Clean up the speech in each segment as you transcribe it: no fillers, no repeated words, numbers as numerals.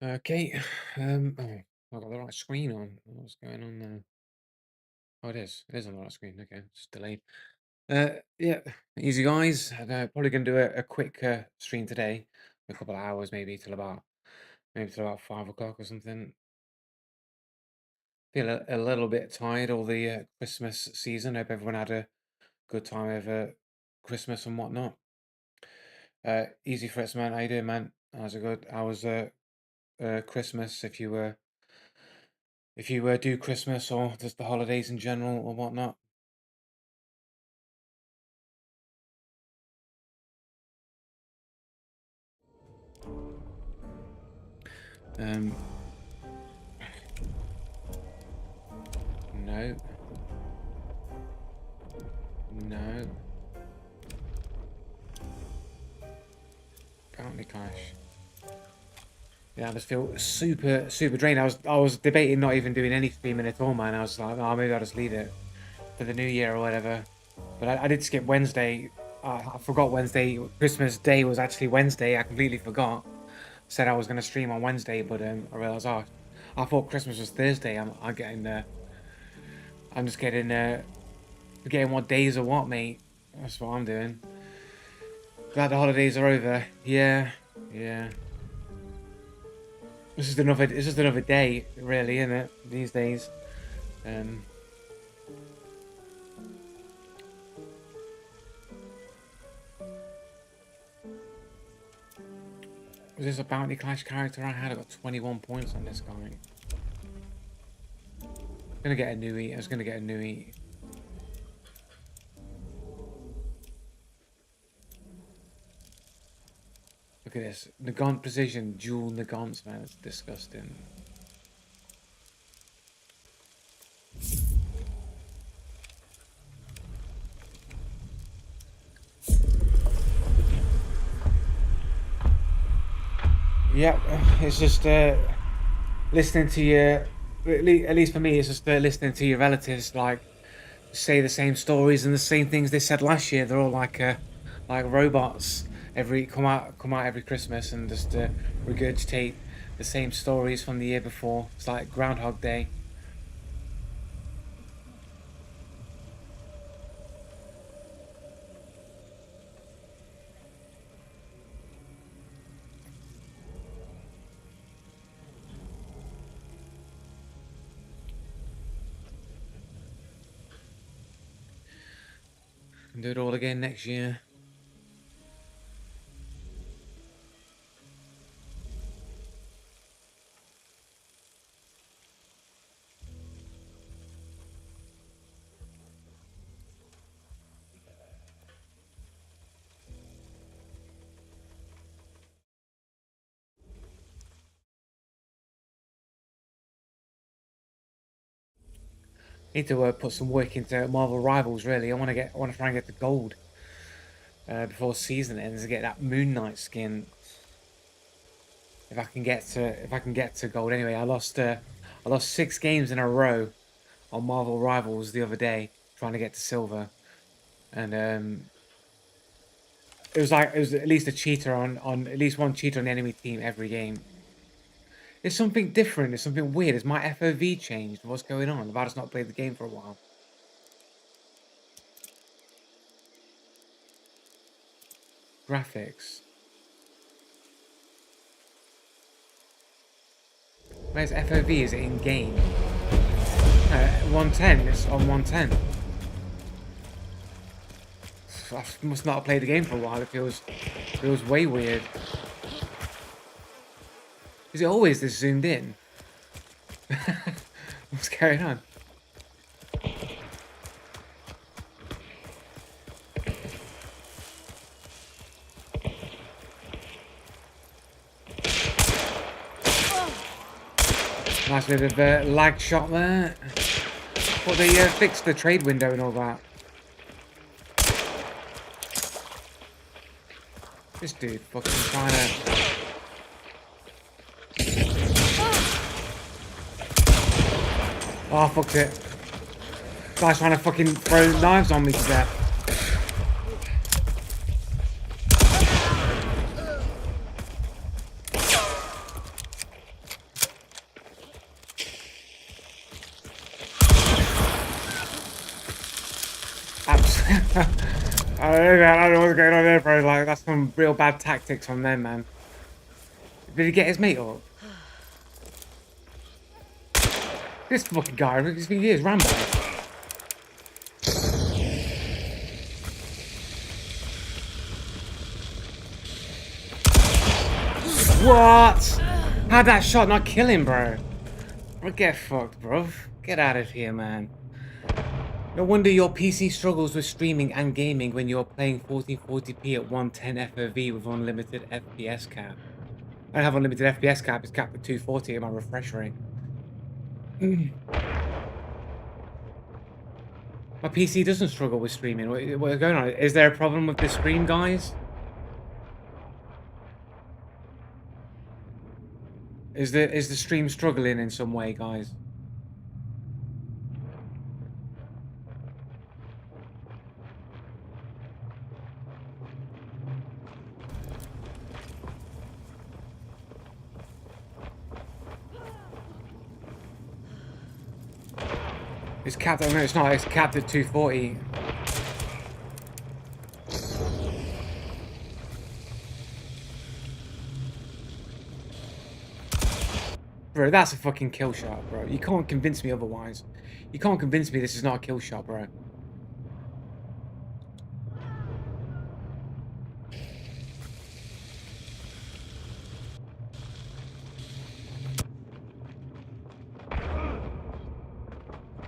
Okay. Oh, I've got the right screen on. What's going on there? Oh, it is. It is on the right screen. Okay, just delayed. Yeah, easy guys. Probably gonna do a quick stream today, a couple of hours maybe till about 5 o'clock or something. Feel a little bit tired all the Christmas season. Hope everyone had a good time over Christmas and whatnot. Easy Fritz, man. How you doing, man? How's it good? How was Christmas? If you do Christmas or just the holidays in general or whatnot. Um, no, no, Bounty Clash. Yeah, I just feel super drained. I was debating not even doing any streaming at all, man. I was like, oh, maybe I'll just leave it for the new year or whatever. But I did skip Wednesday. I forgot Wednesday. Christmas Day was actually Wednesday. I completely forgot. Said I was gonna stream on Wednesday, but I realized, oh, I thought Christmas was Thursday. I'm getting I'm just forgetting what days are what, mate. That's what I'm doing. Glad the holidays are over. Yeah, yeah. It's just another day, really, isn't it? These days. Um. Was this a Bounty Clash character I had? I got 21 points on this guy. Gonna get a newie. I was gonna get a newie. Look at this. Nagant precision, dual Nagants, man. It's disgusting. Yeah, it's just listening to your, at least for me, it's just listening to your relatives like say the same stories and the same things they said last year. They're all like robots. Come out every Christmas and just regurgitate the same stories from the year before. It's like Groundhog Day. And do it all again next year. Need to put some work into Marvel Rivals. Really, I want to try and get the gold before season ends and get that Moon Knight skin. If I can get to gold. Anyway, I lost 6 games in a row on Marvel Rivals the other day trying to get to silver, and it was at least a cheater on at least one cheater on the enemy team every game. There's something different. There's something weird. Has my FOV changed? What's going on? Have I just not played the game for a while? Graphics. Where's FOV? Is it in game? 110. It's on 110. I must not have played the game for a while. It feels way weird. Is it always this zoomed in? What's going on? Nice bit of lag shot there. But they fixed the trade window and all that. This dude fucking trying to... Oh, I fucked it. Guy's trying to fucking throw knives on me to death. I don't know what's going on there, bro. Like, that's some real bad tactics from them, man. Did he get his mate up? This fucking guy, he is Rambo. What? How'd that shot not kill him, bro? Get fucked, bro. Get out of here, man. No wonder your PC struggles with streaming and gaming when you're playing 1440p at 110 FOV with unlimited FPS cap. I don't have unlimited FPS cap, it's capped at 240 in my refresh rate. My PC doesn't struggle with streaming. What's going on? Is there a problem with the stream, guys? Is the stream struggling in some way, guys? It's capped. Oh no, it's not. It's capped at 240. Bro, that's a fucking kill shot, bro. You can't convince me otherwise. You can't convince me this is not a kill shot, bro.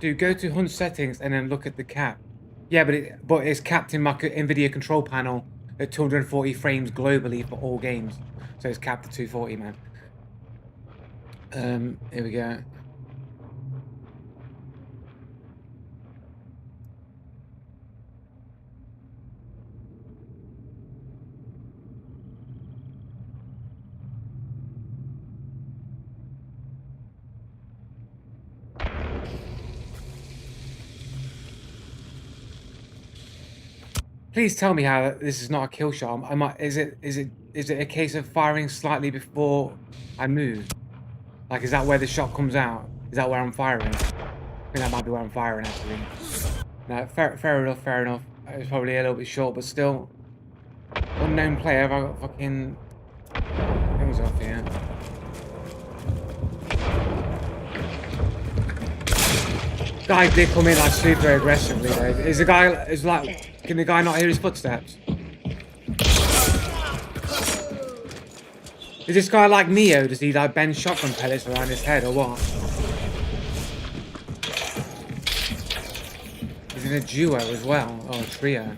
Dude, go to hunt settings and then look at the cap. Yeah, but it's capped in my NVIDIA control panel at 240 frames globally for all games. So it's capped at 240, man. Here we go. Please tell me how this is not a kill shot. Is it a case of firing slightly before I move? Like, is that where the shot comes out? Is that where I'm firing? I think that might be where I'm firing, actually. No, fair enough, fair enough. It's probably a little bit short, but still. Unknown player, have I got fucking things off here? Guy did come in like super aggressively though. Is the guy, can the guy not hear his footsteps? Is this guy like Neo? Does he like bend shotgun pellets around his head or what? He's in a duo as well. Oh, a trio.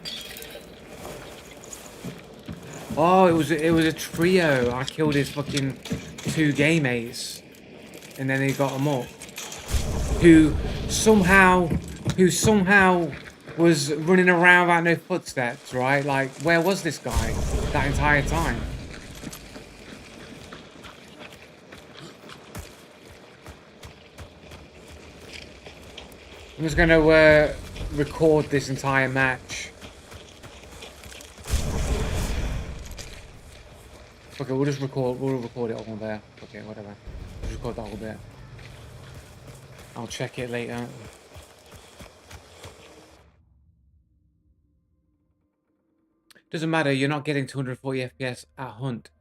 Oh, it was a trio. I killed his fucking 2 gay mates, and then he got them up. Who somehow was running around without no footsteps, right? Like, where was this guy that entire time? I'm just gonna record this entire match. Okay, we'll record it all there. Okay, whatever. We'll record that whole bit. I'll check it later. Doesn't matter, you're not getting 240 FPS at Hunt.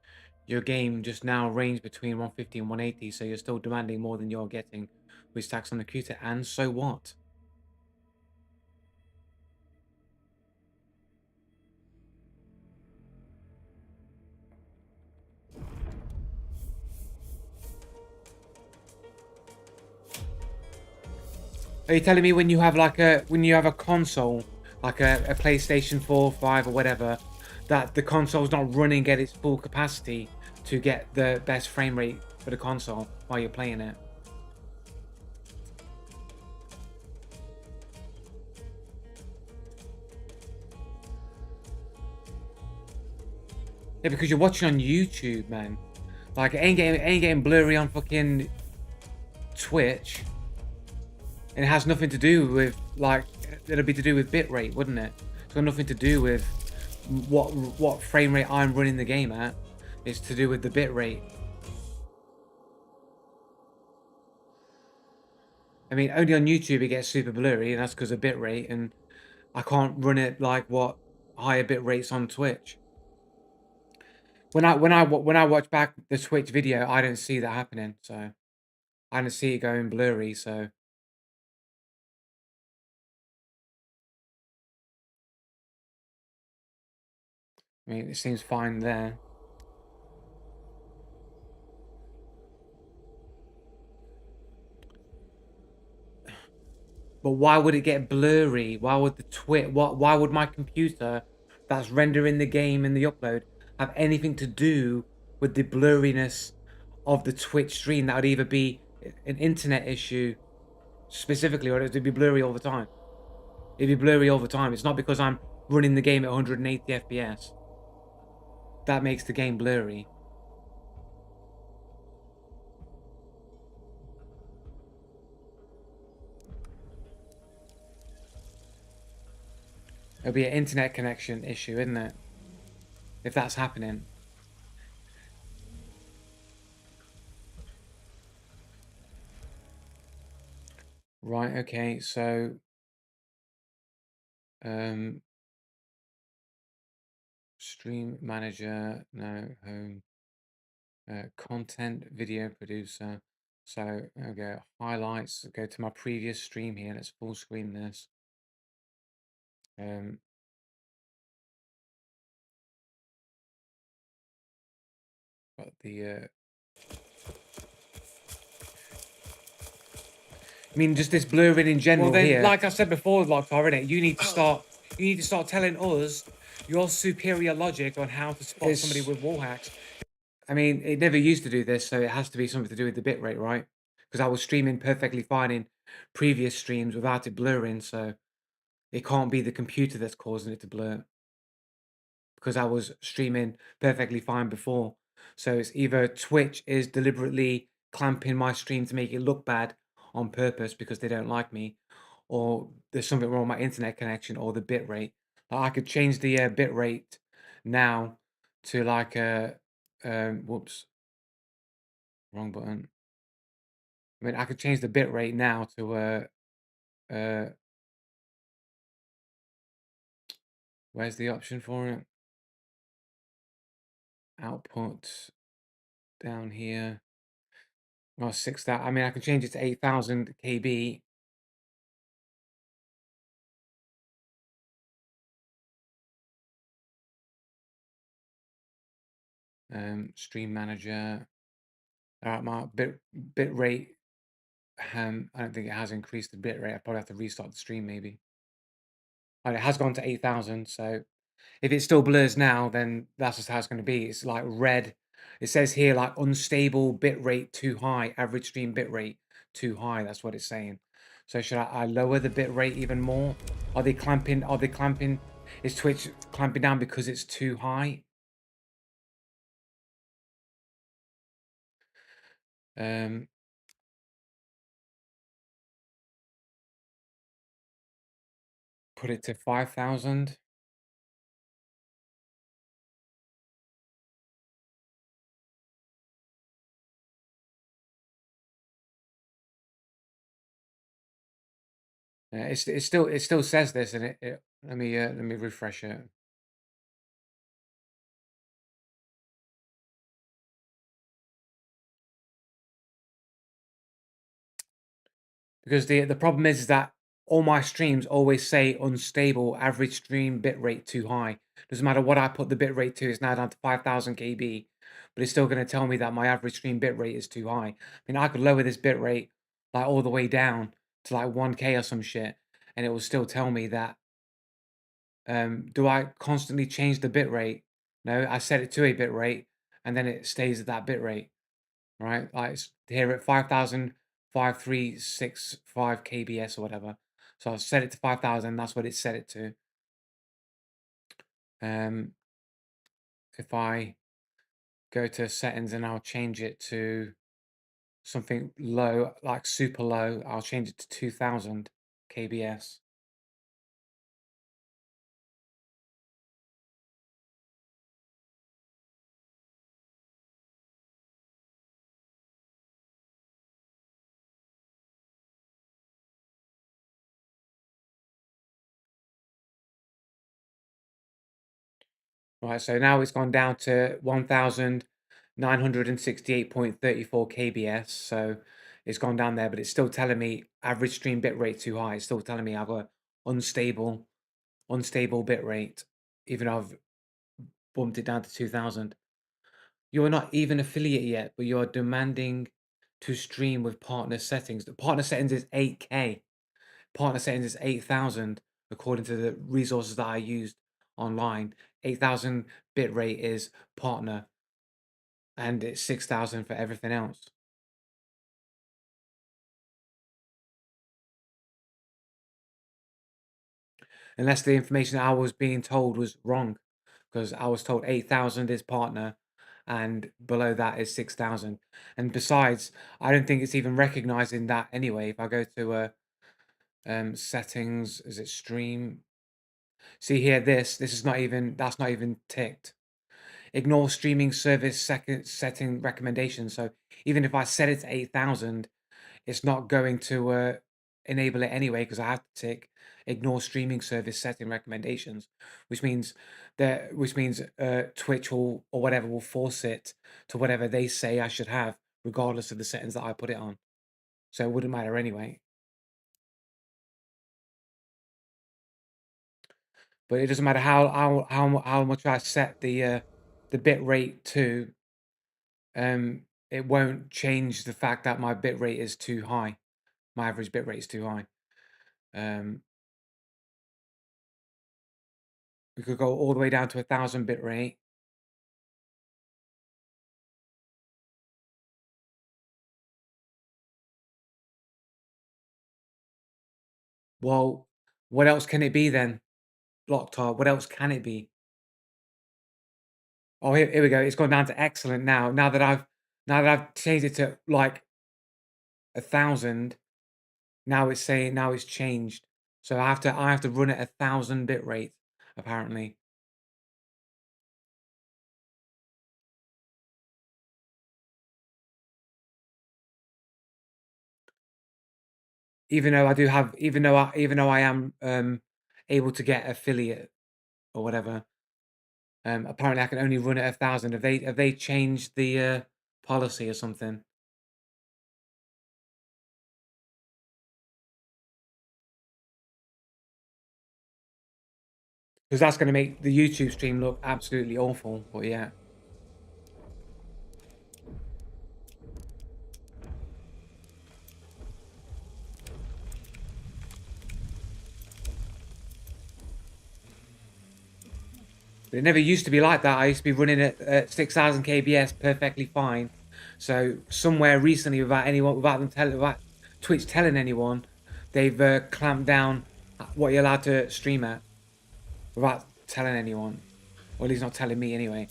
Your game just now ranged between 150 and 180, so you're still demanding more than you're getting with stacks on the computer, and so what? Are you telling me when you have like a console, like a PlayStation 4, 5 or whatever, that the console's not running at its full capacity to get the best frame rate for the console while you're playing it? Yeah, because you're watching on YouTube, man. Like, it ain't getting blurry on fucking Twitch. And it has nothing to do with, like, it'll be to do with bitrate, wouldn't it? It's got nothing to do with what frame rate I'm running the game at. It's to do with the bitrate. I mean, only on YouTube it gets super blurry, and that's because of bitrate. And I can't run it like what higher bit rates on Twitch. When I watch back the Twitch video, I don't see that happening. So I don't see it going blurry. So I mean, it seems fine there. But why would it get blurry? Why would the why would my computer that's rendering the game in the upload have anything to do with the blurriness of the Twitch stream? That would either be an internet issue specifically, or it'd be blurry all the time. It'd be blurry all the time. It's not because I'm running the game at 180 FPS. That makes the game blurry. It'll be an internet connection issue, isn't it? If that's happening. Right, okay, so stream manager, no, home, content video producer. So I'll go highlights, go to my previous stream here, let's full screen this. Got the I mean, just this blurring in general. Well, then, here. Like I said before, like Torrent, you need to start telling us your superior logic on how to spot somebody with wall hacks. I mean, it never used to do this, so it has to be something to do with the bitrate, right? Because I was streaming perfectly fine in previous streams without it blurring, so it can't be the computer that's causing it to blur. Because I was streaming perfectly fine before. So it's either Twitch is deliberately clamping my stream to make it look bad on purpose because they don't like me, or there's something wrong with my internet connection or the bit rate. Like I could change the bit rate now to like whoops, wrong button. I mean, I could change the bit rate now to where's the option for it? Output down here. Oh, 6,000. I mean, I can change it to 8,000 KB. Stream manager. All right, my bit rate. I don't think it has increased the bit rate. I probably have to restart the stream maybe. And it has gone to 8,000. So if it still blurs now, then that's just how it's going to be. It's like red. It says here like unstable bit rate too high, average stream bit rate too high. That's what it's saying. So should I lower the bit rate even more? Are they clamping? Are they clamping? Is Twitch clamping down because it's too high? Put it to 5,000. It still says this, and let me refresh it. Because the problem is that all my streams always say unstable average stream bitrate too high. Doesn't matter what I put the bitrate to, it's now down to 5,000 KB, but it's still going to tell me that my average stream bitrate is too high. I mean, I could lower this bitrate like all the way down to like 1K or some shit, and it will still tell me that. Do I constantly change the bitrate? No, I set it to a bitrate, and then it stays at that bitrate. Right? Like it's here at 5,5365 KBS or whatever. So I've set it to 5,000. That's what it set it to. If I go to settings and I'll change it to something low, like super low, I'll change it to 2,000 KBS. Right, so now it's gone down to 1968.34 kbs. So it's gone down there, but it's still telling me average stream bit rate too high. It's still telling me I've got unstable bit rate, even though I've bumped it down to 2000. You're not even affiliate yet, but you're demanding to stream with partner settings. The partner settings is 8K. Partner settings is 8,000 according to the resources that I used online. 8,000 bit rate is partner, and it's 6,000 for everything else. Unless the information I was being told was wrong, because I was told 8,000 is partner, and below that is 6,000. And besides, I don't think it's even recognizing that anyway. If I go to settings, is it stream? See here, this is not even, that's not even ticked. Ignore streaming service second setting recommendations. So even if I set it to 8,000, it's not going to enable it anyway, because I have to tick ignore streaming service setting recommendations, which means Twitch or whatever will force it to whatever they say I should have, regardless of the settings that I put it on. So it wouldn't matter anyway. But it doesn't matter how much I set the bit rate to. It won't change the fact that my bit rate is too high. My average bit rate is too high. We could go all the way down to 1,000 bit rate. Well, what else can it be then, Locktar? What else can it be? Oh, here we go. It's gone down to excellent now. Now that I've changed it to like 1,000, now it's saying now it's changed. So I have to run at 1,000 bit rate apparently. Even though I am able to get affiliate or whatever, apparently I can only run at 1,000. Have they changed the policy or something? Because that's going to make the YouTube stream look absolutely awful. But yeah. But it never used to be like that. I used to be running at 6,000 kbs perfectly fine. So somewhere recently, without Twitch telling anyone, they've clamped down what you're allowed to stream at without telling anyone. Or at least not telling me anyway.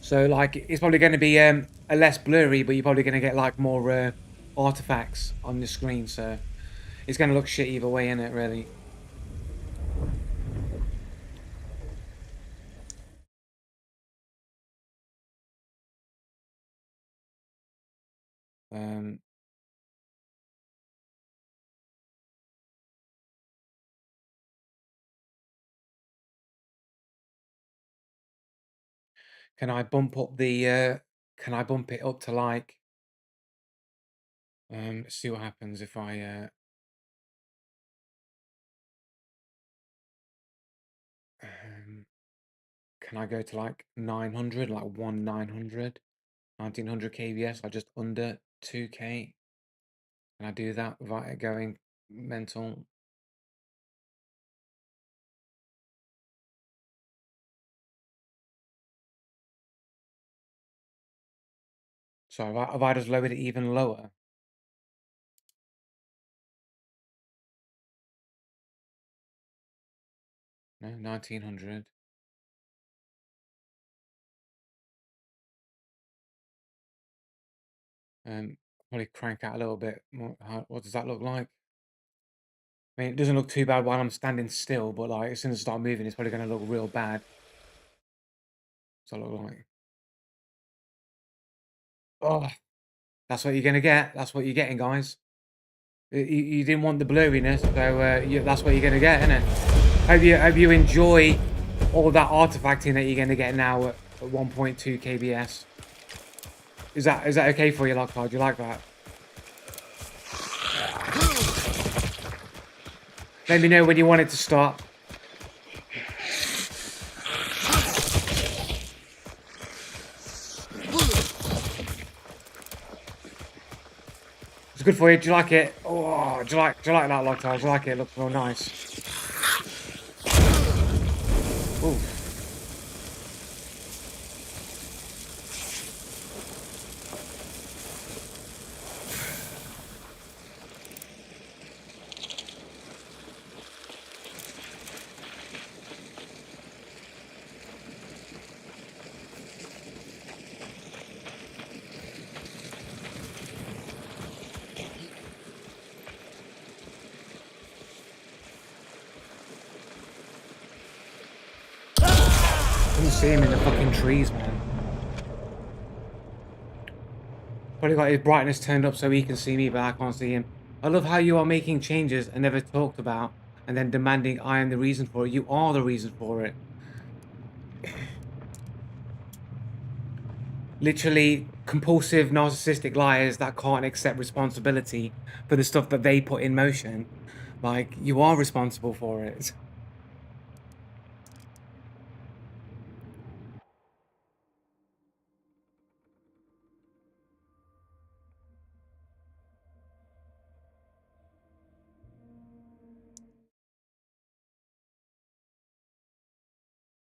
So like it's probably going to be a less blurry, but you're probably going to get like more artifacts on the screen. So it's going to look shit either way, innit? Really. Um, can I bump up the? Can I bump it up to like? Let's see what happens if I. Um, can I go to like 900, like 1900, 1900 kbs? I just under 2K. Can I do that without it going mental? So have I just lowered it even lower? No, 1900. Probably crank out a little bit more. What does that look like? I mean, it doesn't look too bad while I'm standing still, but like as soon as I start moving, it's probably going to look real bad. What's that look like? Oh, that's what you're going to get. That's what you're getting, guys. You didn't want the blurriness, so that's what you're going to get, isn't it? Hope you enjoy all that artifacting that you're going to get now at 1.2 kbs. Is that okay for you, Lockhart? Do you like that? Let me know when you want it to start. It's good for you. Do you like it? Oh, do you like that, Lockhart? Do you like it? It looks real nice. Ooh. Couldn't see him in the fucking trees, man. Probably got his brightness turned up so he can see me, but I can't see him. I love how you are making changes and never talked about, and then demanding I am the reason for it. You are the reason for it. Literally compulsive, narcissistic liars that can't accept responsibility for the stuff that they put in motion. Like, you are responsible for it.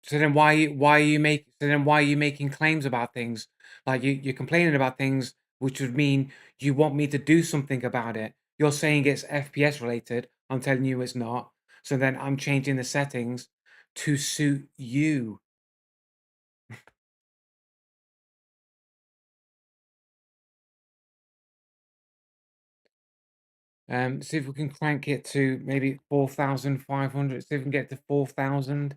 So then why are you making claims about things? Like you're complaining about things, which would mean you want me to do something about it. You're saying it's FPS related. I'm telling you it's not. So then I'm changing the settings to suit you. See if we can crank it to maybe 4,500. See if we can get to 4,000.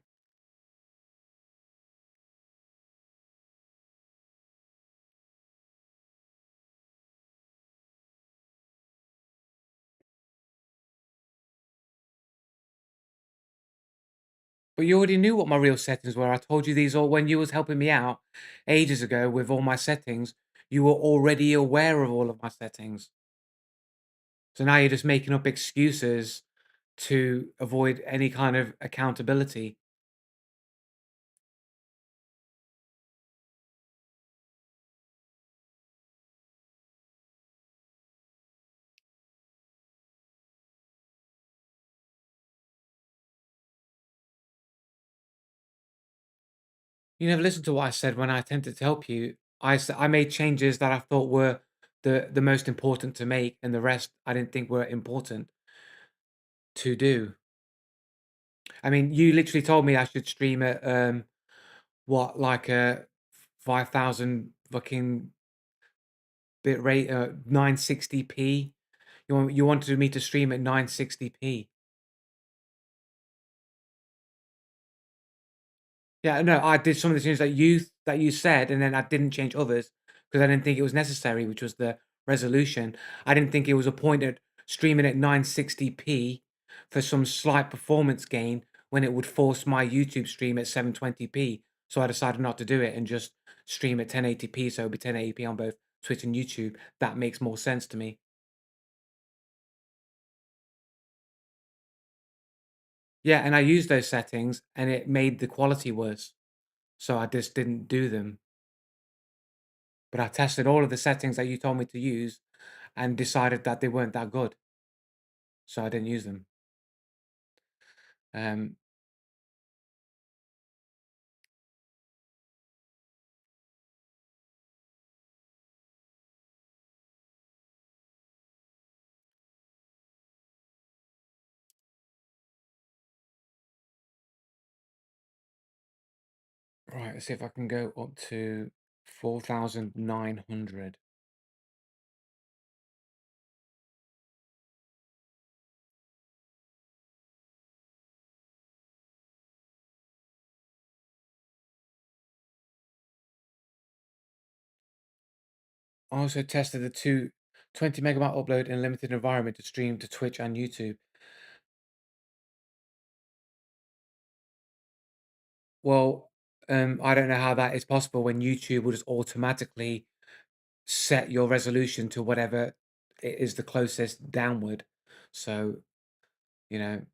But you already knew what my real settings were. I told you these all when you was helping me out ages ago with all my settings. You were already aware of all of my settings. So now you're just making up excuses to avoid any kind of accountability. You never listened to what I said when I attempted to help you. I made changes that I thought were the most important to make, and the rest I didn't think were important to do. I mean, you literally told me I should stream at what, like a 5,000 fucking bit rate, 960p. You wanted me to stream at 960p. Yeah, no, I did some of the things that you said, and then I didn't change others because I didn't think it was necessary, which was the resolution. I didn't think it was a point at streaming at 960p for some slight performance gain when it would force my YouTube stream at 720p. So I decided not to do it and just stream at 1080p, so it'll be 1080p on both Twitch and YouTube. That makes more sense to me. Yeah, and I used those settings and it made the quality worse. So I just didn't do them. But I tested all of the settings that you told me to use and decided that they weren't that good. So I didn't use them. Um, right, let's see if I can go up to 4,900. I also tested the 20 megabyte upload in a limited environment to stream to Twitch and YouTube. Well, I don't know how that is possible when YouTube will just automatically set your resolution to whatever is the closest downward. So,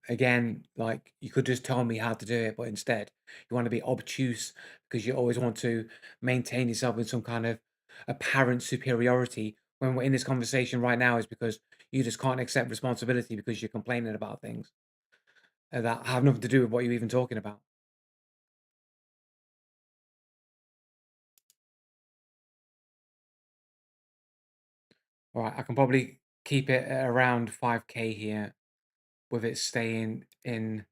again, like you could just tell me how to do it, but instead you want to be obtuse because you always want to maintain yourself in some kind of apparent superiority. When we're in this conversation right now, is because you just can't accept responsibility because you're complaining about things that have nothing to do with what you're even talking about. All right, I can probably keep it at around 5K here with it staying in.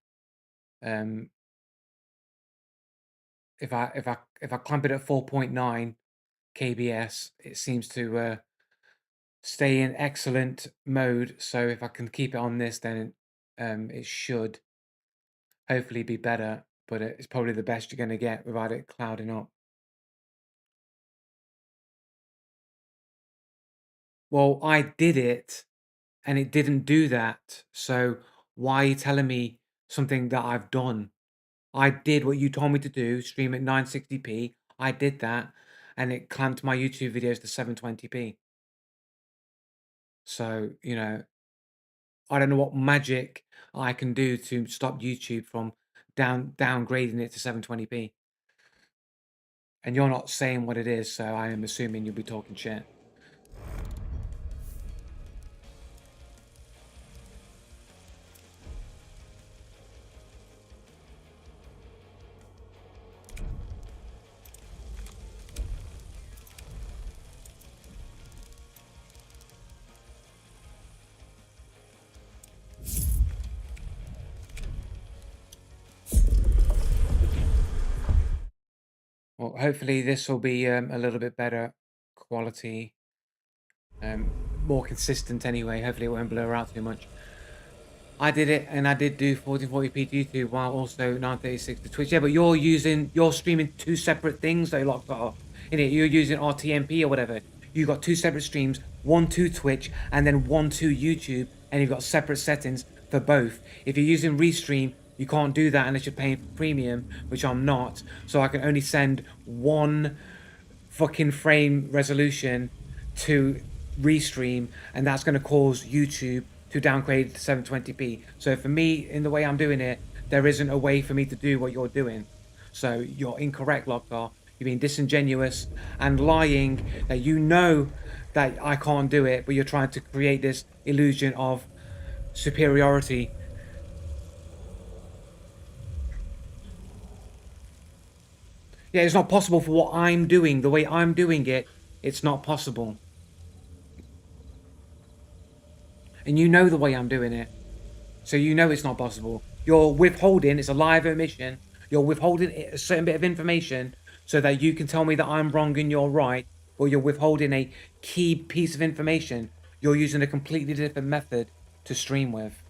Um, if I clamp it at 4.9 kbs, it seems to stay in excellent mode. So if I can keep it on this, then it should hopefully be better. But it's probably the best you're going to get without it clouding up. Well, I did it and it didn't do that. So why are you telling me something that I've done? I did what you told me to do, stream at 960p. I did that, and it clamped my YouTube videos to 720p. So, I don't know what magic I can do to stop YouTube from downgrading it to 720p. And you're not saying what it is, so I am assuming you'll be talking shit. Well, hopefully this will be a little bit better quality, more consistent anyway. Hopefully it won't blur out too much. I did it, and I did do 1440p to YouTube while also 936 to Twitch. Yeah, but you're streaming two separate things though, Lockdar. In it, you're using RTMP or whatever. You got two separate streams, one to Twitch and then one to YouTube, and you've got separate settings for both. If you're using Restream, you can't do that unless you're paying for premium, which I'm not. So I can only send one fucking frame resolution to Restream, and that's going to cause YouTube to downgrade to 720p. So for me, in the way I'm doing it, there isn't a way for me to do what you're doing. So you're incorrect, Lockdar. You're being disingenuous and lying that you know that I can't do it, but you're trying to create this illusion of superiority. Yeah, it's not possible for what I'm doing. The way I'm doing it, it's not possible. And you know the way I'm doing it. So you know it's not possible. You're withholding, it's a live omission. You're withholding a certain bit of information so that you can tell me that I'm wrong and you're right, or you're withholding a key piece of information. You're using a completely different method to stream with.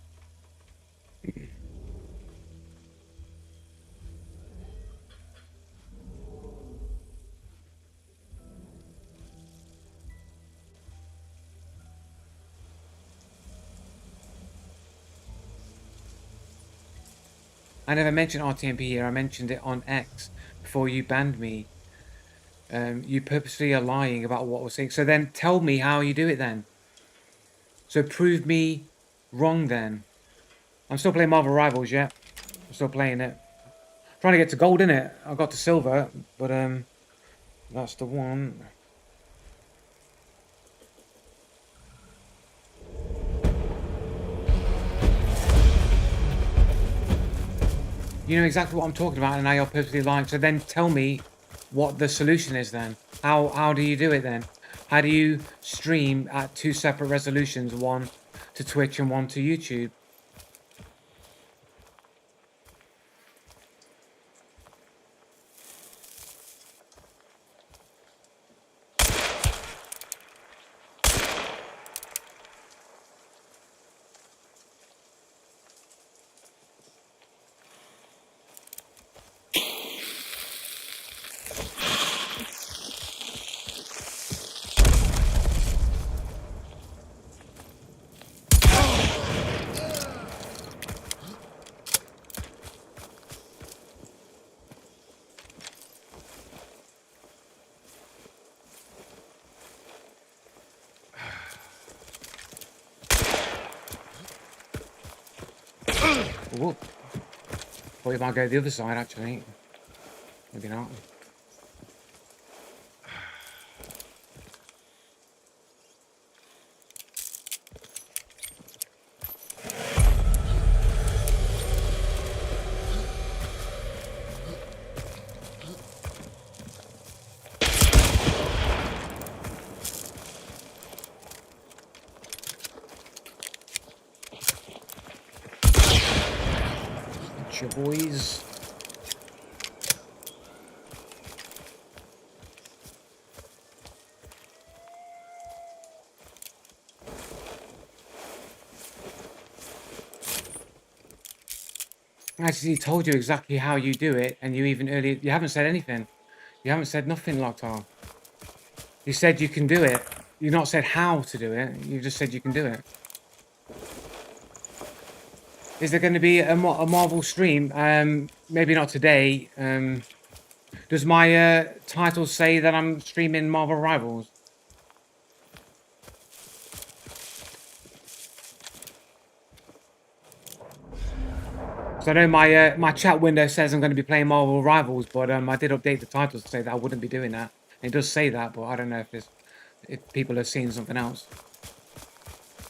I never mentioned RTMP here. I mentioned it on X before you banned me. You purposely are lying about what we're saying. So then tell me how you do it then. So prove me wrong then. I'm still playing Marvel Rivals, yeah. I'm still playing it. Trying to get to gold, innit? I got to silver, but that's the one. You know exactly what I'm talking about, and now you're purposely lying. So then tell me what the solution is then. How do you do it then? How do you stream at two separate resolutions, one to Twitch and one to YouTube? Whoop. Thought you might go the other side, actually. Maybe not. Gotcha, boys. Actually, he told you exactly how you do it, and you even earlier, you haven't said anything. You haven't said nothing, Locktar. You said you can do it. You've not said how to do it. You just said you can do it. Is there going to be a Marvel stream? Maybe not today. Does my title say that I'm streaming Marvel Rivals? So I know my chat window says I'm going to be playing Marvel Rivals, but I did update the title to say that I wouldn't be doing that. It does say that, but I don't know if people are seeing something else.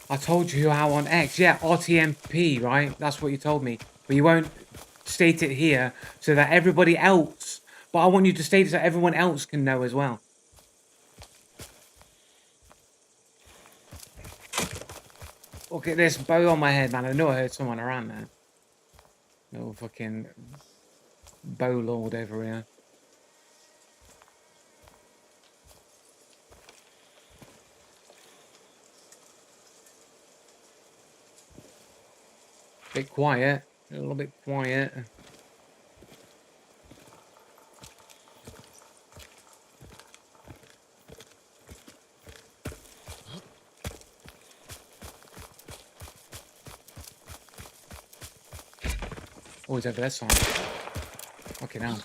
I told you how on X, yeah, RTMP, right? That's what you told me, but you won't state it here so that everybody else. But I want you to state it so everyone else can know as well. Look at this bow on my head, man. I know I heard someone around there. Little fucking bow lord over here. Bit quiet. A little bit quiet. Oh, he's over that side. Okay, now.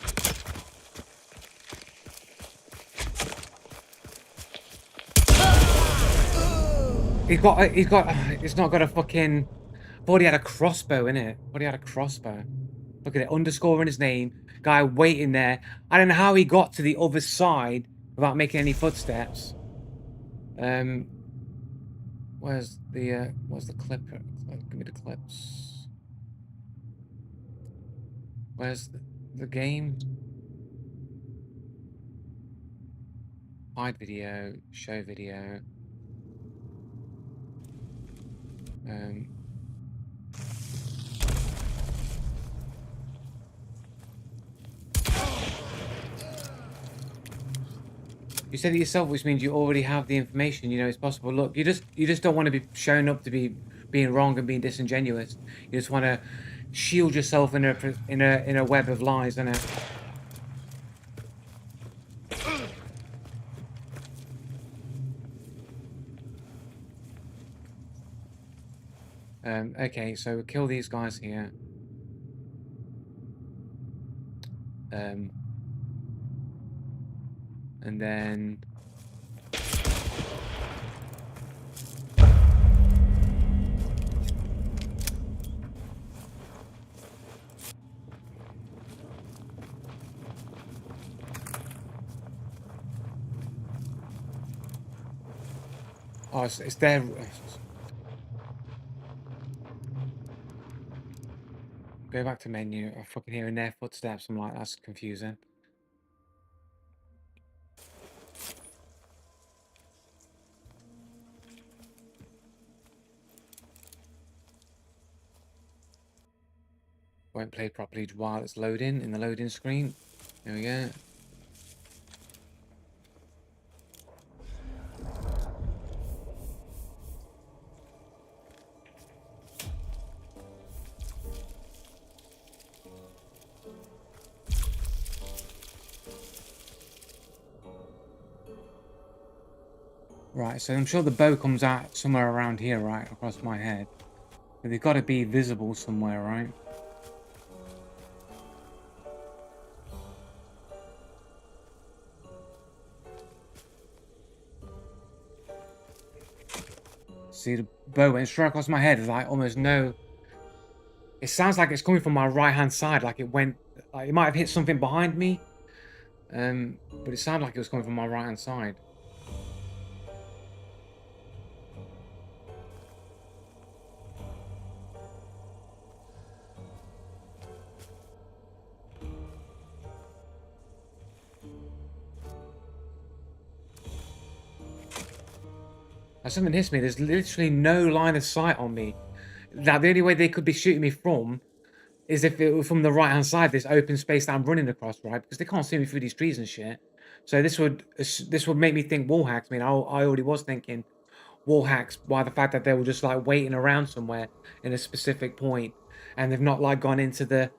It's not got a fucking. I thought he had a crossbow in it. I thought he had a crossbow. Look at it, underscore in his name. Guy waiting there. I don't know how he got to the other side without making any footsteps. Where's the clip? Give me the clips. Where's the game? Hide video, show video. You said it yourself, which means you already have the information. You know it's possible. Look, you just don't want to be shown up to be being wrong and being disingenuous. You just want to shield yourself in a web of lies, innit? Okay, so we'll kill these guys here. And then oh, it's there. Go back to menu. I'm fucking hearing their footsteps. I'm like, that's confusing. Won't play properly while it's loading in the loading screen. There we go. Right, so I'm sure the bow comes out somewhere around here, right, across my head. But they've got to be visible somewhere, right? See, the bow went straight across my head. There's like almost no It sounds like it's coming from my right-hand side, like it went, like it might have hit something behind me. But it sounded like it was coming from my right-hand side. Now something hits me. There's literally no line of sight on me. Now the only way they could be shooting me from is if it was from the right-hand side, this open space that I'm running across, right? Because they can't see me through these trees and shit. So this would make me think wall hacks. I mean, I already was thinking wall hacks by the fact that they were just like waiting around somewhere in a specific point, and they've not like gone into the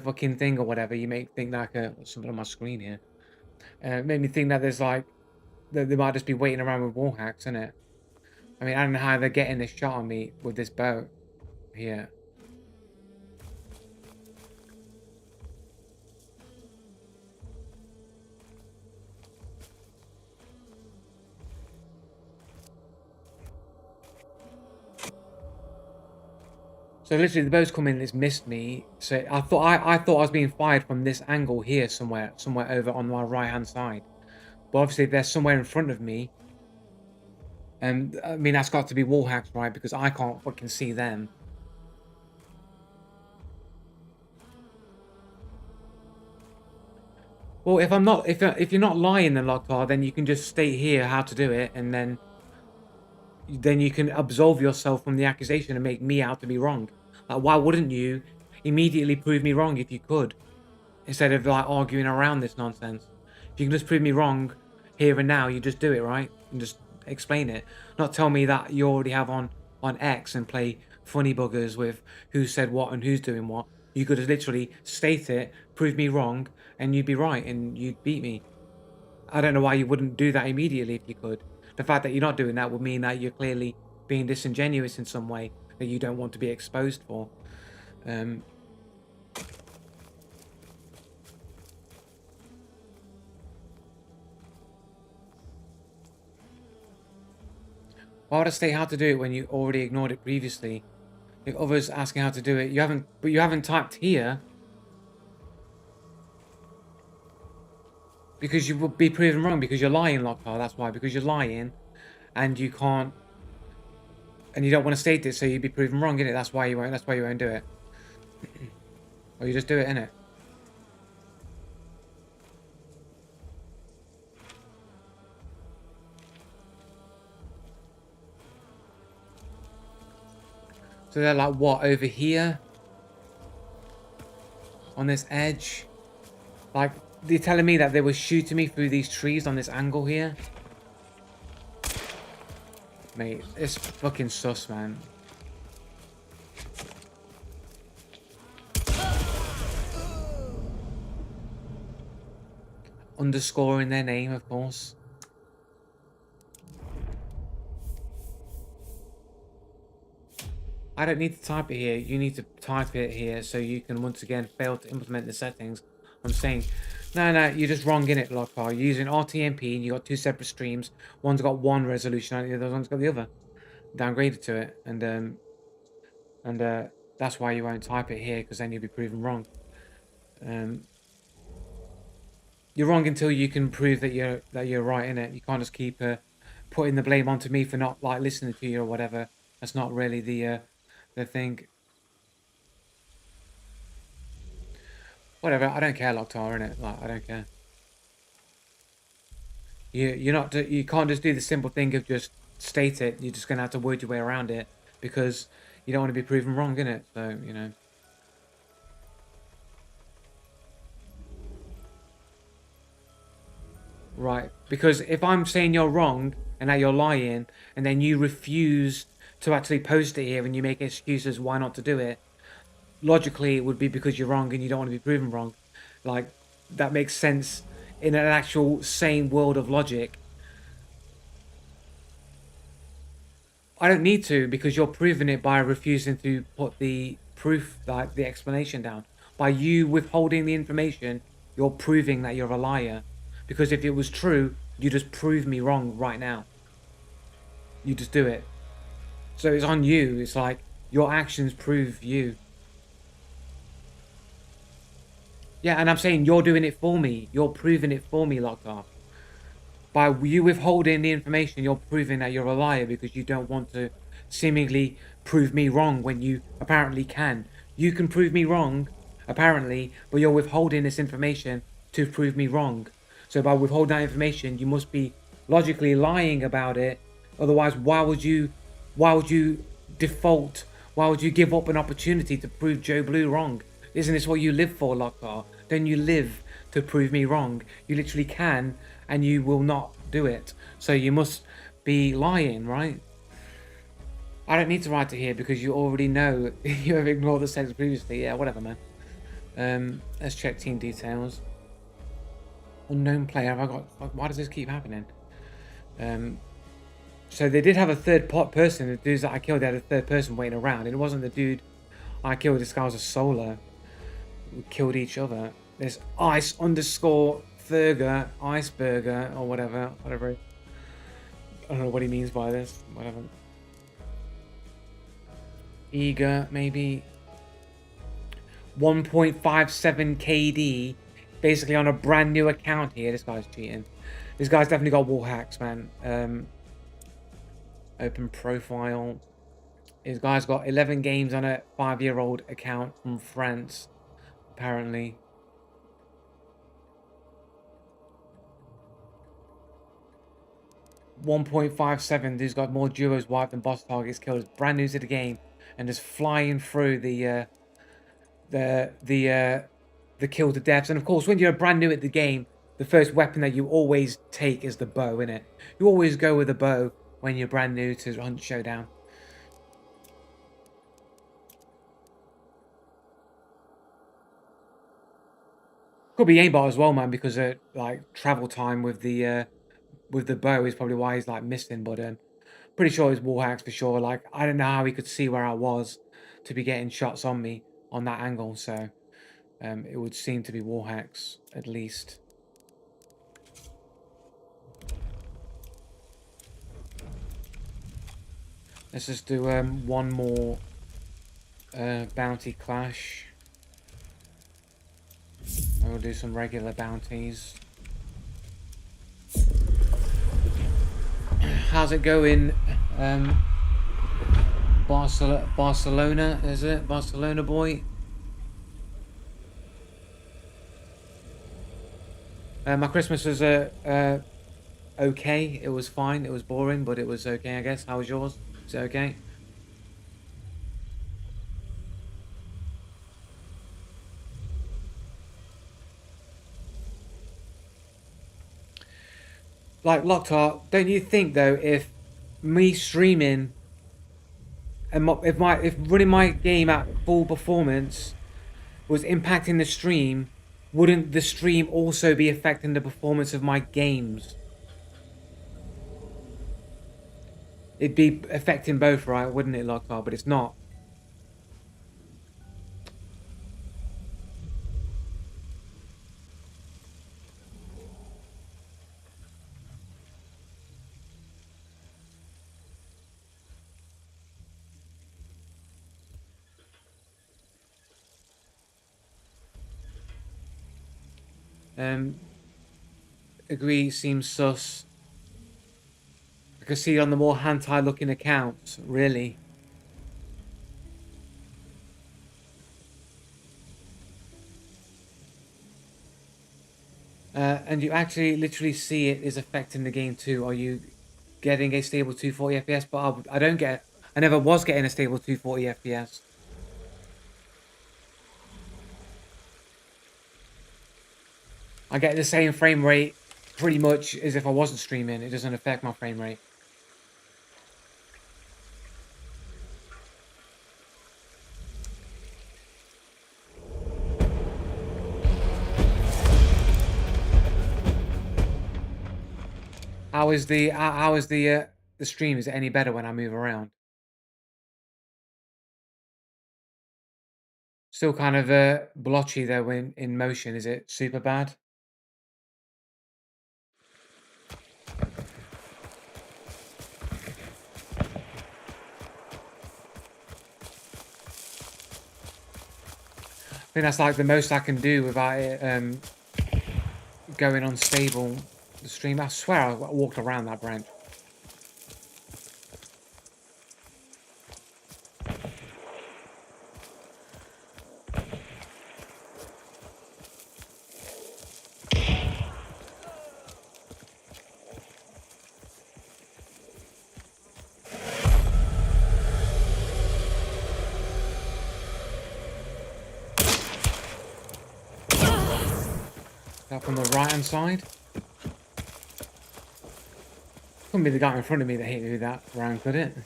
fucking thing or whatever. You may think like something on my screen here. It made me think that there's like that they might just be waiting around with wall hacks, innit? I mean, I don't know how they're getting this shot on me with this boat here. So literally, the boat's come in, it's missed me. So I thought I was being fired from this angle here, somewhere over on my right hand side. But obviously, they're somewhere in front of me, and I mean that's got to be wall hacks, right? Because I can't fucking see them. Well, if I'm not, if you're not lying, then Locktar, then you can just state here how to do it, and then you can absolve yourself from the accusation and make me out to be wrong. Like, why wouldn't you immediately prove me wrong if you could, instead of like arguing around this nonsense? If you can just prove me wrong here and now, you just do it, right? And just explain it. Not tell me that you already have on X and play funny buggers with who said what and who's doing what. You could have literally state it, prove me wrong, and you'd be right and you'd beat me. I don't know why you wouldn't do that immediately if you could. The fact that you're not doing that would mean that you're clearly being disingenuous in some way that you don't want to be exposed for. Um, why would I state how to do it when you already ignored it previously? If others asking how to do it, but you haven't typed here because you will be proven wrong because you're lying, Lockhart. That's why, because you're lying, and you can't, and you don't want to state it, so you'd be proven wrong, innit? That's why you won't. That's why you won't do it. Or you just do it, innit? So they're like what over here on this edge? Like they're telling me that they were shooting me through these trees on this angle here. Mate, it's fucking sus, man. Underscoring their name, of course. I don't need to type it here. You need to type it here so you can once again fail to implement the settings. I'm saying, no, you're just wrong in it, Lockhart. You're using RTMP and you got two separate streams. One's got one resolution and the other one's got the other. Downgraded to it, and that's why you won't type it here, because then you'll be proven wrong. You're wrong until you can prove that you're right in it. You can't just keep putting the blame onto me for not like listening to you or whatever. That's not really the thing. Whatever, I don't care, Locktar, innit? Like, I don't care. You can't just do the simple thing of just state it. You're just gonna have to word your way around it because you don't want to be proven wrong, innit? So, you know. Right, because if I'm saying you're wrong and that you're lying, and then you refuse to actually post it here and you make excuses why not to do it, logically it would be because you're wrong and you don't want to be proven wrong. Like, that makes sense in an actual sane world of logic. I don't need to, because you're proving it by refusing to put the proof, like the explanation down. By you withholding the information, you're proving that you're a liar. Because if it was true, you just prove me wrong right now. You just do it. So it's on you. It's like your actions prove you. Yeah, and I'm saying you're doing it for me. You're proving it for me, Locktar. By you withholding the information, you're proving that you're a liar because you don't want to seemingly prove me wrong when you apparently can. You can prove me wrong, apparently, but you're withholding this information to prove me wrong. So by withholding that information, you must be logically lying about it. Otherwise, why would you default? Why would you give up an opportunity to prove Joe Blue wrong? Isn't this what you live for, Locktar? Don't you live to prove me wrong? You literally can, and you will not do it. So you must be lying, right? I don't need to write it here because you already know you have ignored the sentence previously. Yeah, whatever, man. Let's check team details. Unknown player. Have I got? Why does this keep happening? So they did have a third person. The dudes that I killed, they had a third person waiting around. It wasn't the dude I killed. This guy was a solo. We killed each other. There's ice underscore Thurger, Iceberger, or whatever. I don't know what he means by this. Whatever. Eager, maybe. 1.57 KD. Basically on a brand new account here. This guy's cheating. This guy's definitely got wall hacks, man. Open profile. This guy's got 11 games on a 5-year-old account from France, apparently. .57. Dude's got more duos wiped than boss targets killed. Is brand new to the game and is flying through the kill to deaths. And of course, when you're brand new at the game, the first weapon that you always take is the bow, innit? You always go with a bow when you're brand new to Hunt Showdown. Could be aimbot as well, man, because like travel time with the bow is probably why he's like missing. But pretty sure it's wall hacks for sure. Like I don't know how he could see where I was to be getting shots on me on that angle. So it would seem to be wall hacks at least. Let's just do one more bounty clash. And we'll do some regular bounties. How's it going? Barcelona, is it? Barcelona boy? My Christmas was okay. It was fine. It was boring, but it was okay, I guess. How was yours? Is it okay? Like Locktar, don't you think though, if me streaming and if running my game at full performance was impacting the stream, wouldn't the stream also be affecting the performance of my games? It'd be affecting both, right? Wouldn't it, Locktar? But it's not. Agree, seems sus. I can see it on the more hentai looking accounts, really. And you actually literally see it is affecting the game too. Are you getting a stable 240 FPS? But I don't get. I never was getting a stable 240 FPS. I get the same frame rate pretty much as if I wasn't streaming. It doesn't affect my frame rate. How is the stream? Is it any better when I move around? Still kind of blotchy though when in motion. Is it super bad? think that's like the most I can do without it going unstable. The stream. I swear I walked around that branch. That from the right hand side. Couldn't be the guy in front of me that hit me with that round, could it?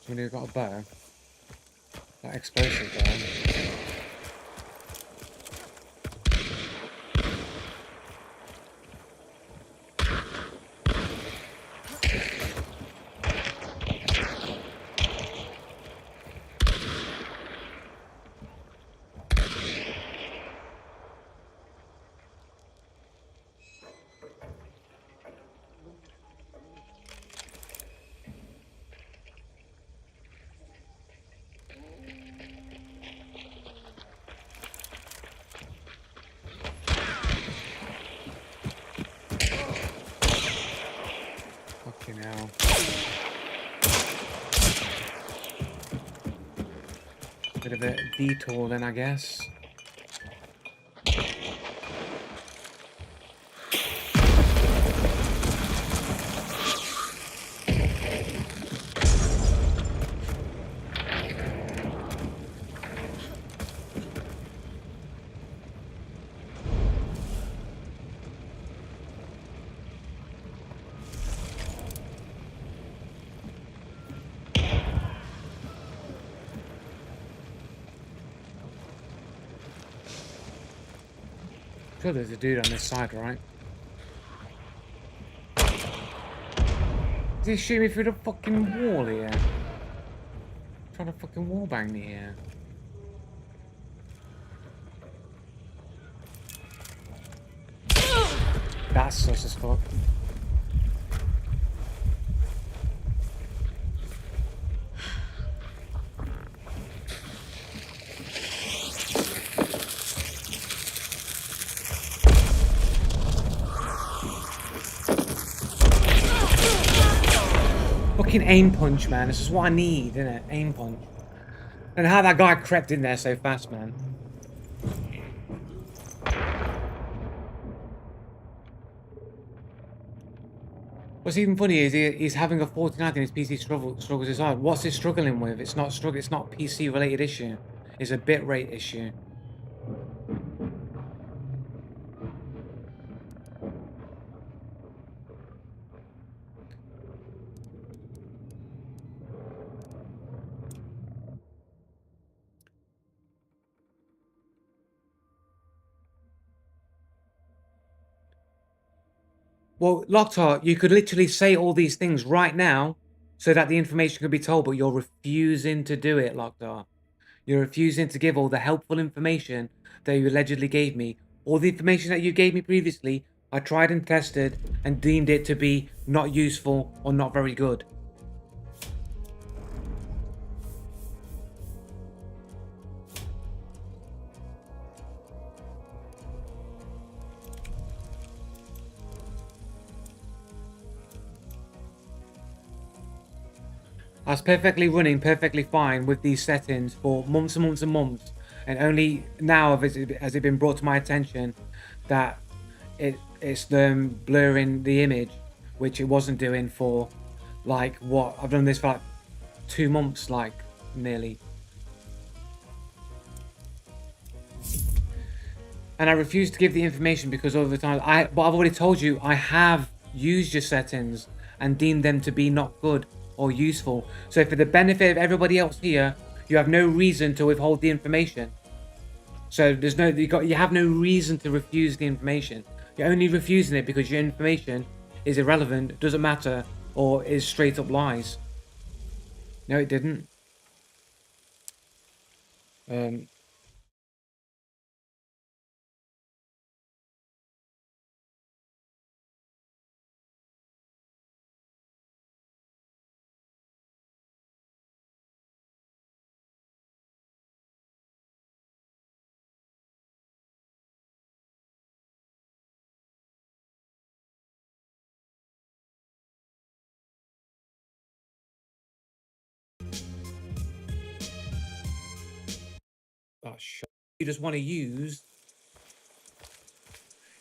Somebody got a bow. That explosive there. Fucking hell. Bit of a detour then, I guess. Sure, there's a dude on this side, right? Is he shooting me through the fucking wall here? Trying to fucking wallbang me here. That's sus as fuck. Fucking aim punch, man. This is what I need, isn't it? Aim punch. And how that guy crept in there so fast, man. What's even funny is he's having a 49 in his PC struggles his hard. What's he struggling with? It's not It's not a PC related issue. It's a bitrate issue. Well, Locktar, you could literally say all these things right now so that the information could be told, but you're refusing to do it, Locktar. You're refusing to give all the helpful information that you allegedly gave me. All the information that you gave me previously, I tried and tested and deemed it to be not useful or not very good. I was perfectly running perfectly fine with these settings for months and months and months, and only now has it been brought to my attention that it's them blurring the image, which it wasn't doing for like what I've done this for like 2 months, like nearly. And I refuse to give the information because over the time but I've already told you I have used your settings and deemed them to be not good or useful. So for the benefit of everybody else here, you have no reason to withhold the information. So there's no you have no reason to refuse the information. You're only refusing it because your information is irrelevant, doesn't matter, or is straight up lies. No, it didn't. Um, oh, you just want to use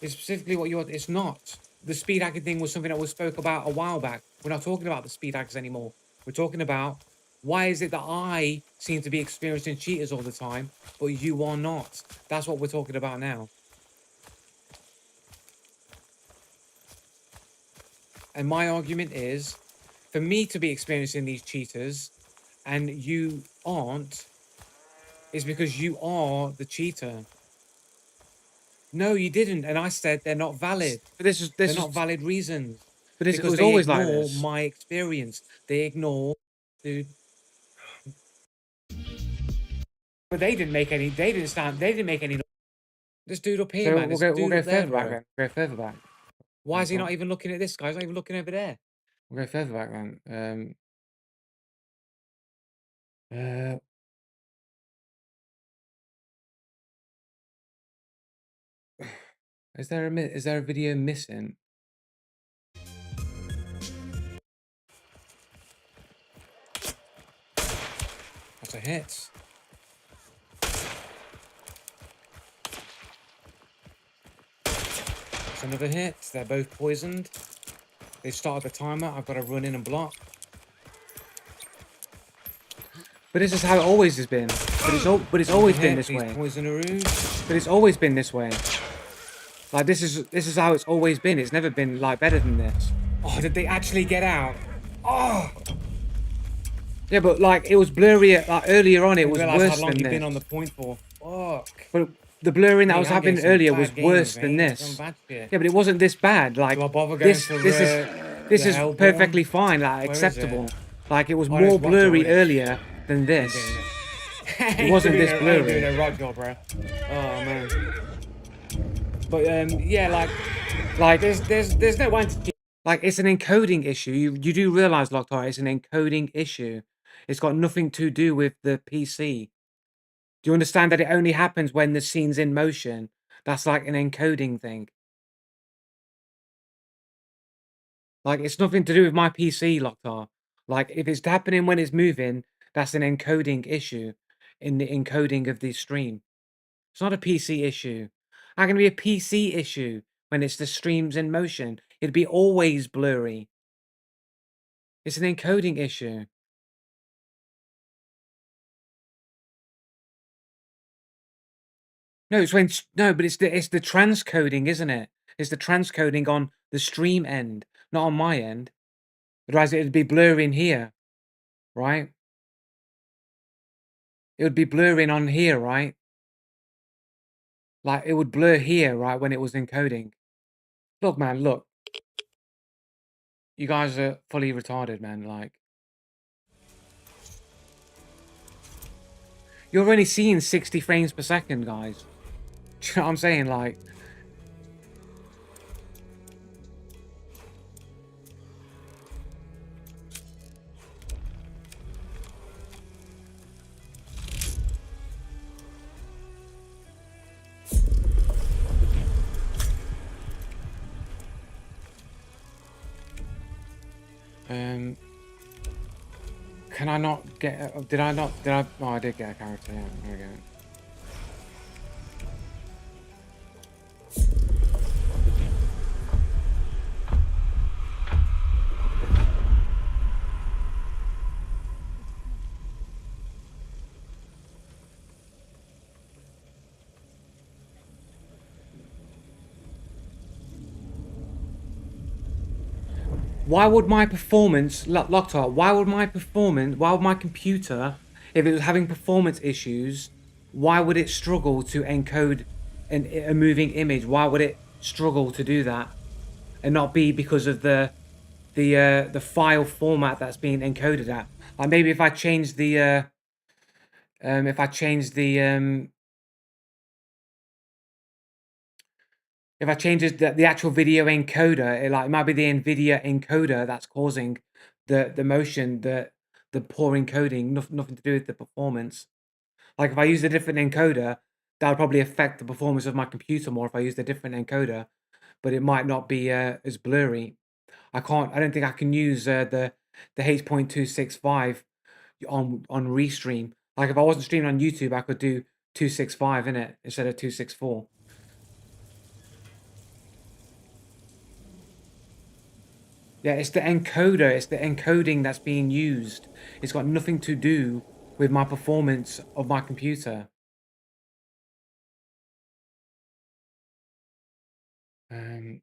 is specifically what you want. It's not. The speed hacking thing was something that was spoke about a while back. We're not talking about the speed hackers anymore. We're talking about why is it that I seem to be experiencing cheaters all the time, but you are not. That's what we're talking about now. And my argument is, for me to be experiencing these cheaters and you aren't, is because you are the cheater. No, you didn't. And I said they're not valid. But this They're is not valid reasons. but it Because was they always like ignore this. my experience. They ignore, dude. But they didn't make any. They didn't stand. They didn't make any. This dude up here, So man. This we'll dude go up there, further back bro. then. Go further back. Why is he not even looking at this guy? He's not even looking over there. We'll go further back then. Uh, is there a video missing? That's a hit. That's another hit. They're both poisoned. They've started the timer. I've got to run in and block. But this is how it always has been. But it's always been this way. Poisonaroos. But it's always been this way. Like this is how it's always been. It's never been like better than this. Oh, did they actually get out? Oh! Yeah, but like it was blurry. Like earlier on, it was worse how long than you've this. been on the point for. Fuck. But the blurring that I was I'm having getting some earlier bad was games, worse mate. than this. Some bad shit. Yeah, but it wasn't this bad. Like Do I bother going this, for, this the is Hellborn? perfectly fine. Like Where is acceptable. it? Like it was Oh, there's more Rockjaw, blurry isn't it? earlier than this. It wasn't this blurry. doing a Rockjaw, bro. Oh man. But yeah, like there's no anti. Like it's an encoding issue. You do realize, Locktar, it's an encoding issue. It's got nothing to do with the PC. Do you understand that it only happens when the scene's in motion? That's like an encoding thing. Like it's nothing to do with my PC, Locktar. Like if it's happening when it's moving, that's an encoding issue in the encoding of the stream. It's not a PC issue. How can it be a PC issue when it's the streams in motion? It'd be always blurry. It's an encoding issue. No, it's when no, but it's the transcoding, isn't it? It's the transcoding on the stream end, not on my end. Otherwise, it'd be blurring here, right? It would be blurring on here, right? Like it would blur here, right, when it was encoding. Look, man, look. You guys are fully retarded, man. Like you're only seeing 60 frames per second, guys. Do you know what I'm saying? Like can I not get did I not did I oh I did get a character, yeah, there we go. Why would my performance, Locktar, why would my computer, if it was having performance issues, why would it struggle to encode a moving image? Why would it struggle to do that? And not be because of the file format that's being encoded at? Like maybe if I change the If I change the if I change the actual video encoder, it might be the NVIDIA encoder that's causing the motion, the poor encoding, nothing to do with the performance. Like if I use a different encoder, that would probably affect the performance of my computer more if I used a different encoder, but it might not be as blurry. I don't think I can use the H.265 on Restream. Like if I wasn't streaming on YouTube, I could do 265 in it instead of 264. Yeah, it's the encoder. It's the encoding that's being used. It's got nothing to do with my performance of my computer. Um,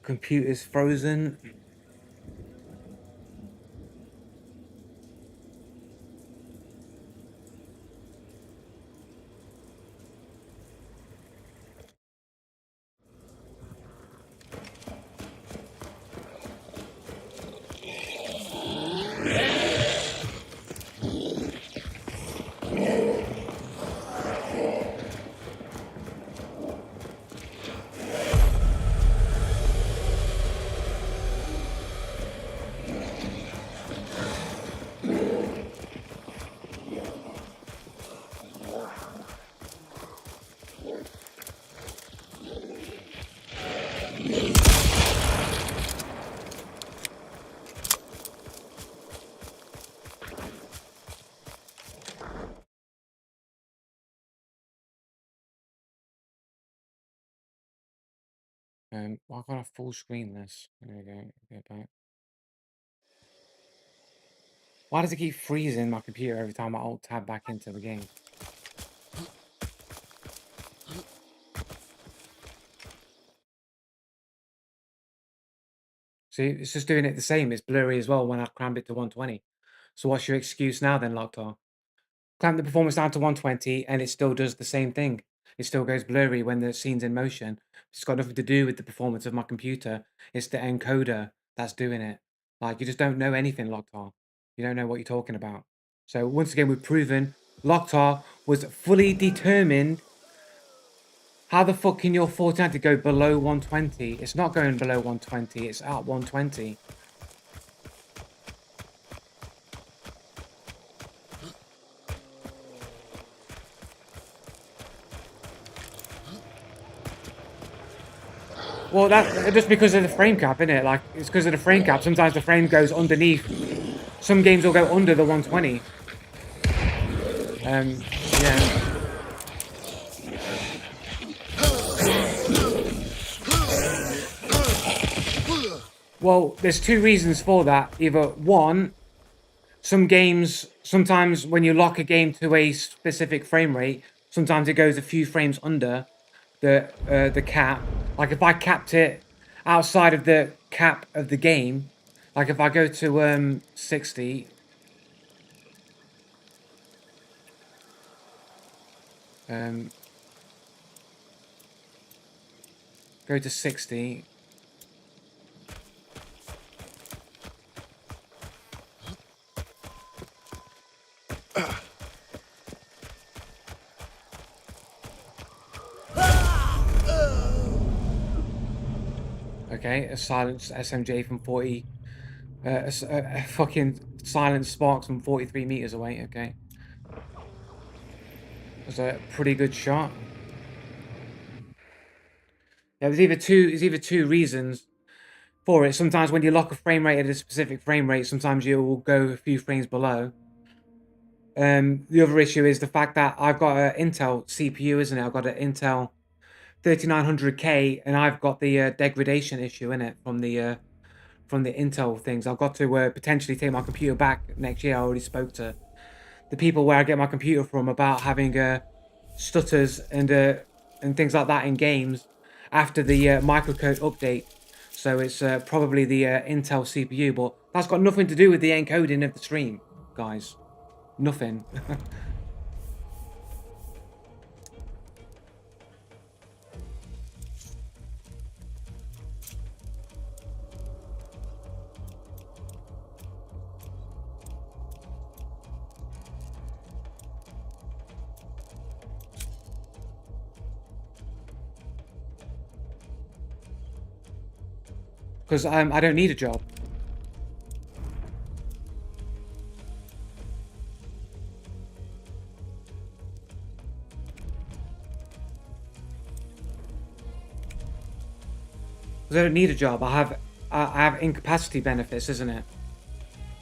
Computer's frozen. Why can't I full screen this? There we go. Get back. Why does it keep freezing my computer every time I alt tab back into the game? See, it's just doing it the same. It's blurry as well when I cramp it to 120. So what's your excuse now then, Locktar? Clamp the performance down to 120 and it still does the same thing. It still goes blurry when the scene's in motion. It's got nothing to do with the performance of my computer. It's the encoder that's doing it. Like, you just don't know anything, Locktar. You don't know what you're talking about. So once again, we've proven Locktar was fully determined. How the fuck can your 4090 go below 120? It's not going below 120. It's at 120. Well, that's just because of the frame cap, isn't it? Like, it's because of the frame cap. Sometimes the frame goes underneath. Some games will go under the 120. Yeah. Well, there's two reasons for that. Either one, some games, sometimes when you lock a game to a specific frame rate, sometimes it goes a few frames under the cap. Like if I capped it outside of the cap of the game, like if I go to 60, go to 60. Okay, a silenced SMJ from 40. A fucking silenced sparks from 43 meters away. Okay, that's a pretty good shot. Yeah, there's either two reasons for it. Sometimes when you lock a frame rate at a specific frame rate, sometimes you will go a few frames below. The other issue is the fact that I've got an Intel CPU, isn't it? I've got an Intel 3900K, and I've got the degradation issue in it from the Intel things. I've got to potentially take my computer back next year. I already spoke to the people where I get my computer from about having stutters and things like that in games after the microcode update. So it's probably the Intel CPU, but that's got nothing to do with the encoding of the stream, guys. Nothing. Because I don't need a job. Because I don't need a job. I have incapacity benefits, isn't it?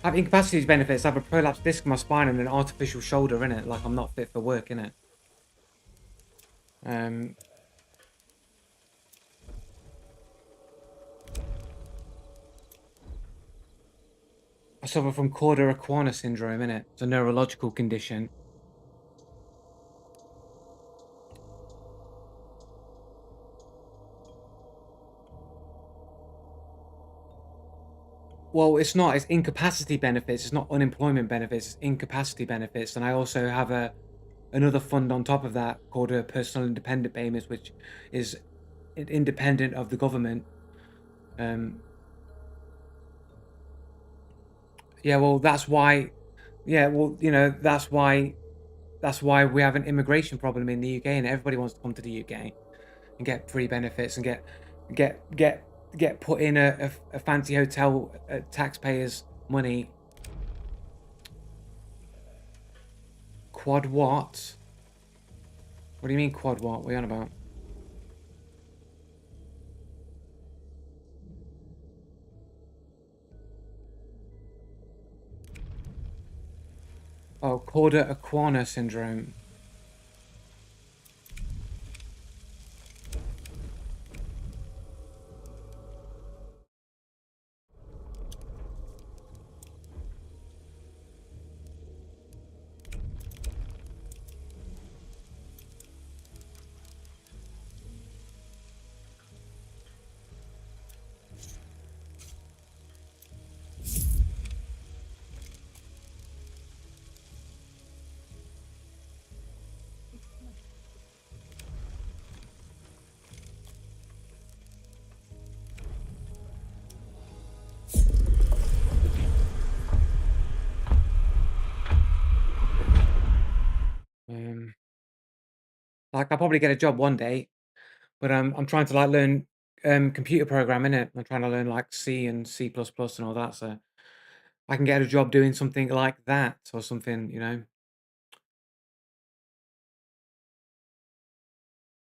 I have incapacity benefits. I have a prolapsed disc in my spine and an artificial shoulder in it. Like I'm not fit for work in it. I suffer from cauda equina syndrome in it. It's a neurological condition. Well, it's not. It's incapacity benefits. It's not unemployment benefits. It's incapacity benefits. And I also have another fund on top of that called a personal independent payments, which is independent of the government. Yeah, well, that's why. Yeah, well, that's why we have an immigration problem in the UK, and everybody wants to come to the UK and get free benefits and get get get put in a fancy hotel at taxpayers' money. Quad what? What do you mean quad what? What are you on about? Oh, cauda equina syndrome. Like I'll probably get a job one day, but I'm trying to like learn computer programming it. I'm trying to learn like C and C++ and all that, so I can get a job doing something like that or something,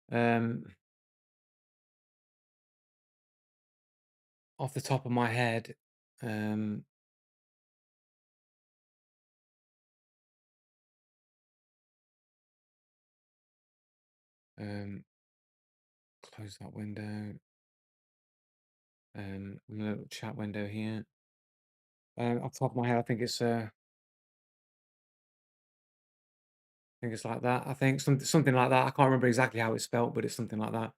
Um, off the top of my head, um, um, close that window. Little chat window here. Off the top of my head, I think it's like that. I think something like that. I can't remember exactly how it's spelt, but it's something like that.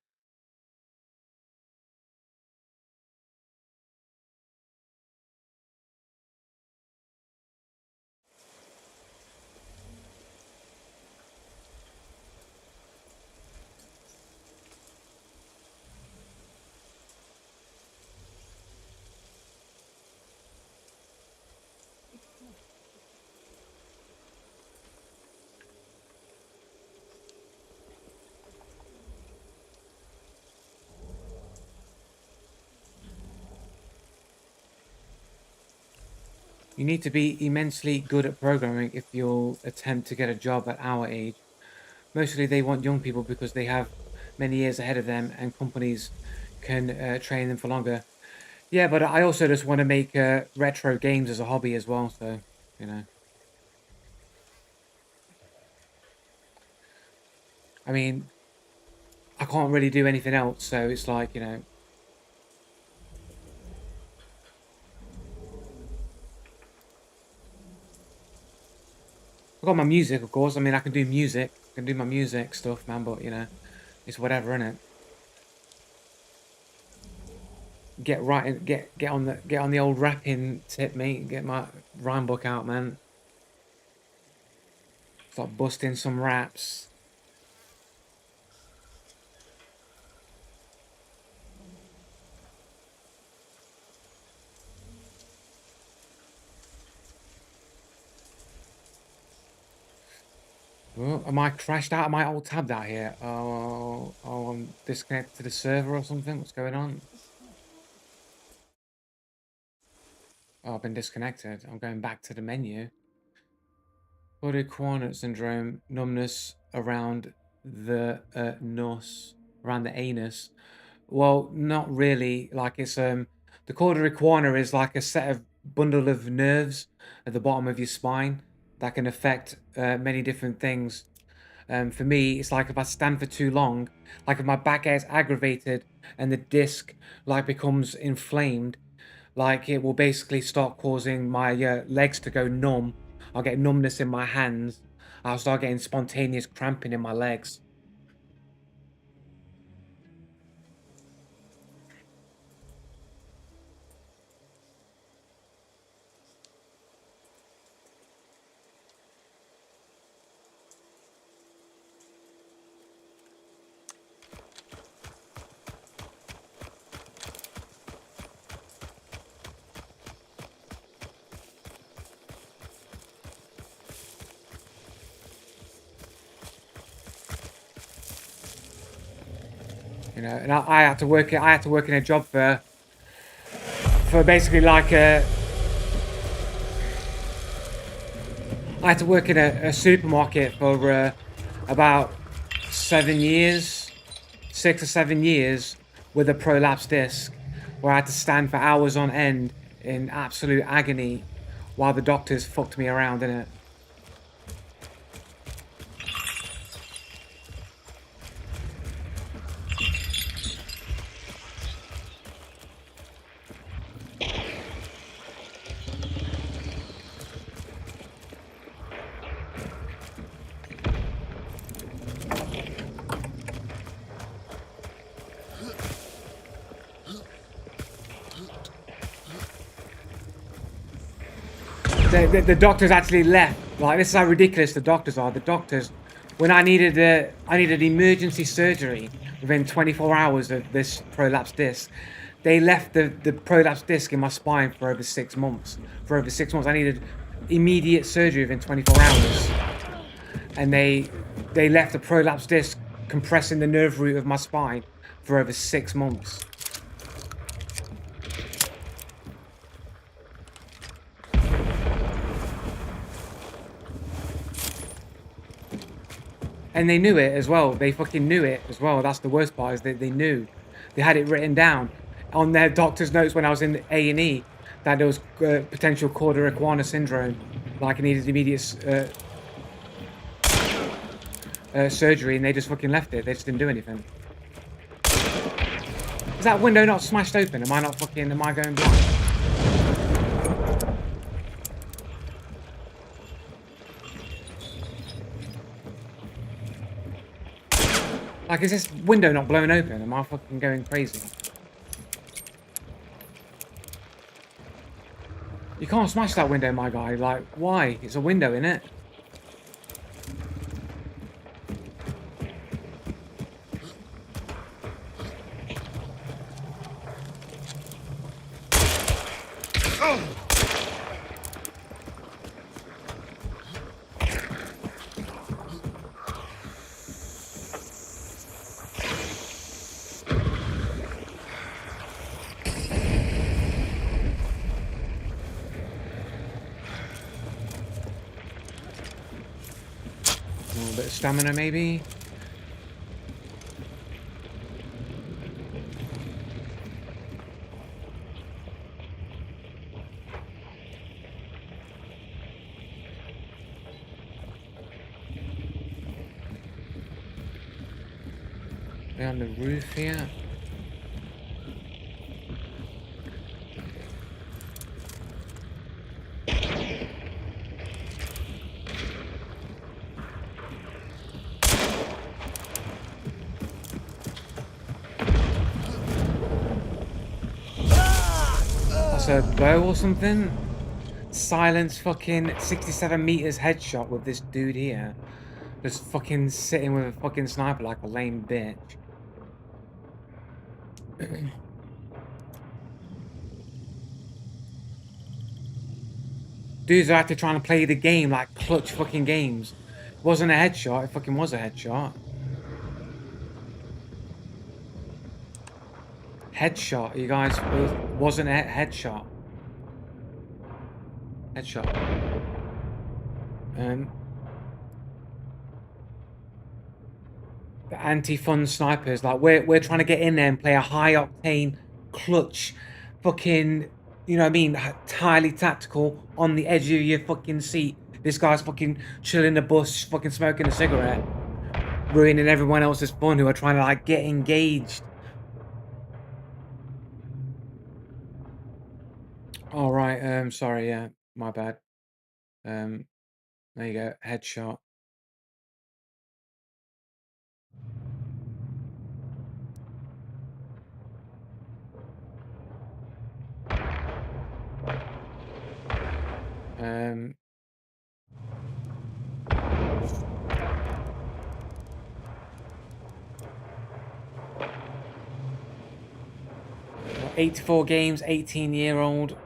You need to be immensely good at programming if you'll attempt to get a job at our age. Mostly they want young people because they have many years ahead of them and companies can train them for longer. Yeah, but I also just want to make retro games as a hobby as well. So, you know, I mean, I can't really do anything else. So it's like, I've got my music, of course. I mean, I can do music. I can do my music stuff, man. But you know, it's whatever, innit? Get right, get on the old rapping tip, mate. Get my rhyme book out, man. Start busting some raps. Oh, am I crashed out? Am I all tabbed out here? I'm disconnected to the server or something. What's going on? Oh, I've been disconnected. I'm going back to the menu. Body coordinate syndrome, numbness around the around the anus. Well, not really. Like it's the cauda equina is like a set of bundle of nerves at the bottom of your spine that can affect many different things. For me, it's like if I stand for too long, like if my back gets aggravated and the disc like becomes inflamed, like it will basically start causing my legs to go numb. I'll get numbness in my hands. I'll start getting spontaneous cramping in my legs. You know, and I had to work. I had to work in a job for basically like a. I had to work in a supermarket for about 7 years, 6 or 7 years, with a prolapse disc, where I had to stand for hours on end in absolute agony, while the doctors fucked me around in it. The doctors actually left. Like, this is how ridiculous the doctors are. The doctors, when I needed emergency surgery within 24 hours of this prolapse disc, they left the prolapse disc in my spine for over 6 months. For over 6 months, I needed immediate surgery within 24 hours, and they left the prolapse disc compressing the nerve root of my spine for over 6 months. And they knew it as well. They fucking knew it as well. That's the worst part, is that they knew. They had it written down on their doctor's notes when I was in A&E that there was potential cauda equina syndrome. Like I needed immediate surgery, and they just fucking left it. They just didn't do anything. Is that window not smashed open? Am I going blind? Like, is this window not blown open? Am I fucking going crazy? You can't smash that window, my guy. Like, why? It's a window, innit? A little bit of stamina, maybe? They're on the roof here. What's a bow or something? Silence fucking 67 meters headshot with this dude here. Just fucking sitting with a fucking sniper like a lame bitch. Dudes are actually trying to play the game like clutch fucking games. It wasn't a headshot, it fucking was a headshot. Headshot, you guys, it wasn't a headshot. Headshot. The anti-fun snipers, like we're trying to get in there and play a high octane clutch fucking, you know what I mean, highly tactical on the edge of your fucking seat. This guy's fucking chilling in the bus, fucking smoking a cigarette, ruining everyone else's fun who are trying to like get engaged. All right, sorry, yeah, my bad. There you go, headshot. Um, 84 games, 18-year-old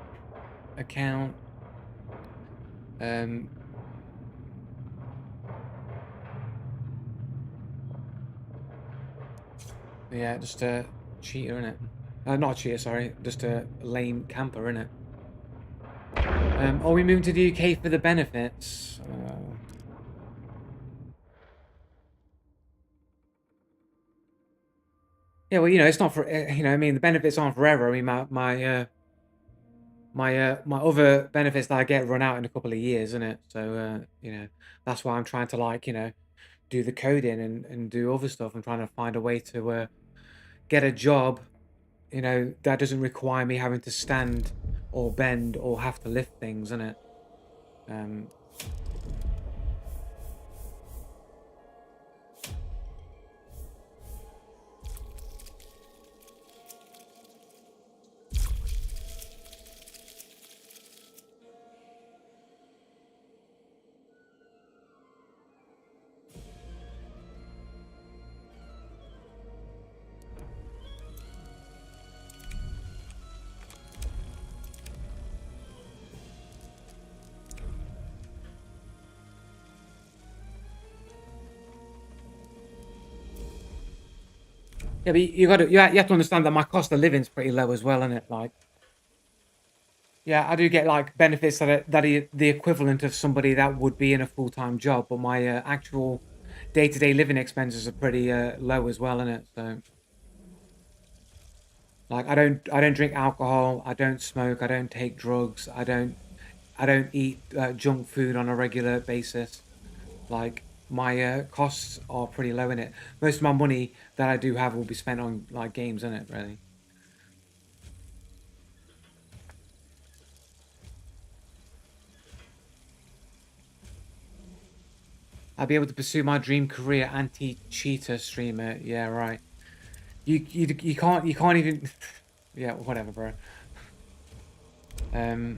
account. Yeah, just a cheater, innit? Not a cheater, sorry. Just a lame camper, innit? Are we moving to the UK for the benefits? Yeah, well, you know, it's not for, you know, I mean, the benefits aren't forever. I mean, my other benefits that I get run out in a couple of years, innit? So, you know, that's why I'm trying to, like, you know, do the coding and do other stuff. I'm trying to find a way to get a job, you know, that doesn't require me having to stand or bend or have to lift things, innit? Um, Yeah, but you have to understand that my cost of living is pretty low as well, isn't it? Like, yeah, I do get like benefits that are the equivalent of somebody that would be in a full-time job, but my actual day-to-day living expenses are pretty low as well, isn't it? So, like, I don't drink alcohol, I don't smoke, I don't take drugs, I don't eat junk food on a regular basis. Like, my costs are pretty low in it. Most of my money that I do have will be spent on like games, in it, really. I'll be able to pursue my dream career, anti-cheater streamer. Yeah, right. You can't even. Yeah, whatever, bro. Um,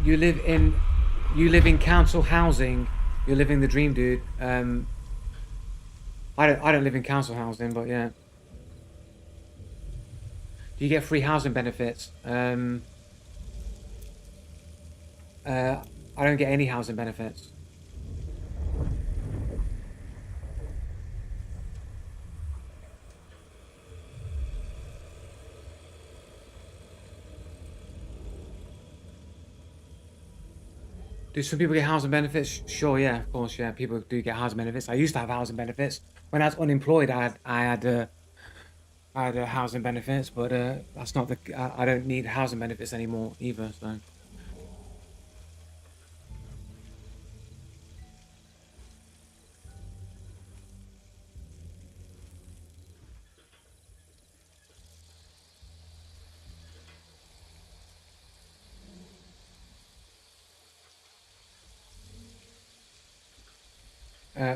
you live in council housing. You're living the dream, dude. I don't live in council housing, but yeah. Do you get free housing benefits? Uh, I don't get any housing benefits. Do some people get housing benefits? Sure, yeah, of course, yeah. People do get housing benefits. I used to have housing benefits when I was unemployed. I had housing benefits, but that's not the. I don't need housing benefits anymore either. So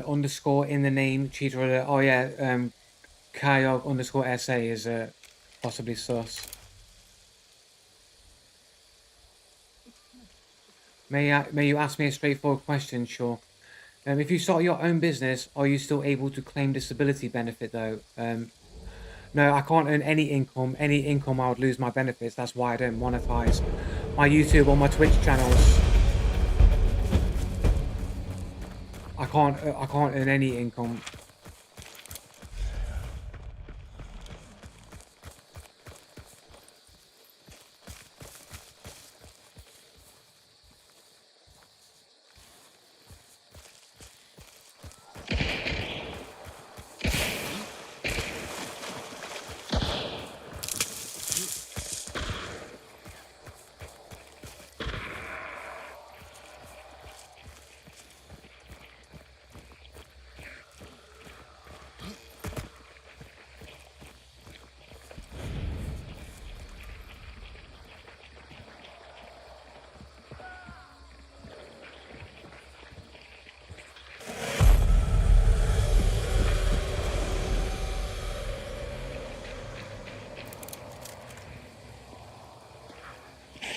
underscore in the name, cheater alert. Oh yeah, Kyog underscore SA is possibly sus. May you ask me a straightforward question? Sure. If you start your own business, are you still able to claim disability benefit though? No, I can't earn any income. Any income, I would lose my benefits. That's why I don't monetize my YouTube or my Twitch channels. I can't earn any income.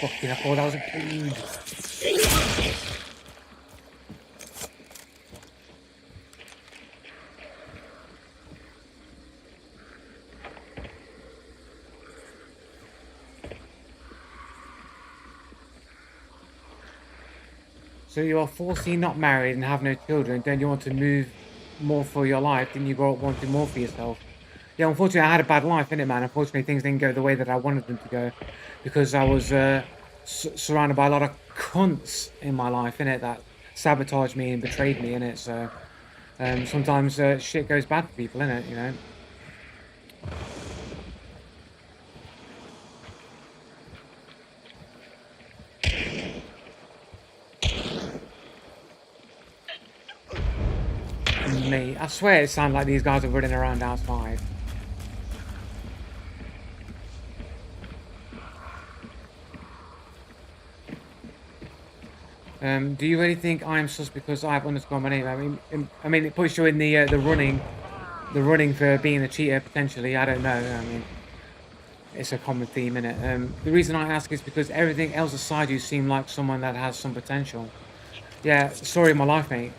Fucking, I thought that was a dude. So you are 14, not married, and have no children. Don't you want to move more for your life? Didn't you grow up wanting more for yourself? Yeah, unfortunately, I had a bad life, innit, man? Unfortunately, things didn't go the way that I wanted them to go because I was surrounded by a lot of cunts in my life, innit, that sabotaged me and betrayed me, innit? So sometimes shit goes bad for people, innit, you know? Me, I swear it sounded like these guys are running around outside. Do you really think I am sus because I have underscore my name? I mean, it puts you in the running for being a cheater potentially. I don't know. I mean, it's a common theme, innit? The reason I ask is because everything else aside, you seem like someone that has some potential. Yeah, story of my life, mate.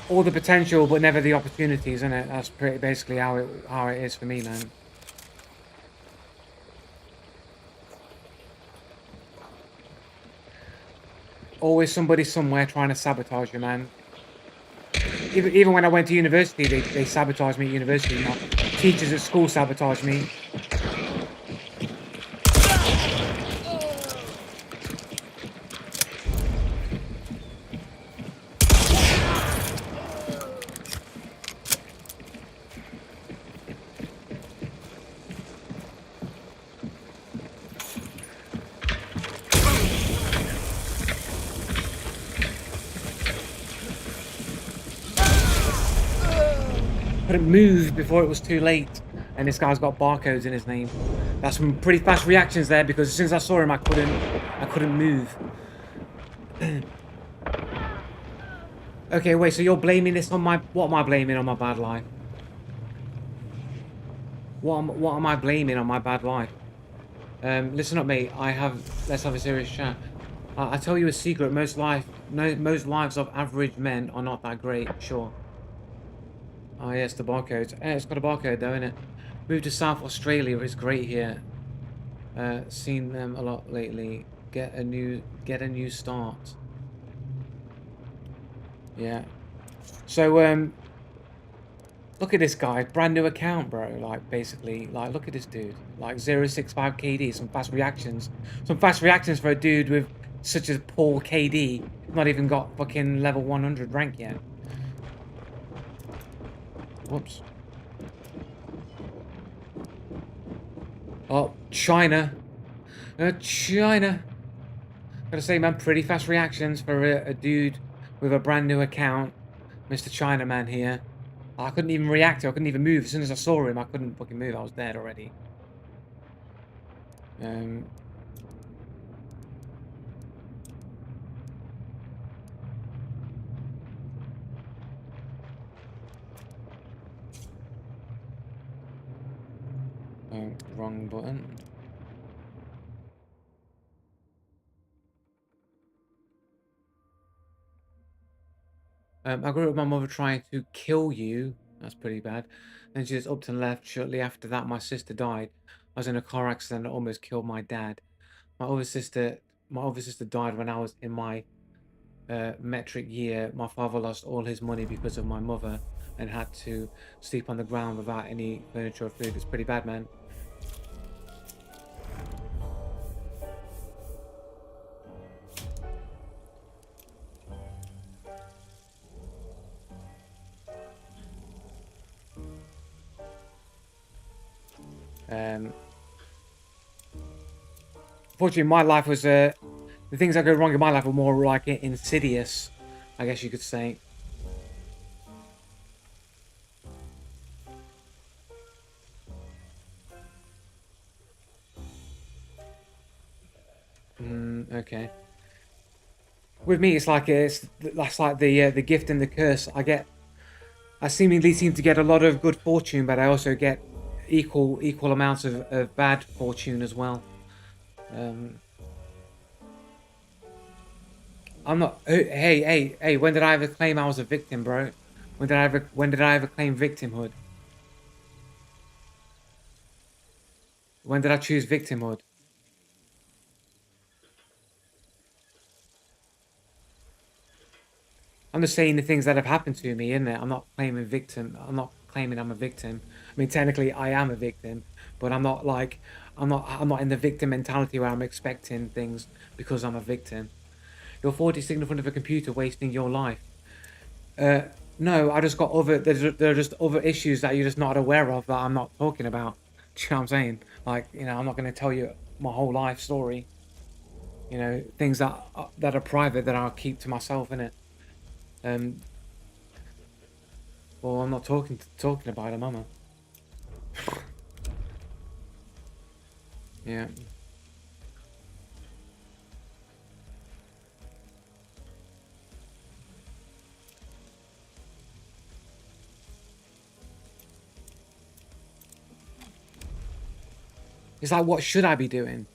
All the potential, but never the opportunities, innit? That's pretty basically how it is for me, man. Always somebody somewhere trying to sabotage you, man. Even when I went to university, they sabotaged me at university. You know? Teachers at school sabotaged me. Couldn't move before it was too late, and this guy's got barcodes in his name. That's some pretty fast reactions there because as soon as I saw him, I couldn't move. Okay, wait. So you're blaming this on my? What am I blaming on my bad life? What am I blaming on my bad life? Listen up, mate. Let's have a serious chat. I tell you a secret. Most lives of average men are not that great. Sure. Oh yes, the barcode. It's got a barcode though, innit? Moved to South Australia. It's great here. Seen them a lot lately. Get a new start. Yeah. So look at this guy, brand new account, bro. Like basically, like look at this dude. Like 065 KD, some fast reactions. Some fast reactions for a dude with such a poor KD. Not even got fucking level 100 rank yet. Whoops. Oh, China. China. Gotta say, man, pretty fast reactions for a dude with a brand new account. Mr. Chinaman here. I couldn't even react. I couldn't even move. As soon as I saw him, I couldn't fucking move. I was dead already. Wrong button. I grew up with my mother trying to kill you. That's pretty bad. Then she just upped and left. Shortly after that, my sister died. I was in a car accident that almost killed my dad. My other sister, my other sister died when I was in my metric year. My father lost all his money because of my mother and had to sleep on the ground without any furniture or food. It's pretty bad, man. Um, Fortunately, my life was the things that go wrong in my life were more like insidious, I guess you could say. Okay. With me, that's like the gift and the curse. I seemingly seem to get a lot of good fortune, but I also get equal amounts of bad fortune as well. Um, I'm not. Hey! When did I ever claim I was a victim, bro? When did I ever claim victimhood? When did I choose victimhood? I'm just saying the things that have happened to me, isn't it? I'm not claiming victim. I'm not claiming I'm a victim. I mean, technically, I am a victim, but I'm not like I'm not in the victim mentality where I'm expecting things because I'm a victim. You're 40 sitting in front of a computer wasting your life. Uh, no, I just got there are just other issues that you're just not aware of that I'm not talking about. Do you know what I'm saying? Like, I'm not going to tell you my whole life story. Things that are private that I'll keep to myself, innit? Um, well, I'm not talking about them, am I? Yeah. It's like, what should I be doing?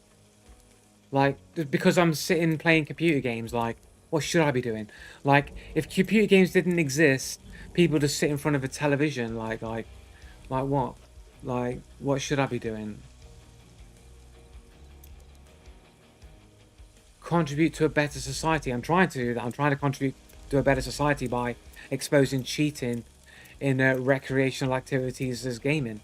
Like, just because I'm sitting playing computer games, like, what should I be doing? Like, if computer games didn't exist, people just sit in front of a television, like what? Like, what should I be doing? Contribute to a better society. I'm trying to do that. I'm trying to contribute to a better society by exposing cheating in recreational activities as gaming.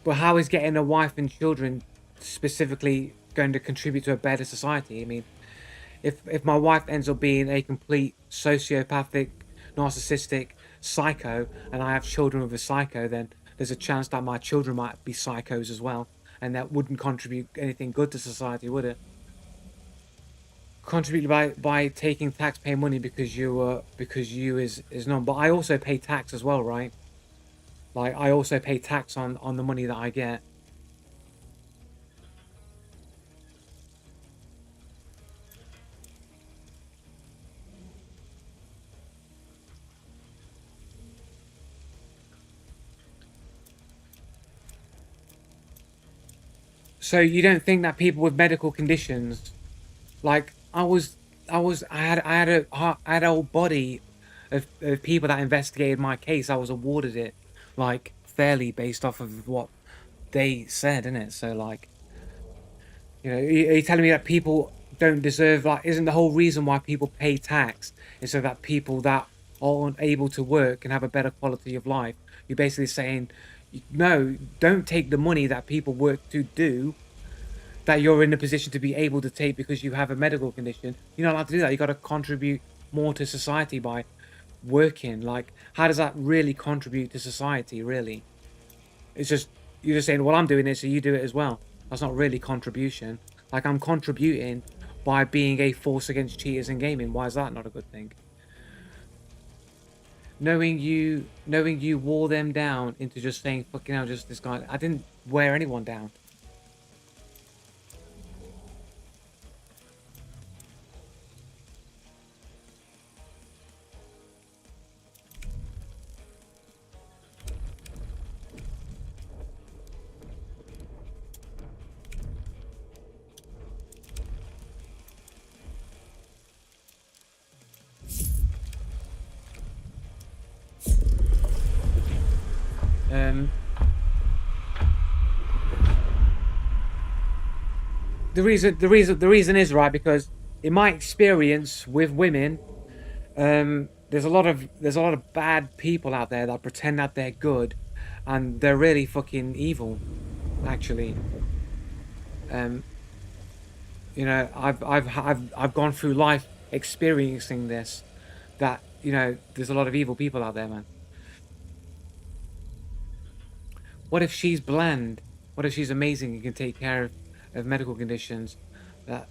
But how is getting a wife and children specifically going to contribute to a better society? I mean, if my wife ends up being a complete sociopathic, narcissistic psycho, and I have children with a psycho, then there's a chance that my children might be psychos as well, and that wouldn't contribute anything good to society, would it? Contribute by taking taxpayer money because you is none. But I also pay tax as well, right? Like I also pay tax on the money that I get. So you don't think that people with medical conditions, like I had a whole body of people that investigated my case. I was awarded it like fairly based off of what they said, innit? So like, are you telling me that people don't deserve, like, isn't the whole reason why people pay tax is so that people that aren't able to work can have a better quality of life? You're basically saying, no, don't take the money that people work to do that you're in a position to be able to take because you have a medical condition. You're not allowed to do that. You got to contribute more to society by working. Like, how does that really contribute to society, really? It's just, you're just saying, well, I'm doing it, so you do it as well. That's not really contribution. Like, I'm contributing by being a force against cheaters in gaming. Why is that not a good thing? Knowing you wore them down into just saying, fucking hell, just this guy. I didn't wear anyone down. The reason is right because in my experience with women, there's a lot of bad people out there that pretend that they're good, and they're really fucking evil, actually. Um, I've gone through life experiencing this. That there's a lot of evil people out there, man. What if she's bland? What if she's amazing and can take care of medical conditions? That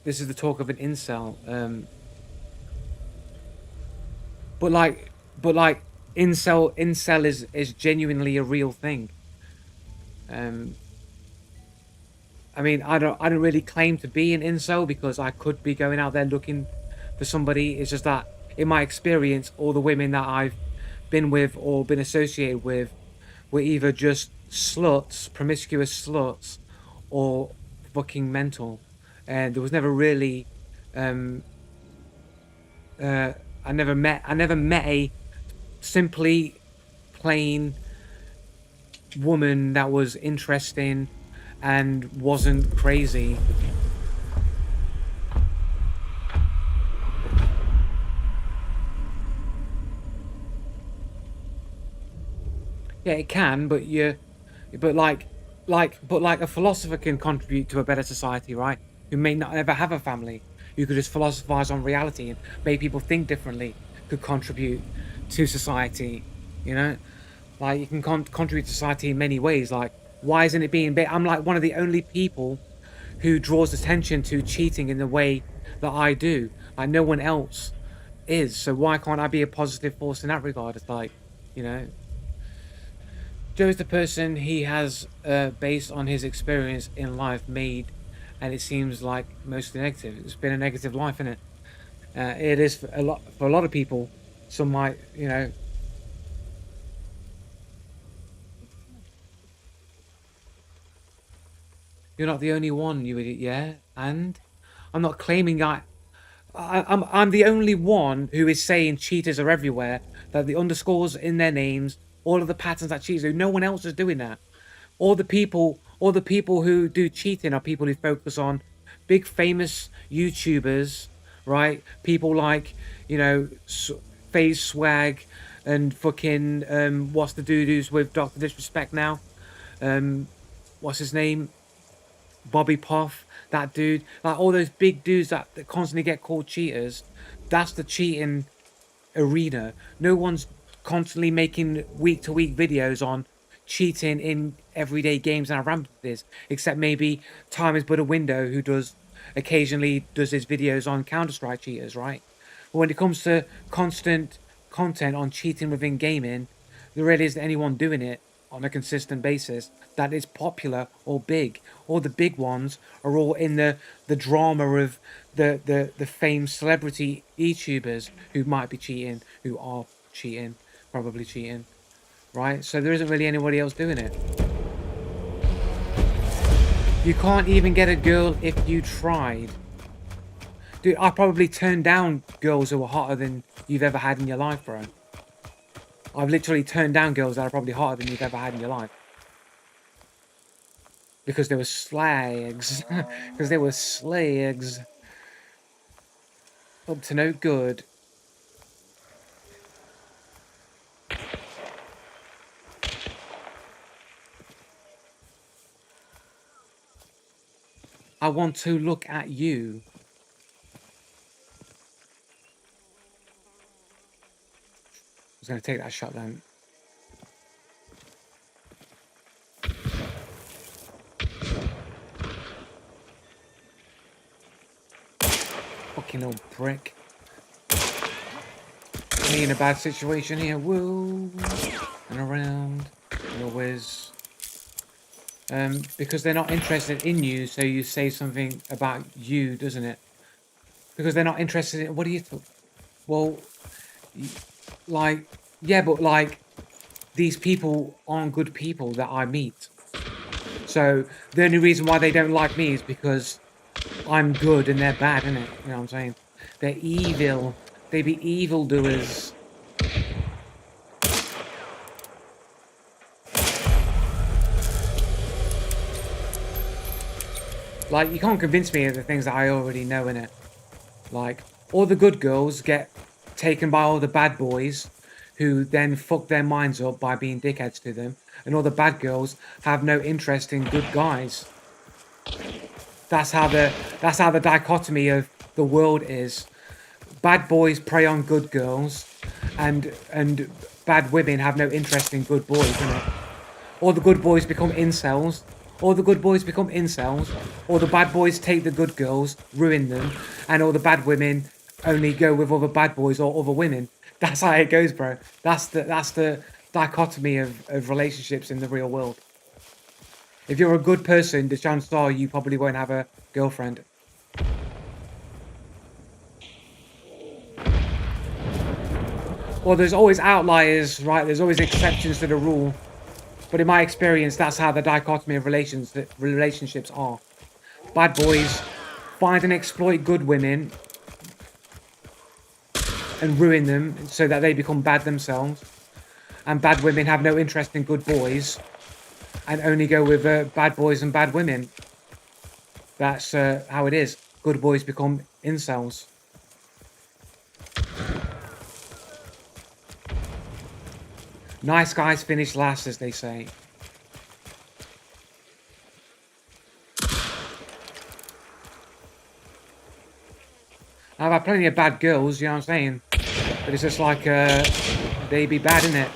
This is the talk of an incel. But like incel is genuinely a real thing. Um, I mean, I don't really claim to be an incel because I could be going out there looking for somebody. It's just that in my experience, all the women that I've been with or been associated with were either just sluts, promiscuous sluts, or fucking mental. And there was never really, um, I never met a simply plain woman that was interesting and wasn't crazy. Yeah, it can, but a philosopher can contribute to a better society, right? Who may not ever have a family, who could just philosophize on reality and make people think differently, could contribute to society. You know, like you can contribute to society in many ways. Like, why isn't it being? I'm like one of the only people who draws attention to cheating in the way that I do. Like no one else is. So why can't I be a positive force in that regard? It's like, you know. Joe's the person he has, based on his experience in life, made, and it seems like mostly negative. It's been a negative life, isn't it? It is for a lot of people. Some might, you're not the only one, you idiot. Yeah, and I'm not claiming I'm the only one who is saying cheaters are everywhere. That the underscores in their names, all of the patterns that cheaters do. No one else is doing that. All the people who do cheating are people who focus on big famous YouTubers, right? People like FaZe Swag and fucking what's the dude who's with Doctor Disrespect now? Um, what's his name? Bobby Puff, that dude, like all those big dudes that constantly get called cheaters. That's the cheating arena. No one's constantly making week to week videos on cheating in everyday games and rampances, except maybe Time is But a Window, who occasionally does his videos on Counter-Strike cheaters, right? But when it comes to constant content on cheating within gaming, there really isn't anyone doing it on a consistent basis that is popular or big. All the big ones are all in the drama of the famed celebrity YouTubers who might be cheating, who are cheating, probably cheating, right? So there isn't really anybody else doing it. You can't even get a girl if you tried. Dude, I probably turned down girls who were hotter than you've ever had in your life, bro. I've literally turned down girls that are probably hotter than you've ever had in your life. Because they were slags. Because they were slags. Up to no good. I want to look at you. I was going to take that shot down. Fucking little prick. Me in a bad situation here. Woo. And around. And a whiz. Because they're not interested in you, so you say something about you, doesn't it? Because they're not interested in... What do you... Well... Like... Yeah, but like... These people aren't good people that I meet. So, the only reason why they don't like me is because I'm good and they're bad, innit? You know what I'm saying? They're evil. They be evildoers. Like, you can't convince me of the things that I already know, innit? Like, all the good girls get taken by all the bad boys who then fuck their minds up by being dickheads to them, and all the bad girls have no interest in good guys. That's how the dichotomy of the world is. Bad boys prey on good girls, and bad women have no interest in good boys, innit? All the good boys become incels. All the good boys become incels. All the bad boys take the good girls, ruin them, and all the bad women only go with other bad boys or other women. That's how it goes, bro. That's the dichotomy of relationships in the real world. If you're a good person, the chances are you probably won't have a girlfriend. Well, there's always outliers, right? There's always exceptions to the rule. But in my experience, that's how the dichotomy of relationships are. Bad boys find and exploit good women and ruin them so that they become bad themselves. And bad women have no interest in good boys and only go with bad boys and bad women. That's how it is. Good boys become incels. Nice guys finish last, as they say. I've had plenty of bad girls, you know what I'm saying? But it's just like, they be bad, innit?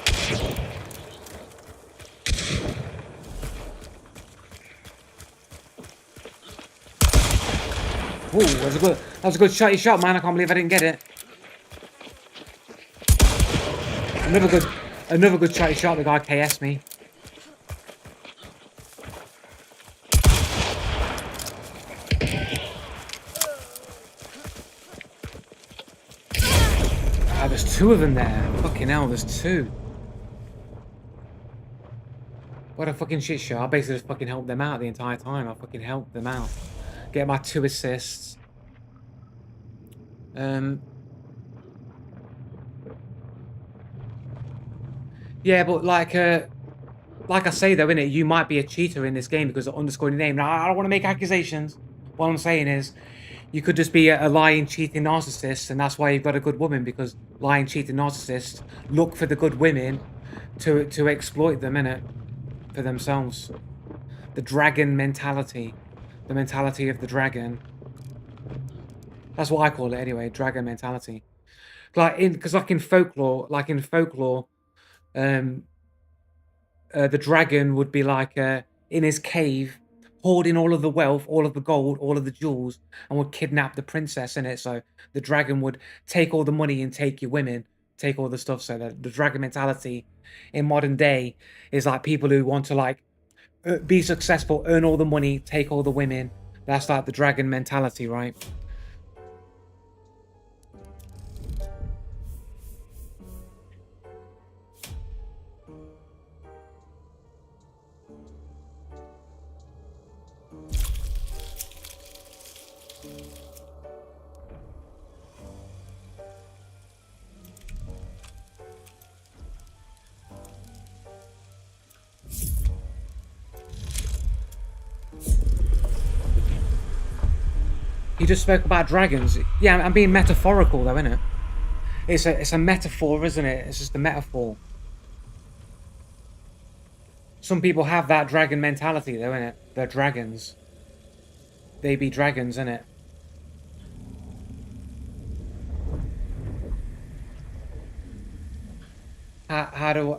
Ooh, that was a good shotty shot, man. I can't believe I didn't get it. Another good shotty shot. The guy KS'd me. Ah, there's two of them there. Fucking hell, there's two. What a fucking shit show. I basically just fucking helped them out the entire time. I fucking helped them out. Get my 2 assists. Yeah, but like I say though, innit, you might be a cheater in this game because of underscoring your name. Now, I don't want to make accusations. What I'm saying is, you could just be a lying, cheating narcissist, and that's why you've got a good woman, because lying, cheating narcissists look for the good women to exploit them, innit, for themselves. The dragon mentality. The mentality of the dragon. That's what I call it anyway, dragon mentality. Because like in folklore, um, the dragon would be like in his cave, hoarding all of the wealth, all of the gold, all of the jewels, and would kidnap the princess in it. So the dragon would take all the money and take your women, take all the stuff. So the dragon mentality in modern day is like people who want to like be successful, earn all the money, take all the women. That's like the dragon mentality, right? He just spoke about dragons. Yeah, I'm being metaphorical though, isn't it? It's a metaphor, isn't it? It's just a metaphor. Some people have that dragon mentality though, innit? They're dragons. They be dragons, innit? How do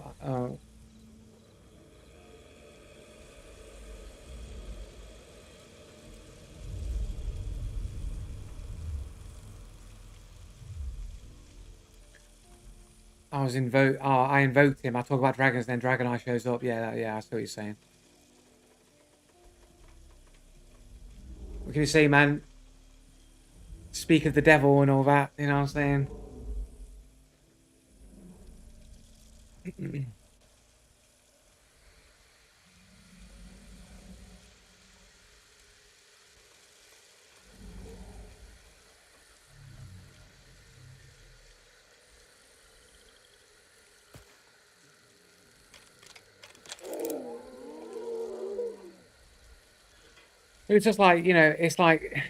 I invoked him. I talk about dragons, then Dragon Eye shows up. Yeah, yeah, I see what you're saying. What can you say, man? Speak of the devil and all that, you know what I'm saying? It's just like, you know, it's like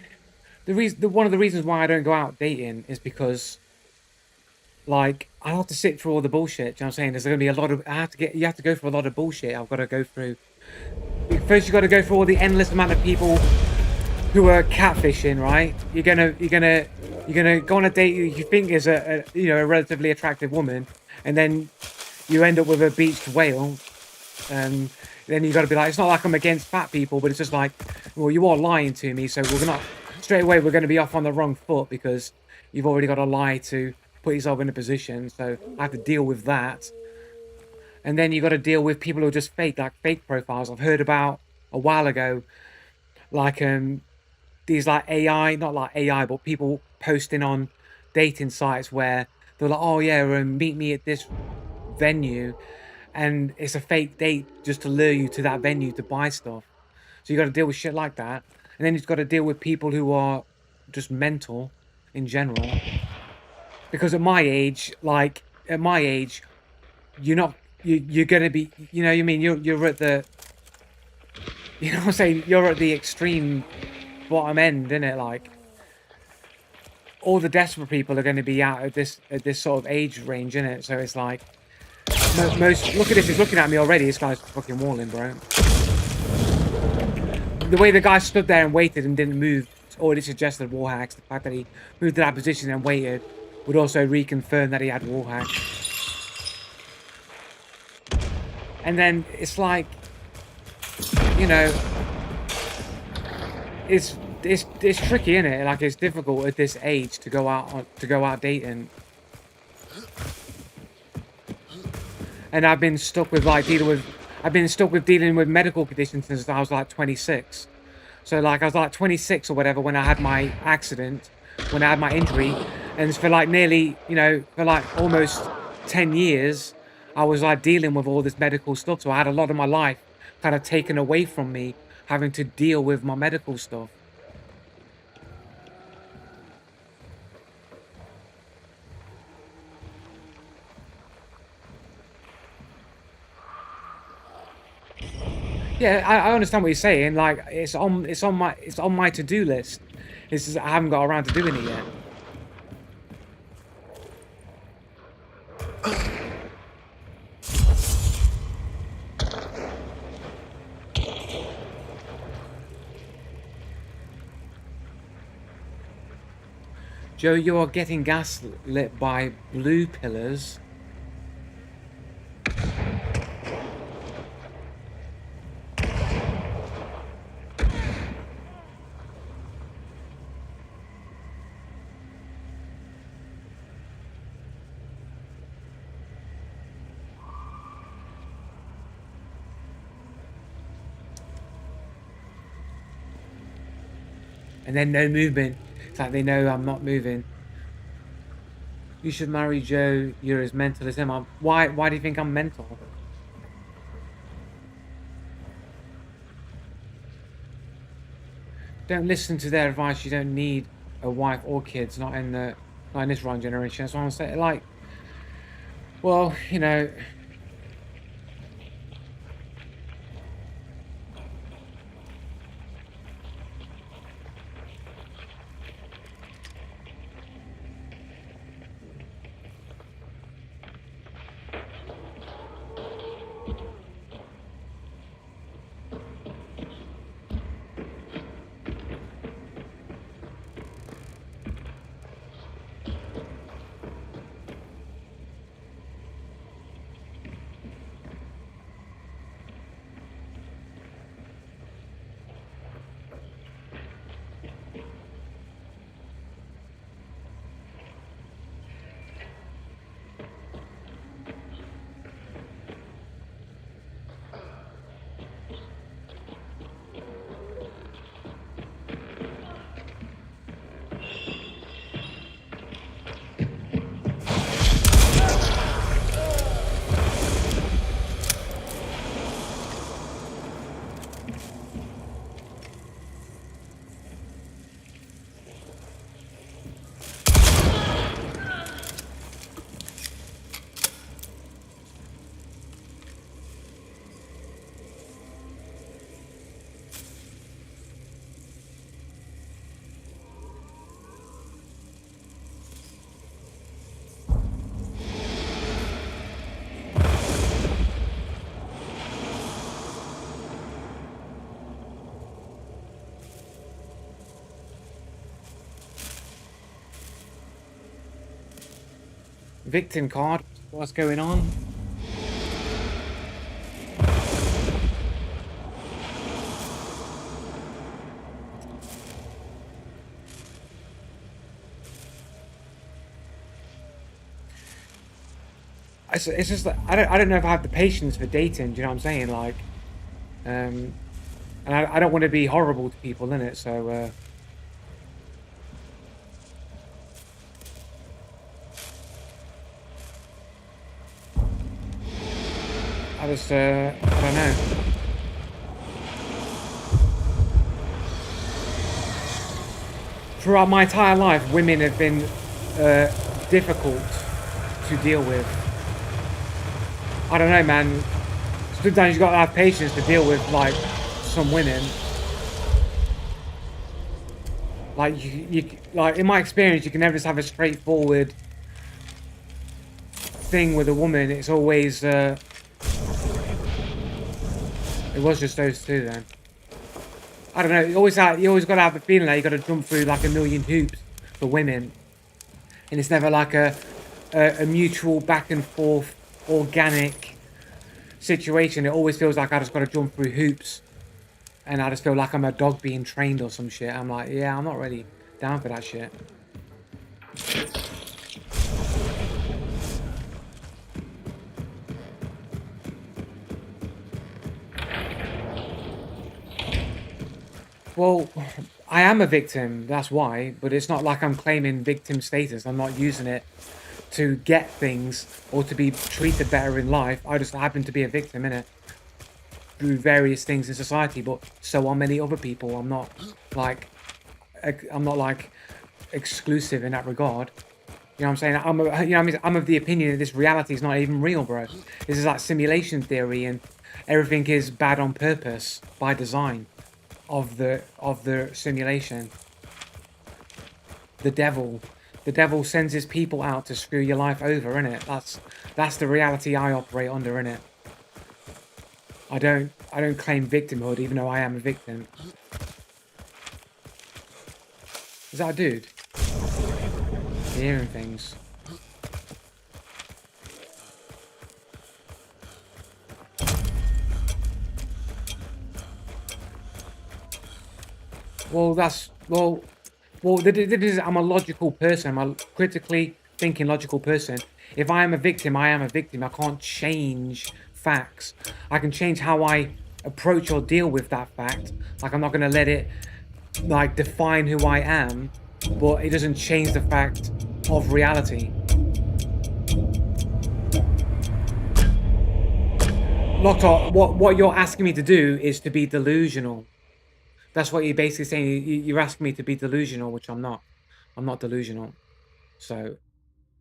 one of the reasons why I don't go out dating is because like I have to sit through all the bullshit. Do you know what I'm saying? There's gonna be a lot of you have to go through a lot of bullshit. I've got to go through. First, you got to go through all the endless amount of people who are catfishing, right? You're gonna go on a date you think is a you know a relatively attractive woman, and then you end up with a beached whale. And then you got to be like, it's not like I'm against fat people, but it's just like, well, you are lying to me, so we're not straight away. We're going to be off on the wrong foot because you've already got a lie to put yourself in a position. So I have to deal with that. And then you got to deal with people who are just fake, like fake profiles. I've heard about a while ago, like these like AI, not like AI, but people posting on dating sites where they're like, oh yeah, meet me at this venue, and it's a fake date just to lure you to that venue to buy stuff. So you got to deal with shit like that, and then you've got to deal with people who are just mental in general. Because at my age, like at my age, you're not you're gonna be, you know, what I mean, you're at the, you know what I'm saying, you're at the extreme bottom end, isn't it? Like all the desperate people are going to be out at this sort of age range, isn't it? So it's like most. Look at this. He's looking at me already. This guy's fucking walling, bro. The way the guy stood there and waited and didn't move already suggested wall hacks. The fact that he moved to that position and waited would also reconfirm that he had wall hacks. And then it's like, you know, it's tricky, isn't it? Like it's difficult at this age to go out dating. And I've been stuck with dealing with medical conditions since I was like 26. So like I was like 26 or whatever when I had my accident, when I had my injury, and for like nearly, you know, for like almost 10 years, I was like dealing with all this medical stuff. So I had a lot of my life kind of taken away from me, having to deal with my medical stuff. Yeah, I understand what you're saying. Like it's on my to-do list. It's just I haven't got around to doing it yet. Joe, you are getting gaslit by blue pillars. And then no movement. It's like they know I'm not moving. You should marry Joe. You're as mental as him. Why do you think I'm mental? Don't listen to their advice. You don't need a wife or kids. Not in this wrong generation. That's what I'm saying. Like, well, you know. Victim card. What's going on? It's just that I don't know if I have the patience for dating. Do you know what I'm saying? Like, and I don't want to be horrible to people in it. So I don't know. Throughout my entire life, women have been difficult to deal with. I don't know, man. Sometimes you got to have patience to deal with like some women. Like like in my experience, you can never just have a straightforward thing with a woman. It's always it was just those two then. I don't know. You always got to have the feeling that you got to jump through like a million hoops for women, and it's never like a mutual back and forth organic situation. It always feels like I just got to jump through hoops, and I just feel like I'm a dog being trained or some shit. I'm like, yeah, I'm not really down for that shit. Well, I am a victim, that's why, but it's not like I'm claiming victim status. I'm not using it to get things or to be treated better in life. I just happen to be a victim in it through various things in society, but so are many other people. Like I'm not like exclusive in that regard. You know what I'm saying? You know what I mean? I'm of the opinion that this reality is not even real, bro. This is like simulation theory, and everything is bad on purpose by design of the simulation. The devil, the devil sends his people out to screw your life over, innit? That's the reality I operate under, innit? I don't claim victimhood, even though I am a victim. Is that a dude? Hearing things. Well, the difference is I'm a logical person. I'm a critically thinking logical person. If I am a victim, I am a victim. I can't change facts. I can change how I approach or deal with that fact. Like I'm not going to let it like define who I am, but it doesn't change the fact of reality. Lotta, what you're asking me to do is to be delusional. That's what you're basically saying. You're asking me to be delusional, which I'm not. I'm not delusional. So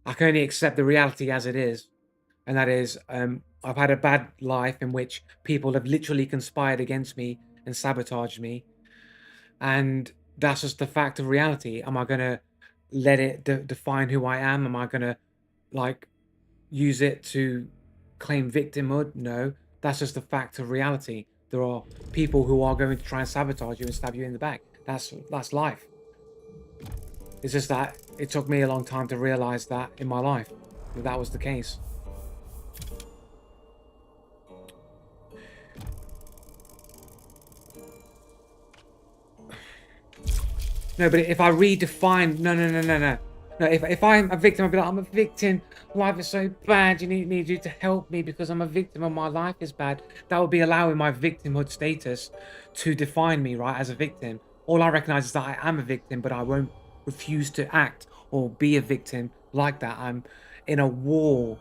I can only accept the reality as it is. And that is, I've had a bad life in which people have literally conspired against me and sabotaged me. And that's just the fact of reality. Am I going to let it define who I am? Am I going to like use it to claim victimhood? No, that's just the fact of reality. There are people who are going to try and sabotage you and stab you in the back. That's life. It's just that it took me a long time to realize that in my life that was the case. No, but if I redefine, no. If I'm a victim, I'll be like, I'm a victim. Life is so bad. You need you to help me because I'm a victim and my life is bad. That would be allowing my victimhood status to define me, right, as a victim. All I recognize is that I am a victim, but I won't refuse to act or be a victim like that. I'm in a war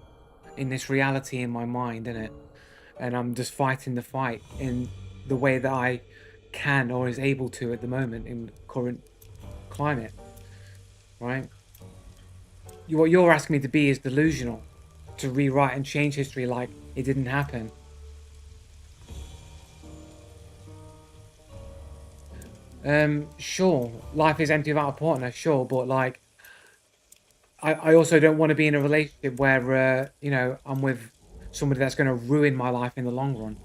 in this reality in my mind, innit? And I'm just fighting the fight in the way that I can or is able to at the moment in current climate, right? What you're asking me to be is delusional, to rewrite and change history like it didn't happen. Sure, life is empty without a partner, sure, but like, I also don't want to be in a relationship where, you know, I'm with somebody that's going to ruin my life in the long run.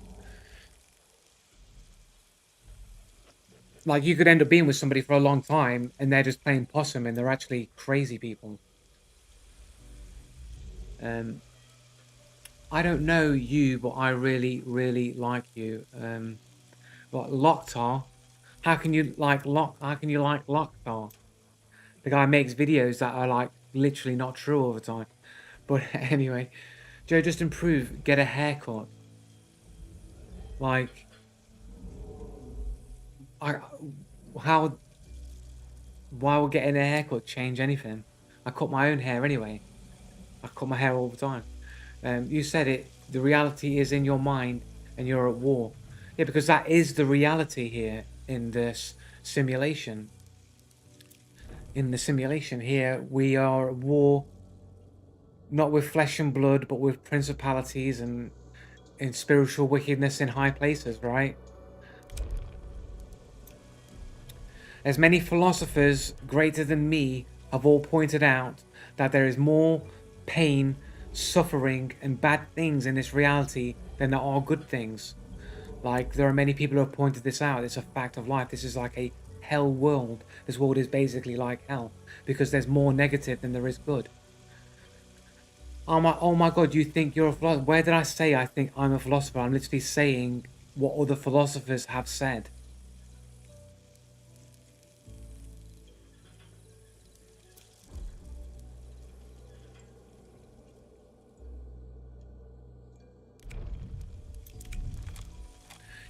Like, you could end up being with somebody for a long time and they're just playing possum and they're actually crazy people. Um, I don't know you, but I really, really like you. Like Locktar. How can you like How can you like Locktar? The guy makes videos that are like literally not true all the time. But anyway, Joe, just improve. Get a haircut. Like, I how why would getting a haircut change anything? I cut my own hair anyway. I cut my hair all the time. You said it. The reality is in your mind, and you're at war. Yeah, because that is the reality here in this simulation. In the simulation here, we are at war, not with flesh and blood, but with principalities and in spiritual wickedness in high places, right? As many philosophers greater than me have all pointed out that there is more pain, suffering, and bad things in this reality than there are good things. Like, there are many people who have pointed this out. It's a fact of life. This is like a hell world. This world is basically like hell because there's more negative than there is good. Oh my God, you think you're a philosopher? Where did I say I think I'm a philosopher? I'm literally saying what other philosophers have said.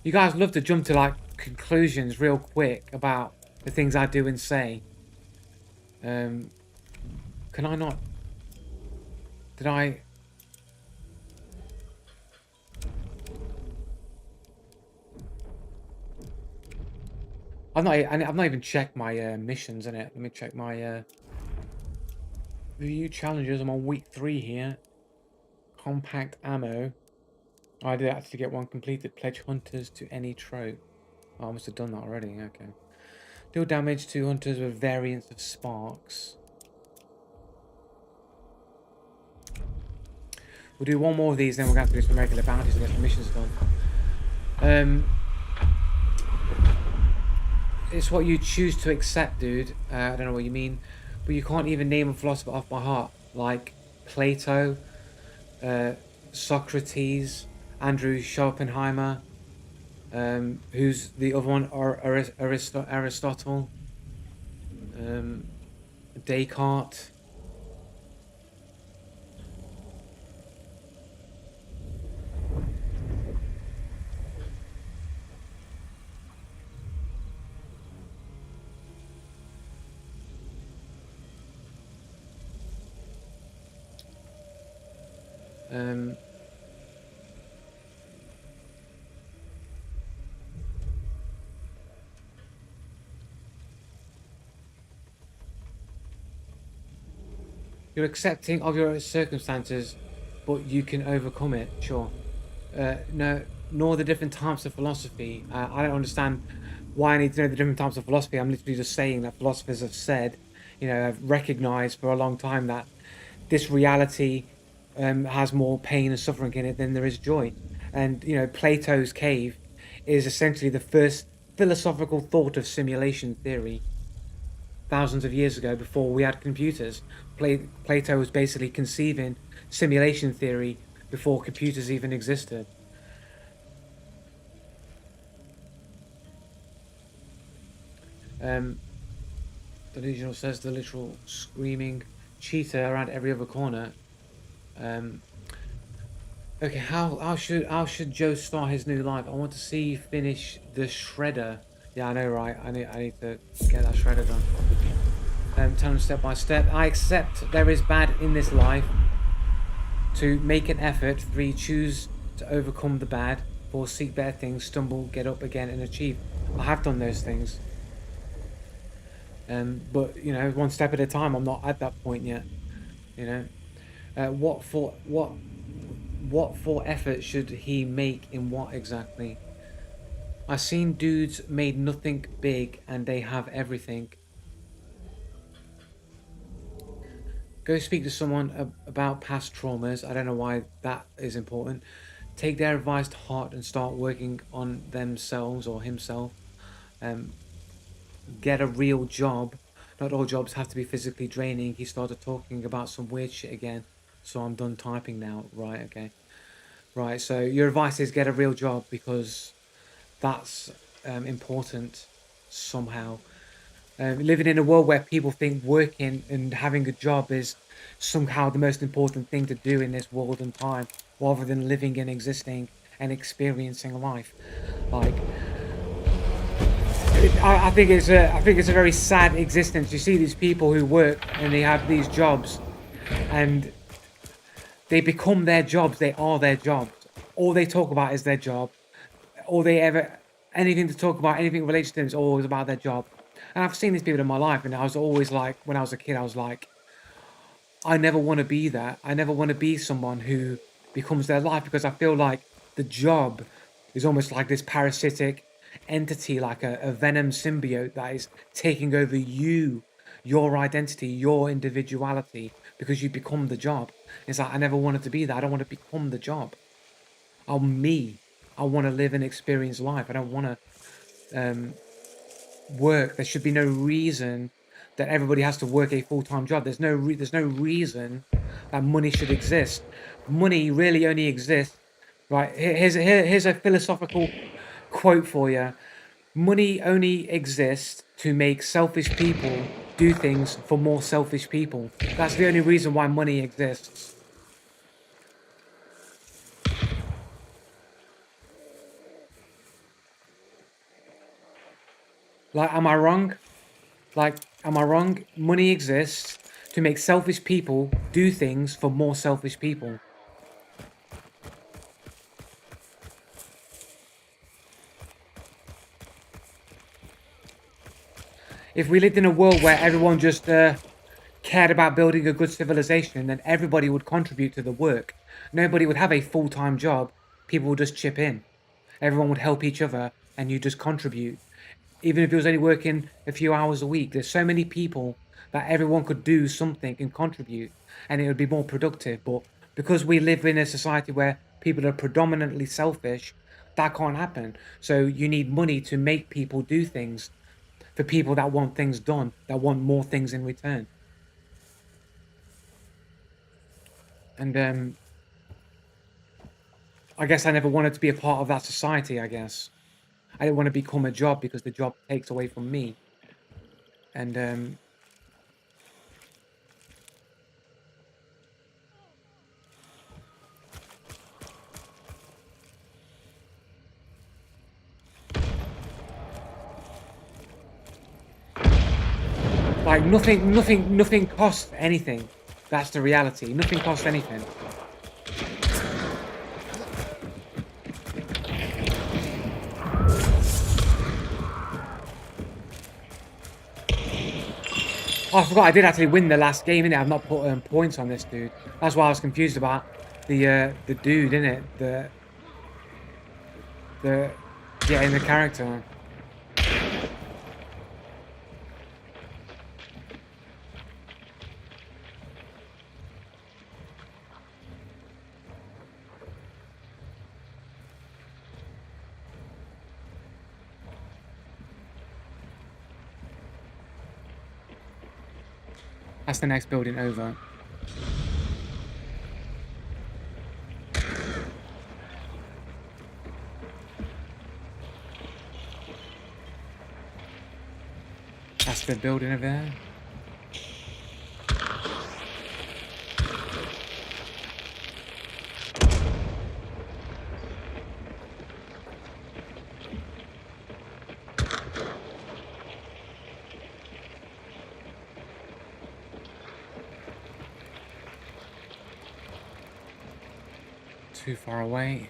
You guys love to jump to like conclusions real quick about the things I do and say. Can I not? Did I? I've not even checked my missions in it. Let me check my review challenges. I'm on week 3 here. Compact ammo. Oh, I did actually get one completed. Pledge hunters to any trope. Oh, I must have done that already. Okay. Deal damage to hunters with variants of sparks. We'll do one more of these, then we're going to have to do some regular bounties and get the missions done. It's what you choose to accept, dude. I don't know what you mean. But you can't even name a philosopher off by heart. Like Plato, Socrates, Andrew Schopenhauer, who's the other one? Aristotle, Descartes. Um, you're accepting of your circumstances, but you can overcome it. Sure. No, nor the different types of philosophy. I don't understand why I need to know the different types of philosophy. I'm literally just saying that philosophers have said, have recognized for a long time that this reality has more pain and suffering in it than there is joy. And, Plato's cave is essentially the first philosophical thought of simulation theory thousands of years ago before we had computers. Plato was basically conceiving simulation theory before computers even existed. Delusional says the literal screaming cheetah around every other corner. Okay, how should Joe start his new life? I want to see finish the shredder. Yeah, I know, right? I need to get that shredder done. Tell him step by step. I accept there is bad in this life. To make an effort. 3, choose to overcome the bad. 4, seek better things. Stumble, get up again, and achieve. I have done those things. But one step at a time. I'm not at that point yet. What for effort should he make in what exactly? I've seen dudes made nothing big and they have everything. Go speak to someone about past traumas. I don't know why that is important. Take their advice to heart and start working on themselves or himself. Get a real job. Not all jobs have to be physically draining. He started talking about some weird shit again. So I'm done typing now. Right, okay. Right, so your advice is get a real job because that's important somehow. Living in a world where people think working and having a job is somehow the most important thing to do in this world and time, rather than living and existing and experiencing life. Like, I think it's a very sad existence. You see these people who work and they have these jobs, and they become their jobs. They are their jobs. All they talk about is their job. All they ever anything to talk about, anything related to them is always about their job. And I've seen these people in my life, and I was always like, when I was a kid, I was like, I never want to be that. I never want to be someone who becomes their life, because I feel like the job is almost like this parasitic entity, like a venom symbiote that is taking over you, your identity, your individuality, because you become the job. It's like, I never wanted to be that. I don't want to become the job. I'm me. I want to live and experience life. I don't want to work. There should be no reason that everybody has to work a full-time job. There's no reason that money should exist. Money really only exists, right? Here's a philosophical quote for you. Money only exists to make selfish people do things for more selfish people. That's the only reason why money exists. Like, am I wrong? Like, am I wrong? Money exists to make selfish people do things for more selfish people. If we lived in a world where everyone just cared about building a good civilization, then everybody would contribute to the work. Nobody would have a full-time job. People would just chip in. Everyone would help each other, and you just contribute. Even if it was only working a few hours a week, there's so many people that everyone could do something and contribute, and it would be more productive. But because we live in a society where people are predominantly selfish, that can't happen. So you need money to make people do things for people that want things done, that want more things in return. And I guess I never wanted to be a part of that society, I guess. I didn't want to become a job because the job takes away from me. And like, nothing costs anything. That's the reality. Nothing costs anything. Oh, I forgot I did actually win the last game, innit? I've not put points on this dude. That's why I was confused about the dude, innit? The getting the character. That's the next building over. That's the building over there. Too far away.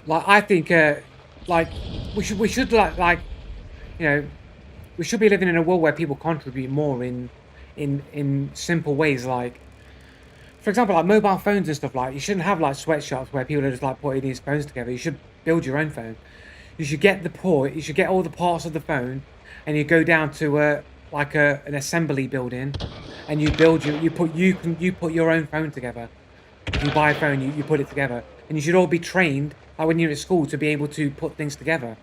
Like I think, like we should you know we should be living in a world where people contribute more in simple ways. Like for example, like mobile phones and stuff. Like you shouldn't have like sweatshops where people are just like putting these phones together. You should build your own phone. You should get the port. You should get all the parts of the phone, and you go down to an assembly building, and you build you put your own phone together. You buy a phone, you put it together, and you should all be trained like when you're at school to be able to put things together,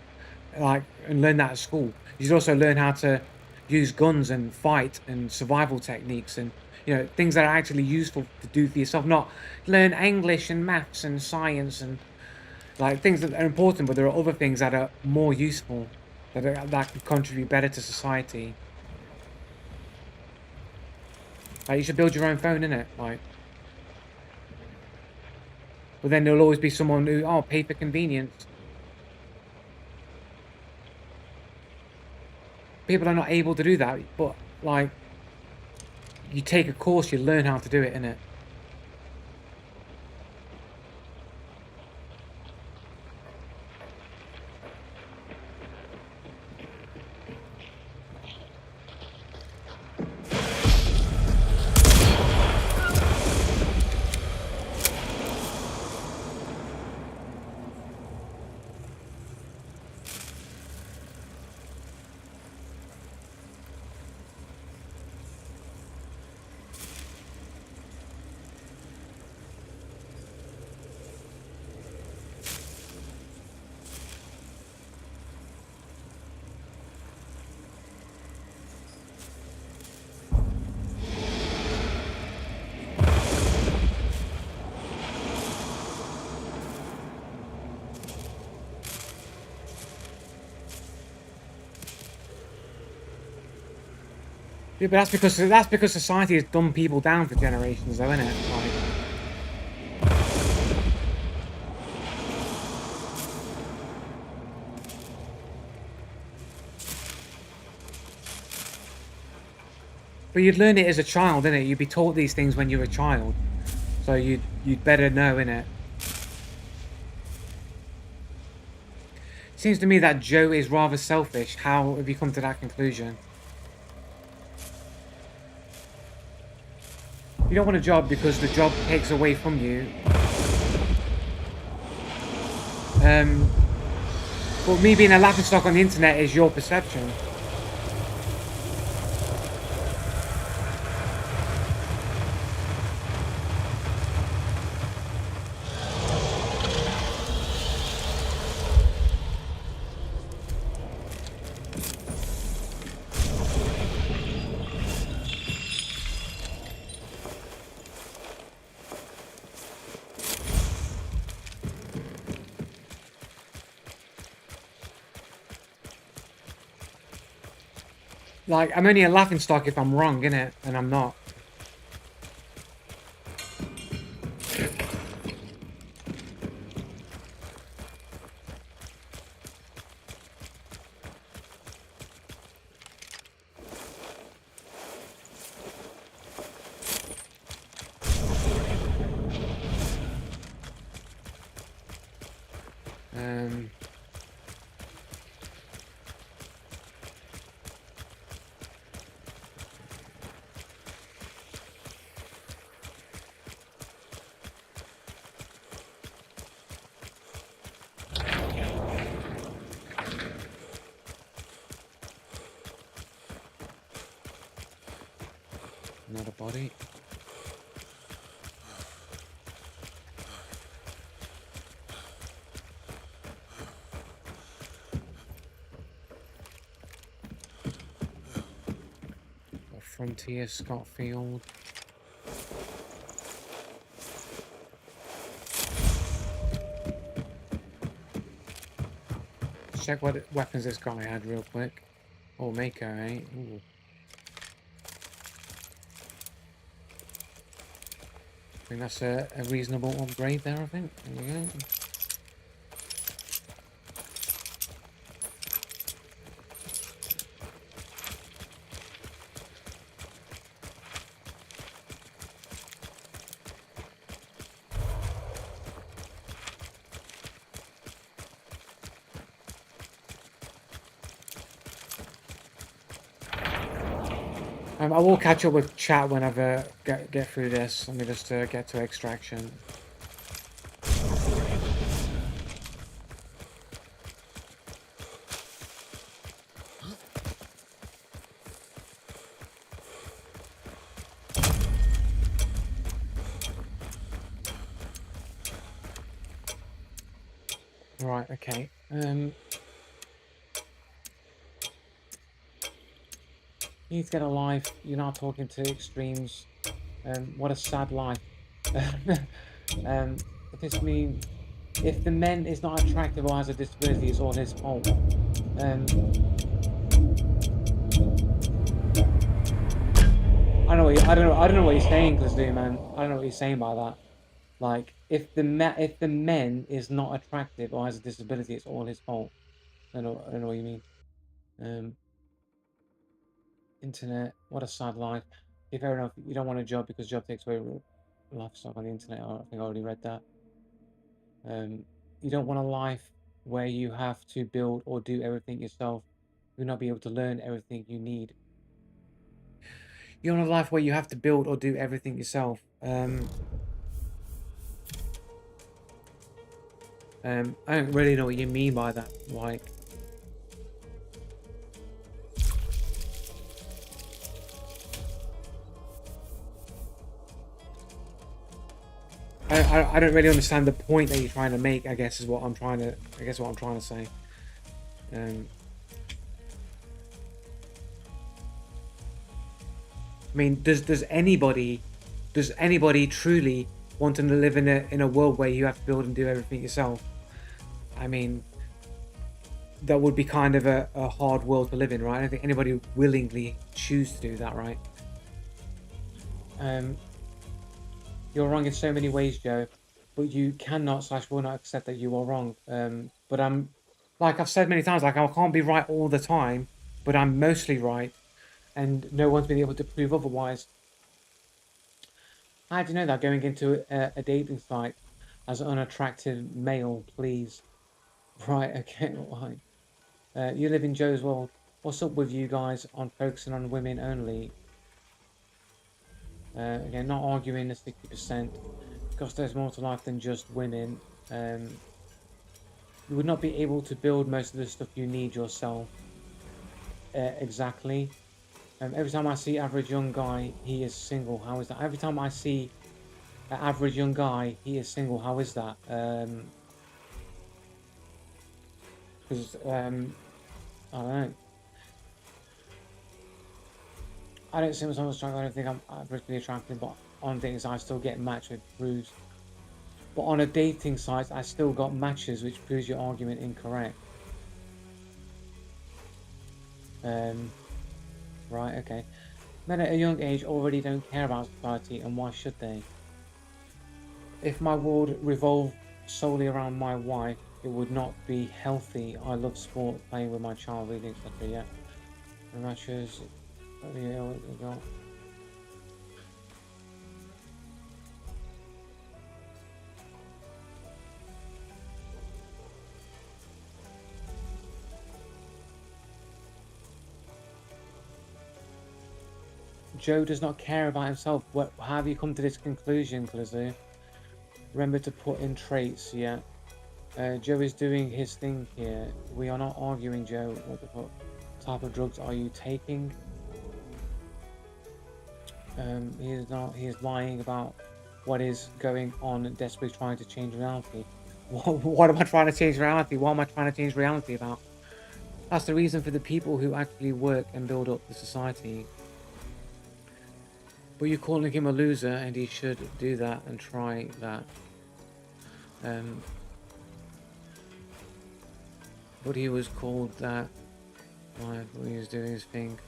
like and learn that at school. You should also learn how to use guns and fight and survival techniques and things that are actually useful to do for yourself. Not learn English and maths and science and like things that are important, but there are other things that are more useful that can contribute better to society. Like you should build your own phone, innit? Like, but then there'll always be someone who pay for convenience. People are not able to do that, but like you take a course, you learn how to do it, innit? Yeah, but that's because society has dumbed people down for generations, though, isn't it? Like, but you'd learn it as a child, innit? You'd be taught these things when you're a child, so you'd better know, innit? Seems to me that Joe is rather selfish. How have you come to that conclusion? You don't want a job because the job takes away from you. But me being a laughingstock on the internet is your perception. Like, I'm only a laughingstock if I'm wrong, innit? And I'm not. Um... Another body. A Frontier Scotfield. Check what weapons this guy had real quick. Oh, Mako, eh? Ooh. I think that's a reasonable upgrade there, I think. There we go. I will catch up with chat whenever get through this. Let me just get to extraction. Right, okay. You need to get a life. You're not talking to extremes. What a sad life. What this mean? If the man is not attractive or has a disability, it's all his fault. I don't know. I don't know what you're saying, Kazoo, man. I don't know what you're saying by that. Like, if the men is not attractive or has a disability, it's all his fault. I don't know what you mean. Um, internet. What a sad life. Okay, fair enough. You don't want a job because job takes away lifestyle on the internet. I think I already read that. You don't want a life where you have to build or do everything yourself. You'll not be able to learn everything you need. You want a life where you have to build or do everything yourself. I don't really know what you mean by that. Like, I don't really understand the point that you're trying to make. I guess what I'm trying to say. I mean, does anybody truly want to live in a world where you have to build and do everything yourself? I mean, that would be kind of a hard world to live in, right? I don't think anybody would willingly choose to do that, right? You're wrong in so many ways, Joe, but you cannot / will not accept that you are wrong. But I'm, like I've said many times, like I can't be right all the time, but I'm mostly right, and no one's been able to prove otherwise. How do you know that going into a dating site as an unattractive male, please? Right, okay, right. You live in Joe's world. What's up with you guys on focusing on women only? Again, not arguing the 60%, because there's more to life than just women. You would not be able to build most of the stuff you need yourself. Exactly. Every time I see average young guy, he is single. How is that? Every time I see an average young guy, he is single. How is that? Because I don't know. I don't see myself as attractive. I don't think I'm averagely attractive, but on things I still get matched with proves. But on a dating site, I still got matches, which proves your argument incorrect. Right, okay. Men at a young age already don't care about society, and why should they? If my world revolved solely around my wife, it would not be healthy. I love sport, playing with my child, reading, etc. Yeah. The matches. Joe does not care about himself. How have you come to this conclusion, Klizu? Remember to put in traits, yeah. Joe is doing his thing here. We are not arguing, Joe. What the fuck type of drugs are you taking? He is not. He is lying about what is going on and desperately trying to change reality. What am I trying to change reality? What am I trying to change reality about? That's the reason for the people who actually work and build up the society. But you're calling him a loser, and he should do that and try that. But he was called that when he was doing his thing.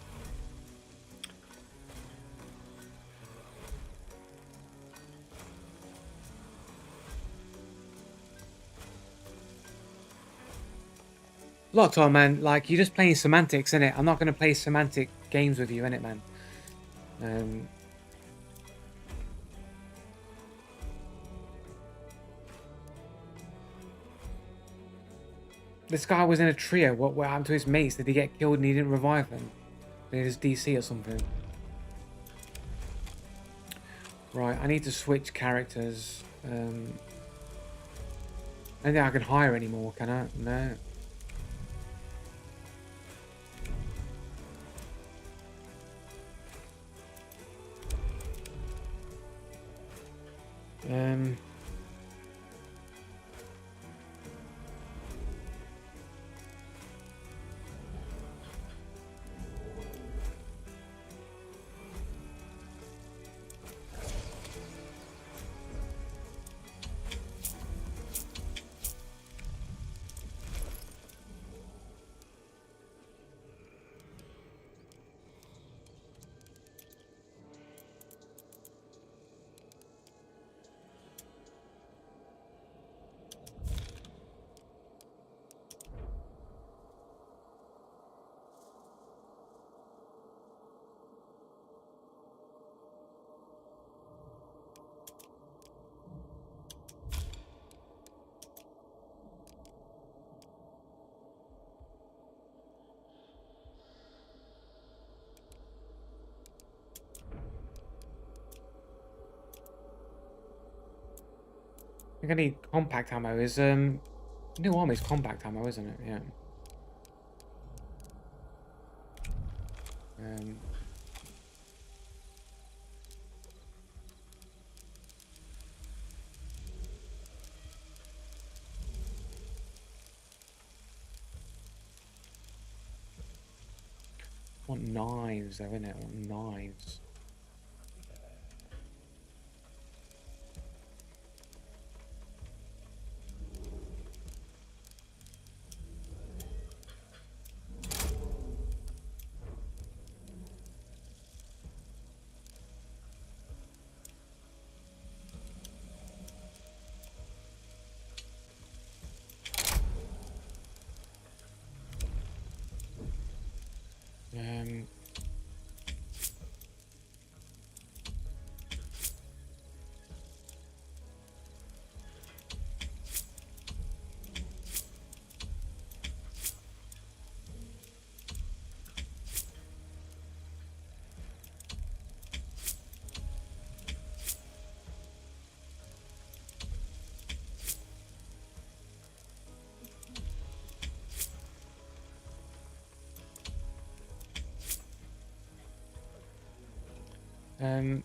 Locked on, man. Like, you're just playing semantics, innit? I'm not going to play semantic games with you, innit, man? This guy was in a trio. What happened to his mates? Did he get killed and he didn't revive them? Did he just DC or something? Right, I need to switch characters. I don't think I can hire anymore, can I? No. Um, I think I need compact ammo. Is new armor is compact ammo, isn't it? Yeah. Um, want knives though, innit? I want knives. Um, um,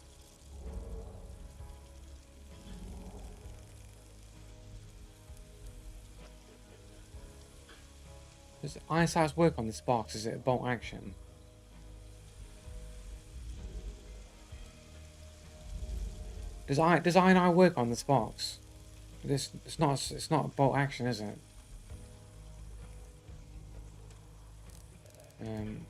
does Iron Sights work on this box? Is it a bolt action? Does Iron Eye work on this box? This it's not a bolt action, is it? Um,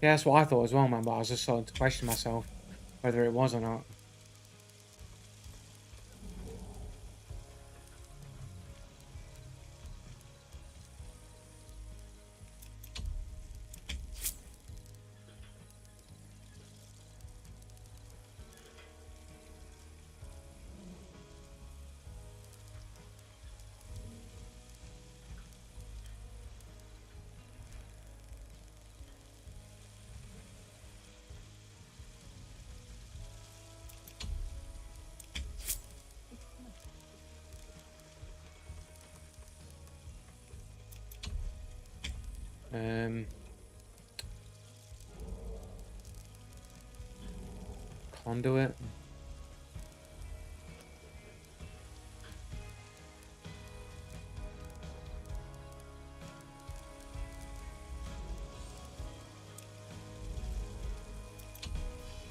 yeah, that's what I thought as well, man. But I was just starting to question myself whether it was or not. Um, conduit.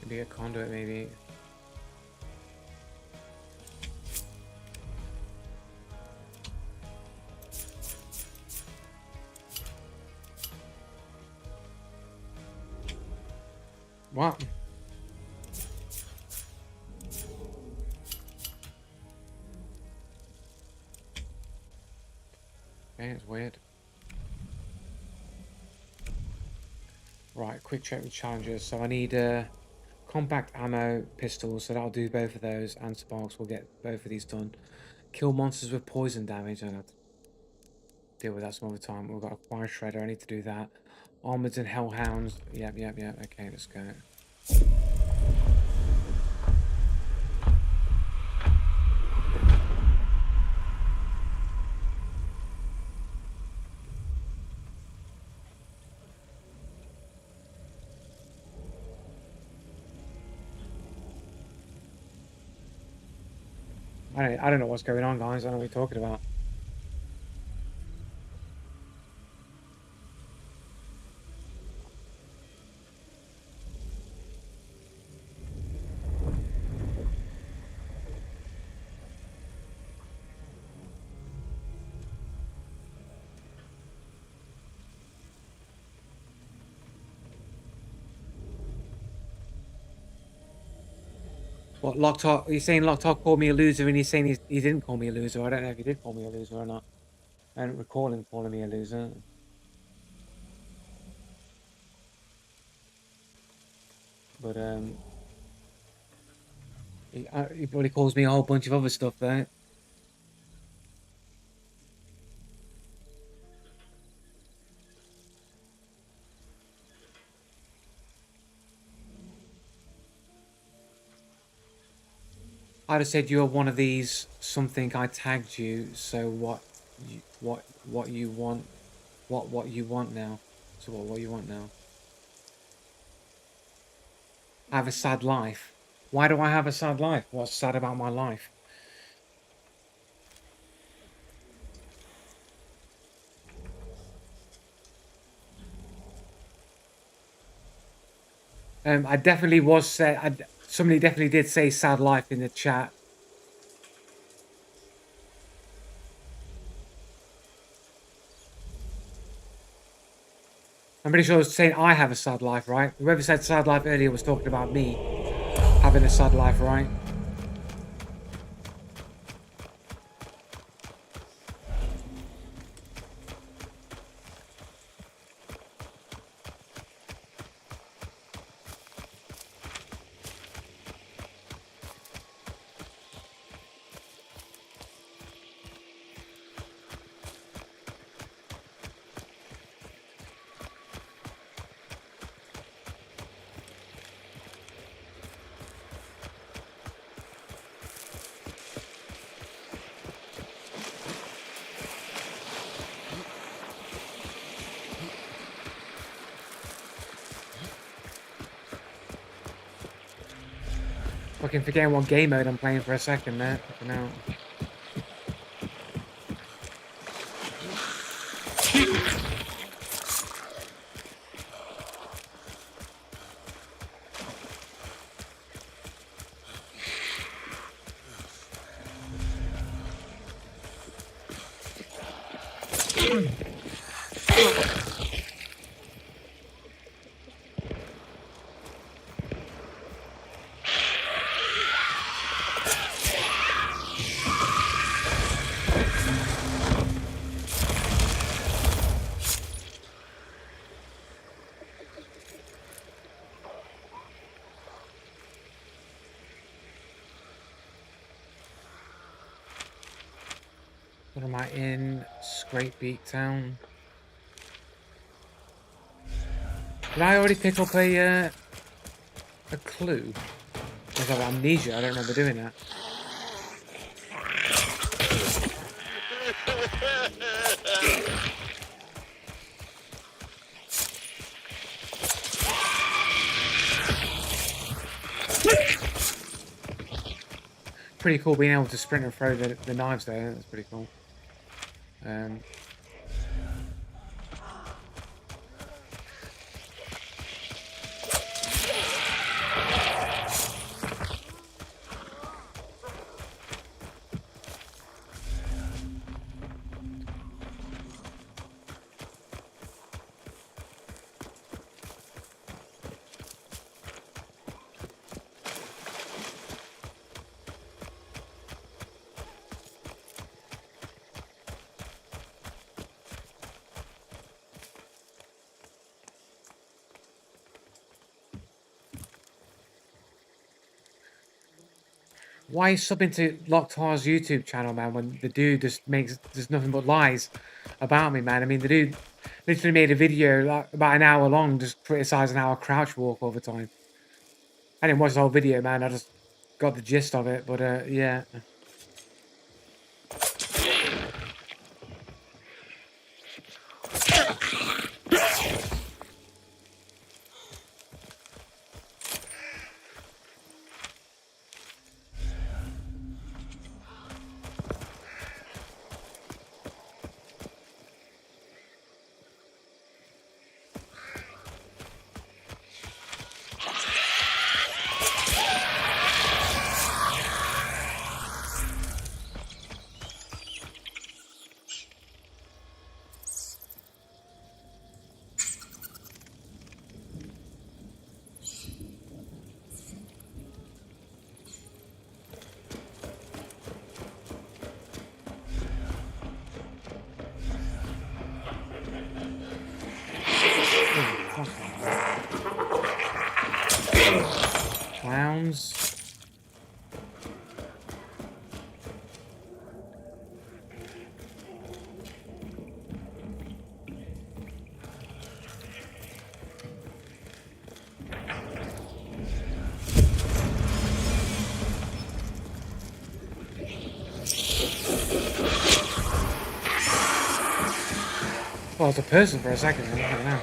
Maybe a conduit, maybe. What? Okay, it's weird. Right, quick check with challenges. So I need compact ammo, pistols, so that'll do both of those, and sparks will get both of these done. Kill monsters with poison damage, I'll have to deal with that some other time. We've got a fire shredder, I need to do that. Armoreds and hellhounds, yep, okay, let's go. I don't know what's going on, guys. I don't know what you're talking about. What, Locktalk? He's saying Locktalk called me a loser, and he's saying he didn't call me a loser. I don't know if he did call me a loser or not. I don't recall him calling me a loser. But he probably calls me a whole bunch of other stuff there. I'd have said you're one of these. Something I tagged you. So what you want? What you want now? So what you want now? I have a sad life. Why do I have a sad life? What's sad about my life? I definitely was said. Somebody definitely did say sad life in the chat. I'm pretty sure I was saying I have a sad life, right? Whoever said sad life earlier was talking about me having a sad life, right? Fucking forgetting what game mode I'm playing for a second there. Fucking hell. What am I in? Scrape Beak Town. Did I already pick up a clue? Was that amnesia? I don't remember doing that. Pretty cool being able to sprint and throw the knives there. That's pretty cool. Why are you subbing to Locktar's YouTube channel, man, when the dude just makes just nothing but lies about me, man? I mean, the dude literally made a video like about an hour long just criticizing how I crouch walk all the time. I didn't watch the whole video, man. I just got the gist of it, but yeah. Oh, fucking clowns. Well, it's a person for a second. I don't know.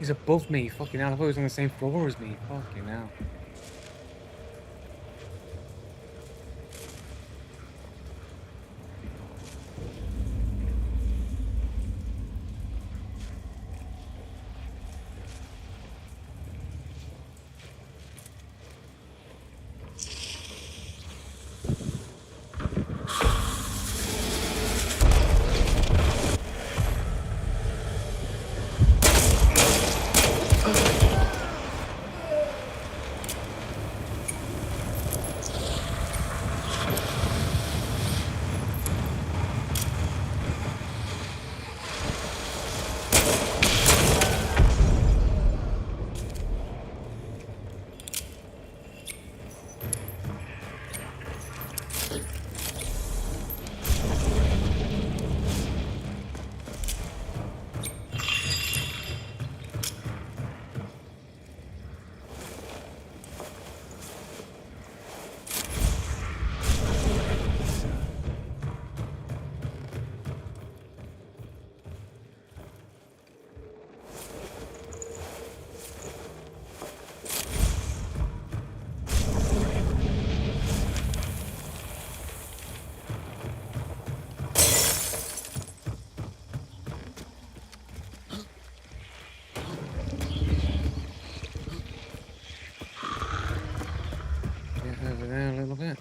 He's above me. Fucking hell. I thought he was on the same floor as me. Fucking hell. Get over there a little bit.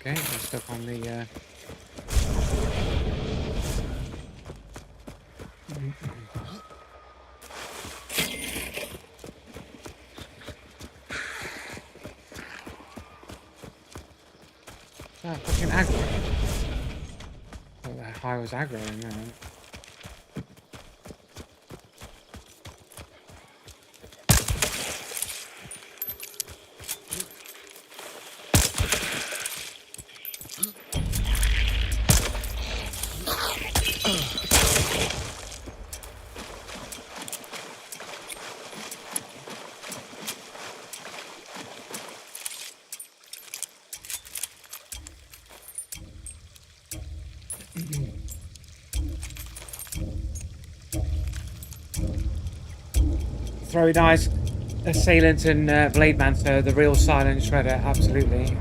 Okay, we're stuck on the that fucking aggro. Oh, that high was aggro in there. Throw dice, Assailant and Blade Mancer, the real silent shredder, absolutely.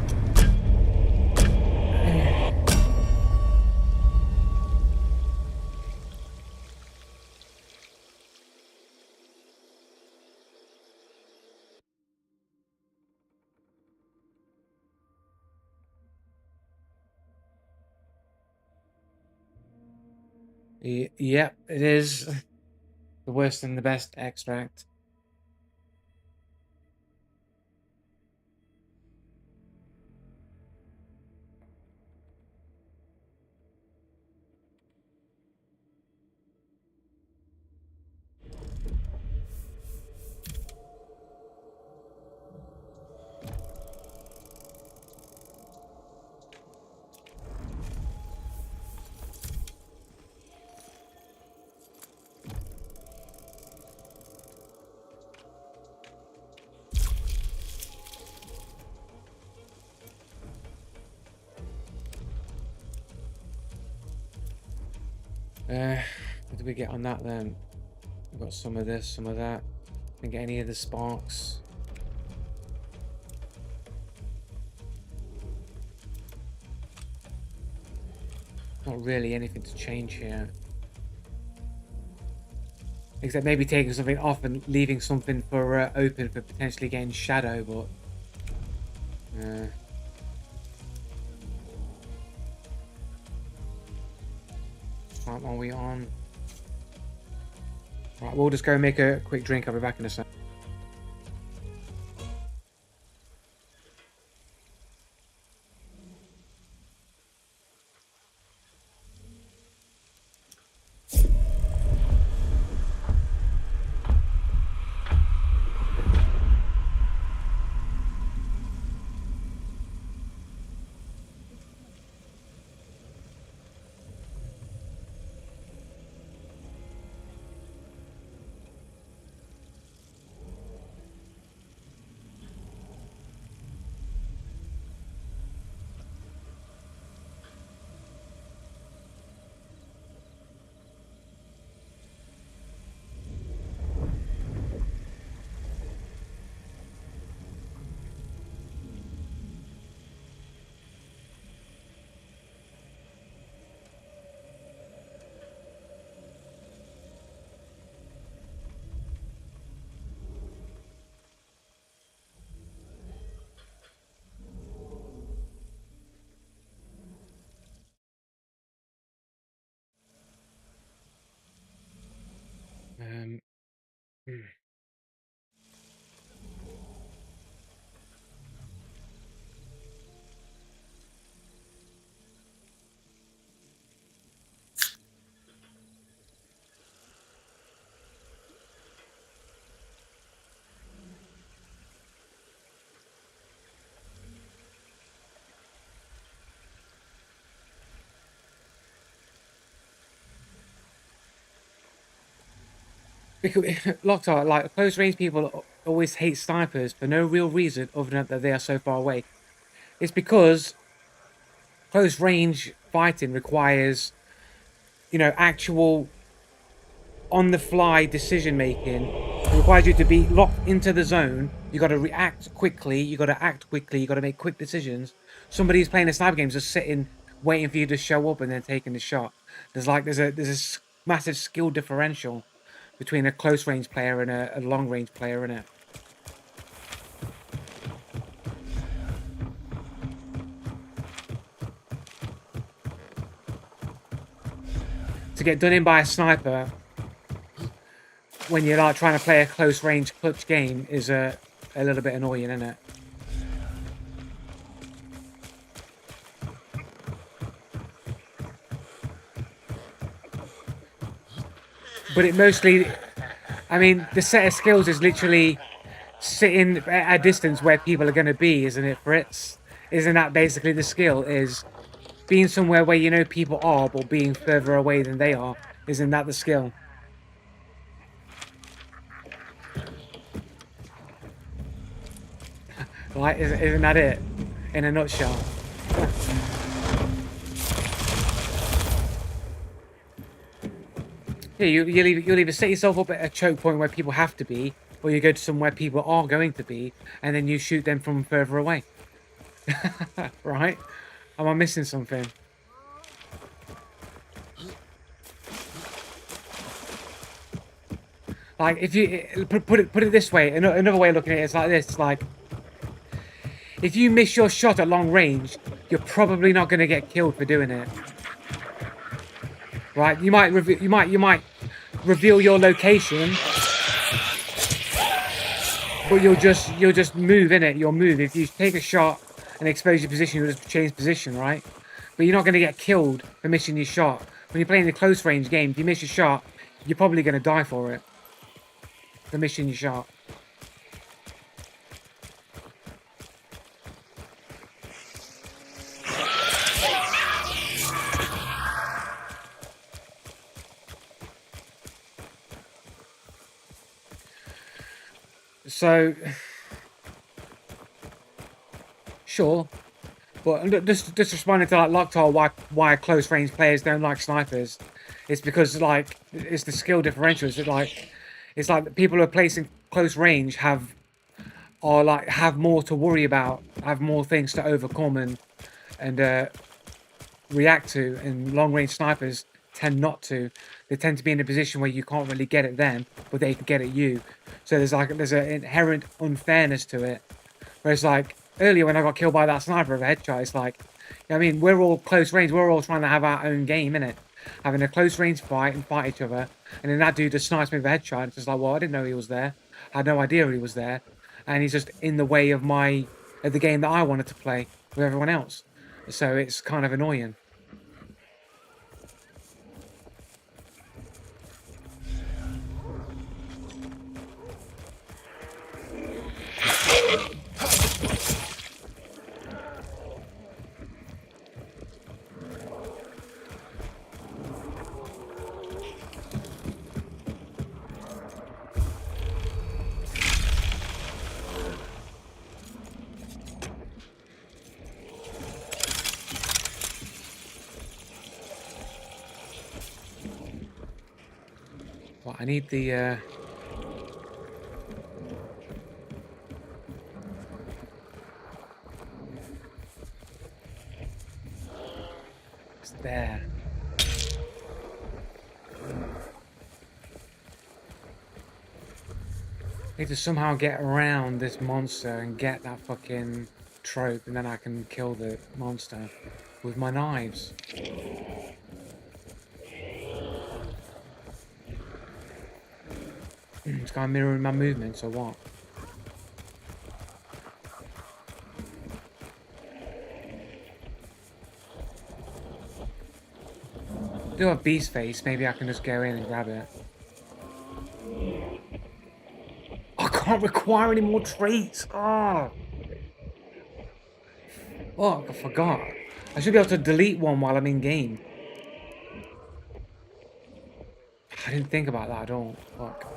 Yep, it is the worst and the best extract. What did we get on that then? We got some of this, some of that. Didn't get any of the sparks. not really anything to change here. Except maybe taking something off and leaving something for open for potentially getting shadow, but... Right, are we on? Right, we'll just go make a quick drink. I'll be back in a sec. Hmm. Because Loctite, like close range people always hate snipers for no real reason other than that they are so far away. It's because close range fighting requires, you know, actual on the fly decision making. It requires you to be locked into the zone. You got to react quickly. You got to act quickly. You got to make quick decisions. Somebody who's playing a sniper game is just sitting, waiting for you to show up and then taking the shot. There's a massive skill differential between a close range player and a long range player, innit? To get done in by a sniper when you're like trying to play a close range clutch game is a little bit annoying, isn't it? But it mostly, I mean, the set of skills is literally sitting at a distance where people are going to be, isn't it, Fritz? Isn't that basically the skill? Is being somewhere where you know people are, but being further away than they are? Isn't that the skill? Right? Isn't that it? In a nutshell. Yeah, you'll either set yourself up at a choke point where people have to be, or you go to somewhere people are going to be, and then you shoot them from further away. Right? Am I missing something? Like, if you put it this way, another way of looking at it is like this: like, if you miss your shot at long range, you're probably not going to get killed for doing it. Right? You might reveal your location, but you'll just move in it. You'll move if you take a shot and expose your position. You'll just change position, right? But you're not going to get killed for missing your shot. When you're playing a close range game, if you miss your shot, you're probably going to die for it. For missing your shot. So, sure, but just responding to like Loctile, why close range players don't like snipers, it's because like it's the skill differential. It's like people who are placing close range have more to worry about, have more things to overcome, and react to, and long-range snipers tend not to. They tend to be in a position where you can't really get at them, but they can get at you. So there's an inherent unfairness to it. Whereas like earlier when I got killed by that sniper of a headshot, it's like, I mean, we're all close range. We're all trying to have our own game, innit? Having a close range fight and fight each other. And then that dude just snipes me with a headshot. It's just like, well, I didn't know he was there. I had no idea he was there. And he's just in the way of the game that I wanted to play with everyone else. So it's kind of annoying. Well, I need the it's there. I need to somehow get around this monster and get that fucking trope, and then I can kill the monster with my knives. It's kind of mirroring my movements or what? I do have beast face, maybe I can just go in and grab it. I can't require any more traits! Oh! Oh, I forgot. I should be able to delete one while I'm in game. I didn't think about that at all. Fuck.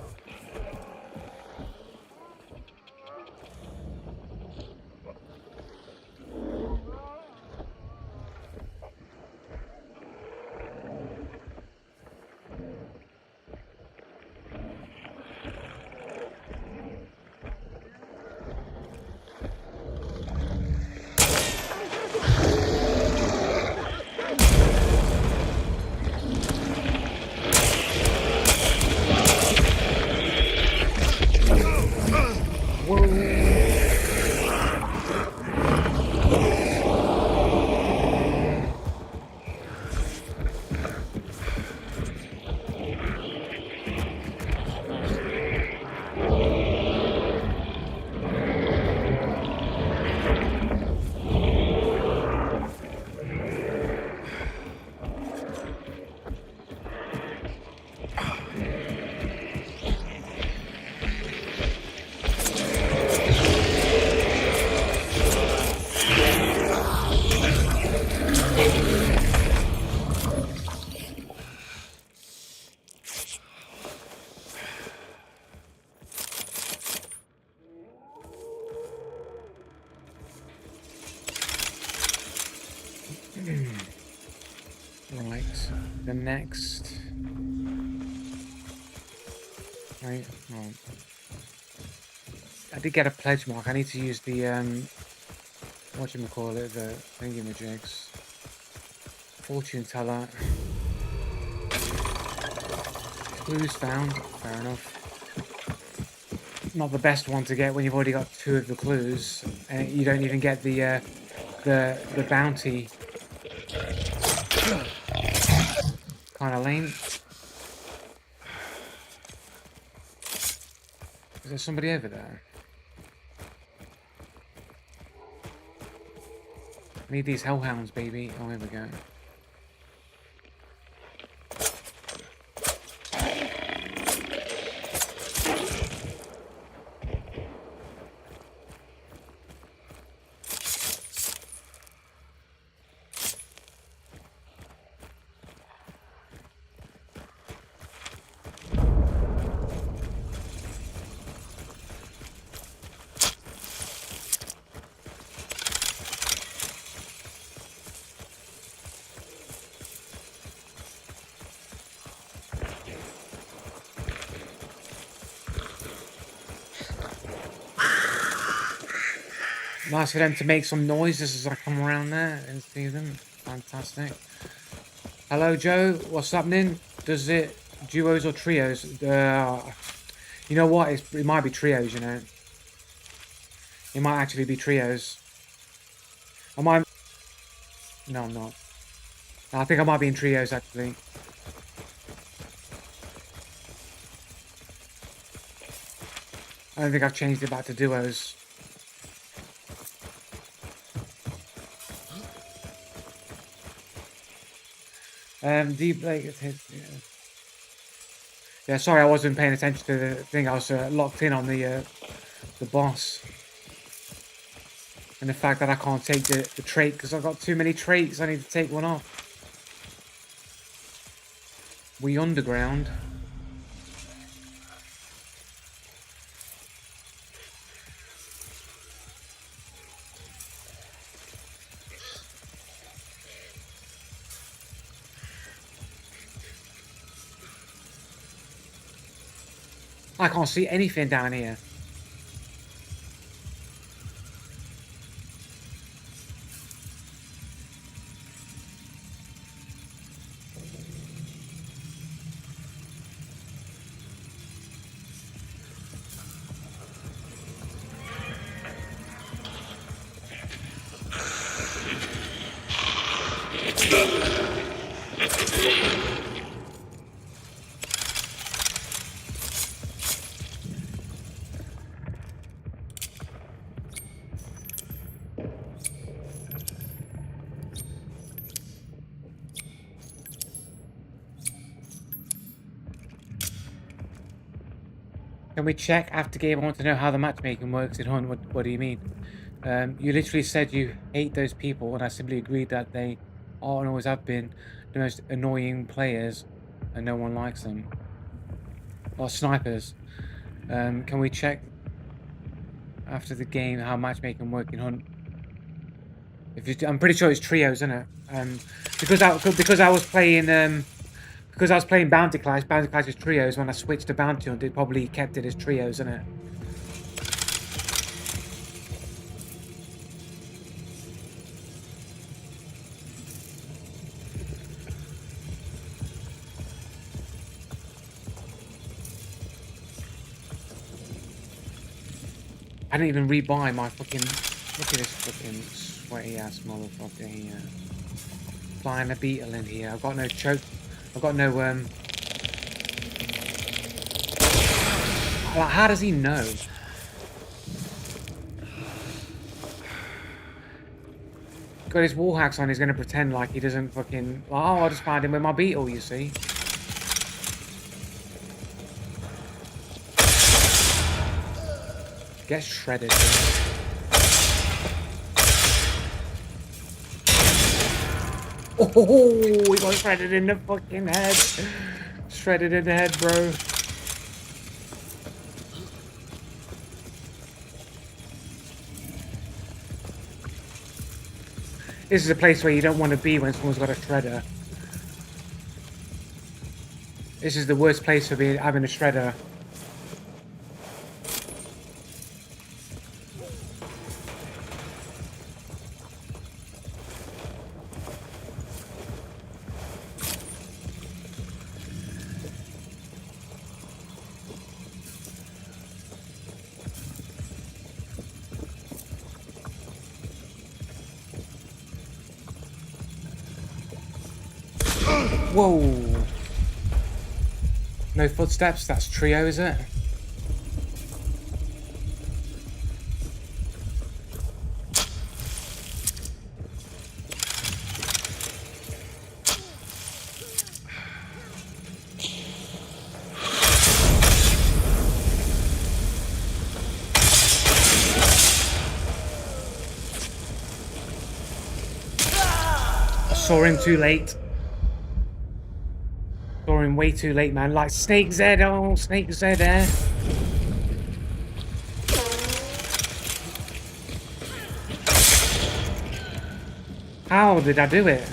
Right, the next... Right, oh. I did get a pledge mark. I need to use the, whatchamacallit, the thingamajigs. Fortune teller. Clues found, fair enough. Not the best one to get when you've already got 2 of the clues, and you don't even get the bounty. Kind of lame. Is there somebody over there? I need these hellhounds, baby. Oh, here we go. Nice for them to make some noises as I come around there and see them. Fantastic. Hello, Joe. What's happening? Does it duos or trios? You know what? It might be trios, you know. It might actually be trios. Am I? No, I'm not. I think I might be in trios, actually. I don't think I've changed it back to duos. Deep Lake. Yeah, sorry, I wasn't paying attention to the thing. I was locked in on the boss. And the fact that I can't take the trait because I've got too many traits. I need to take one off. We underground. I can't see anything down here. Can we check after game? I want to know how the matchmaking works in Hunt. What do you mean? You literally said you hate those people, and I simply agreed that they are and always have been the most annoying players, and no one likes them. Or snipers. Can we check after the game how matchmaking works in Hunt? I'm pretty sure it's trios, isn't it? Because I was playing because I was playing Bounty Clash. Bounty Clash is trios. When I switched to Bounty Hunt, it probably kept it as trios, isn't it? I didn't even rebuy my fucking. Look at this fucking sweaty ass motherfucker here. Flying a beetle in here. I've got no choke. I've got no Like, how does he know? Got his wall hacks on. He's gonna pretend like he doesn't fucking. Oh, I just found him with my beetle. You see. Get shredded. Dude. Oh, he got shredded in the fucking head. Shredded in the head, bro. This is a place where you don't want to be when someone's got a shredder. This is the worst place for having a shredder. Whoa! No footsteps, that's trio, is it? I saw him too late. Saw him way too late, man. Like Snake Z, oh, Snake Z there. How did I do it?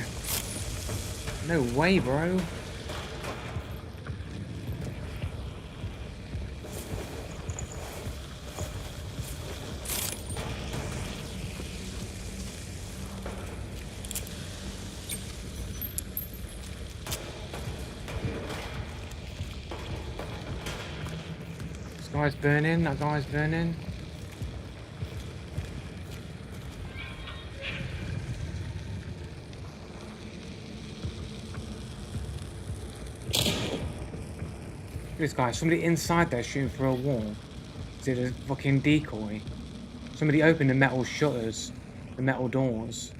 No way, bro. Guy's burning. That guy's burning. This guy, somebody inside there shooting through a wall. Is it a fucking decoy? Somebody opened the metal shutters, the metal doors.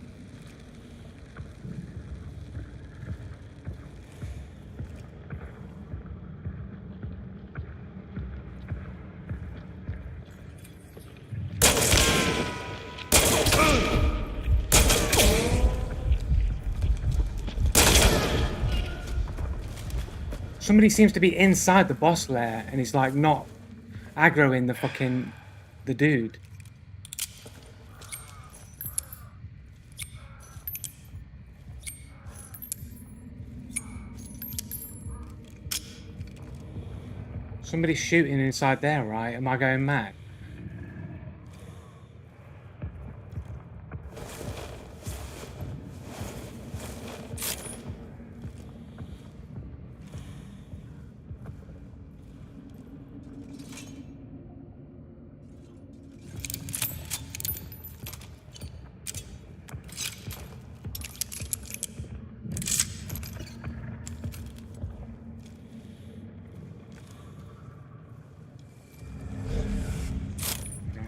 Somebody seems to be inside the boss lair, and he's like not aggroing the dude. Somebody's shooting inside there, right? Am I going mad?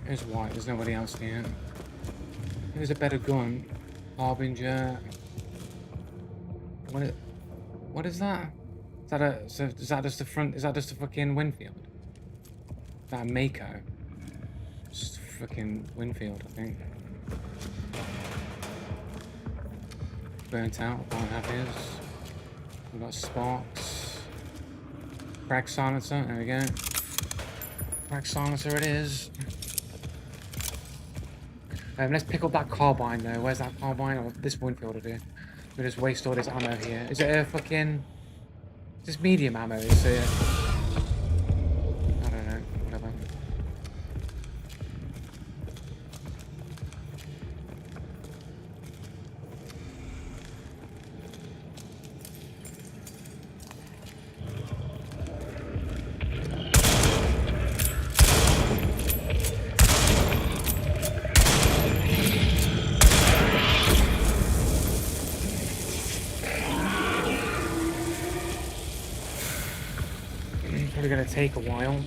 There's white, there's nobody else here. There's a better gun. Harbinger. What is that? Is that just the front? Is that just a fucking Winfield? Is that a Mako? Just a fucking Winfield, I think. Burnt out, can't have his. We've got sparks. Frag silencer, there we go. Frag silencer it is. Let's pick up that carbine though. Where's that carbine? Or this Winfield will do. We'll just waste all this ammo here. Is it a fucking... Is this medium ammo? Is it... I don't know. Whatever. Probably gonna take a while.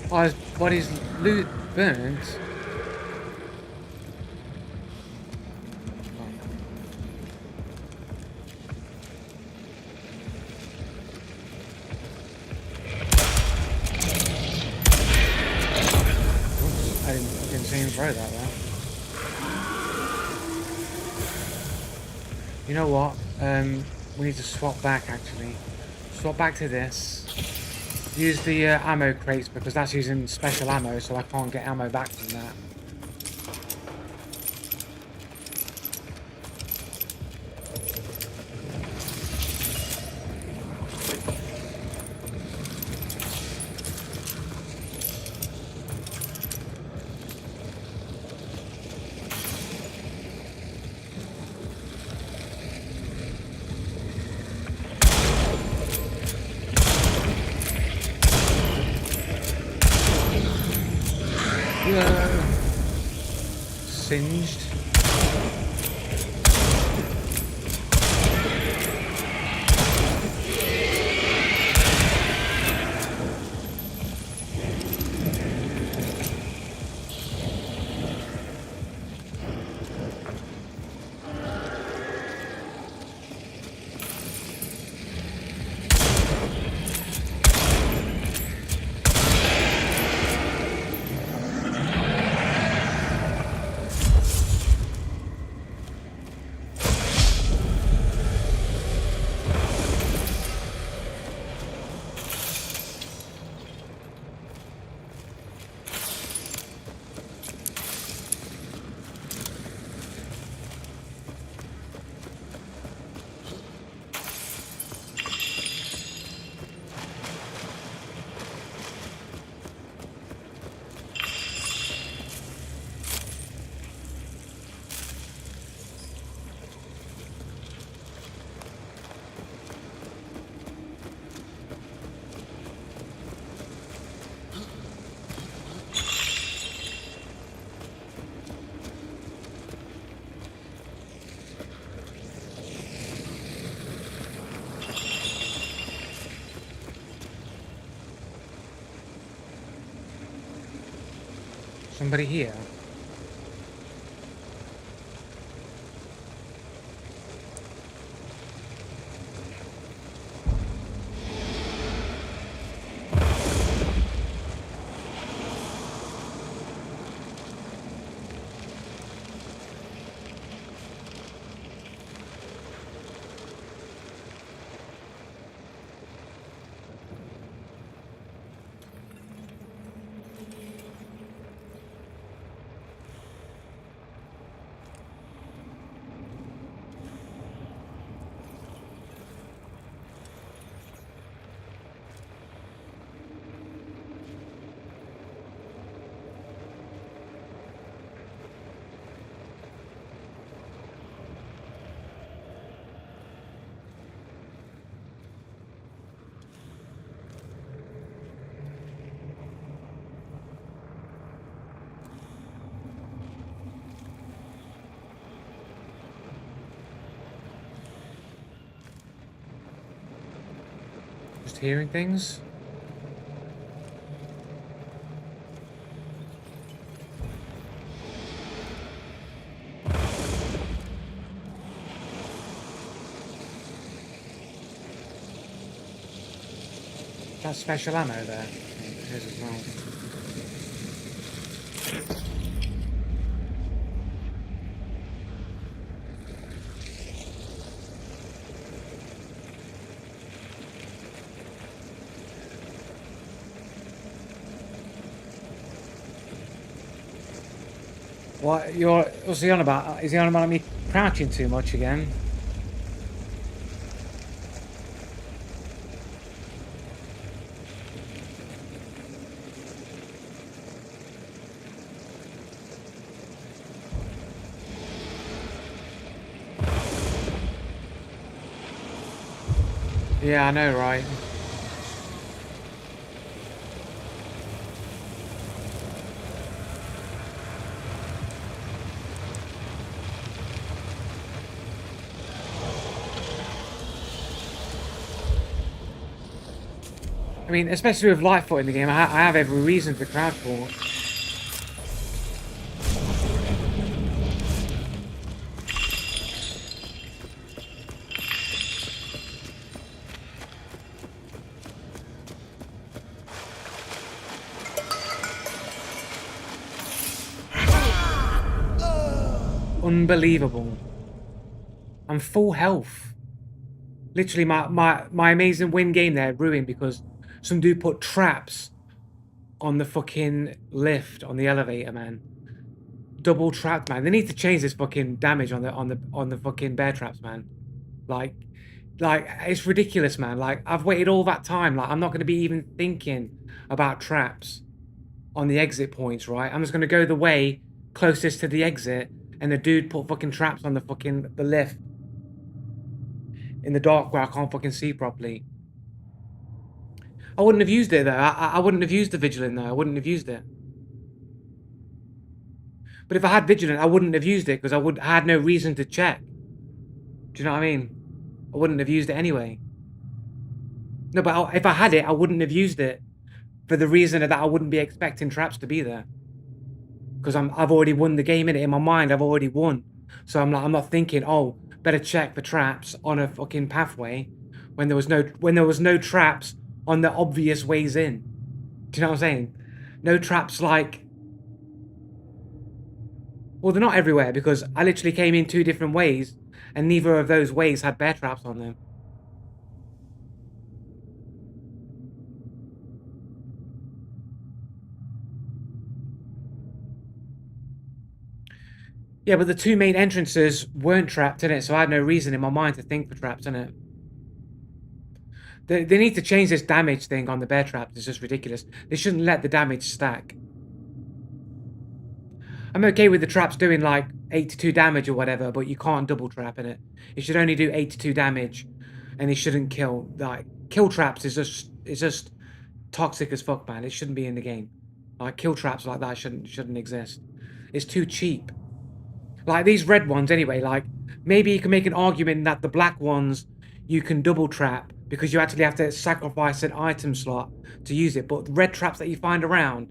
Oh, his body's burnt. I didn't see him throw that there. You know what? We need to swap back actually. Swap back to this. Use the ammo crates because that's using special ammo, so I can't get ammo back from that. Singed. Somebody here. Just hearing things. That's special ammo there. It is as well. What's he on about? Is he on about me crouching too much again? Yeah, I know, right? I mean, especially with Lightfoot in the game, I have every reason to crouch for. Unbelievable. I'm full health. Literally, my amazing win game there ruined because some dude put traps on the fucking lift on the elevator, man. Double trapped, man. They need to change this fucking damage on the fucking bear traps, man. Like, like it's ridiculous, man. Like I've waited all that time. Like I'm not going to be even thinking about traps on the exit points, right? I'm just going to go the way closest to the exit, and the dude put fucking traps on the lift in the dark where I can't fucking see properly. I wouldn't have used it though. I wouldn't have used the vigilant though. I wouldn't have used it. But if I had vigilant, I wouldn't have used it because I had no reason to check. Do you know what I mean? I wouldn't have used it anyway. No, but if I had it, I wouldn't have used it for the reason that I wouldn't be expecting traps to be there. Because I've already won the game in my mind. I've already won, so I'm not thinking, oh, better check for traps on a fucking pathway when there was no traps on the obvious ways in. Do you know what I'm saying? No traps like. Well, they're not everywhere because I literally came in 2 different ways, and neither of those ways had bear traps on them. Yeah, but the 2 main entrances weren't trapped in it, so I had no reason in my mind to think for traps in it. They need to change this damage thing on the bear traps. It's just ridiculous. They shouldn't let the damage stack. I'm okay with the traps doing like 82 damage or whatever, but you can't double trap in it. It should only do 82 damage, and it shouldn't kill. Like kill traps is just toxic as fuck, man. It shouldn't be in the game. Like kill traps like that shouldn't exist. It's too cheap. Like these red ones anyway, like maybe you can make an argument that the black ones you can double trap because you actually have to sacrifice an item slot to use it. But red traps that you find around,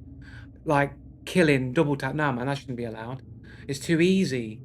like killing double tap. No, man, that shouldn't be allowed. It's too easy.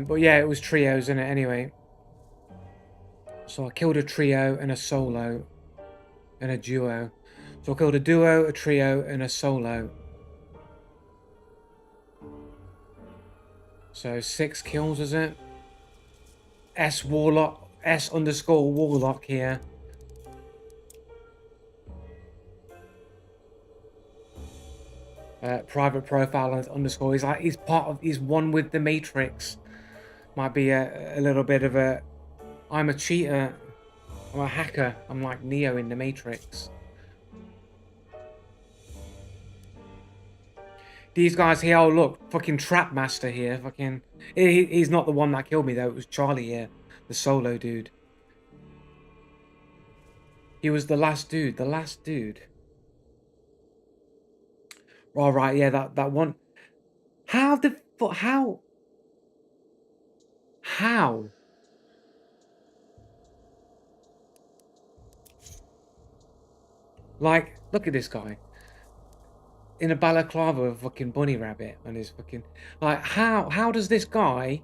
But yeah, it was trios in it anyway. So I killed a trio and a solo and a duo. So I killed a duo, a trio, and a solo. So 6 kills, is it? S Warlock, S__ Warlock here. Private profile underscore. He's like, he's one with the Matrix. Might be a little bit of a, I'm a cheater. I'm a hacker. I'm like Neo in the Matrix. These guys here, oh look, fucking Trap Master here. Fucking, he's not the one that killed me though. It was Charlie here, the solo dude. He was the last dude. The last dude. All right, yeah, that one. How the fuck? How? How? Like, look at this guy in a balaclava with a fucking bunny rabbit and his fucking, like, how does this guy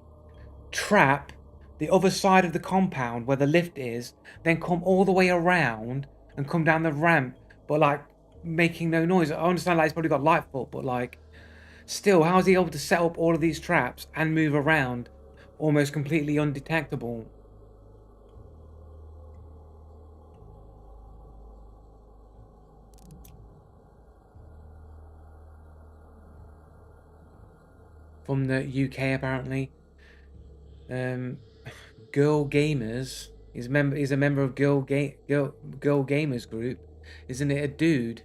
trap the other side of the compound where the lift is, then come all the way around and come down the ramp, but like making no noise? I understand like he's probably got light foot, but like still, how is he able to set up all of these traps and move around almost completely undetectable? From the UK apparently. Girl Gamers. He's a member of Girl Gamers group. Isn't it a dude?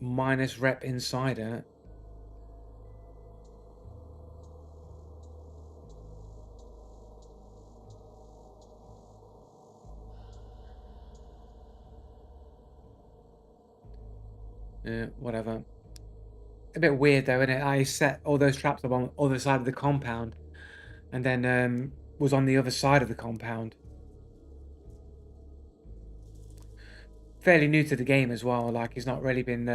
Minus rep insider. Whatever. A bit weird though, isn't it? I set all those traps up on the other side of the compound, and then was on the other side of the compound. Fairly new to the game as well. Like he's not really been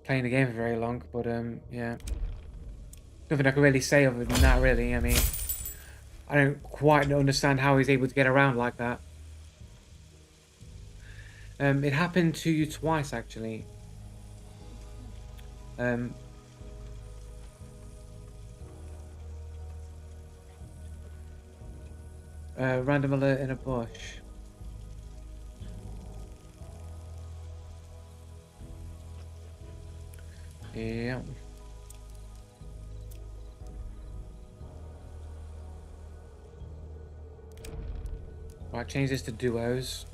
playing the game for very long. But yeah, nothing I can really say other than that. Really, I mean, I don't quite understand how he's able to get around like that. It happened to you twice actually. Random alert in a bush. Yeah. Right, change this to duos.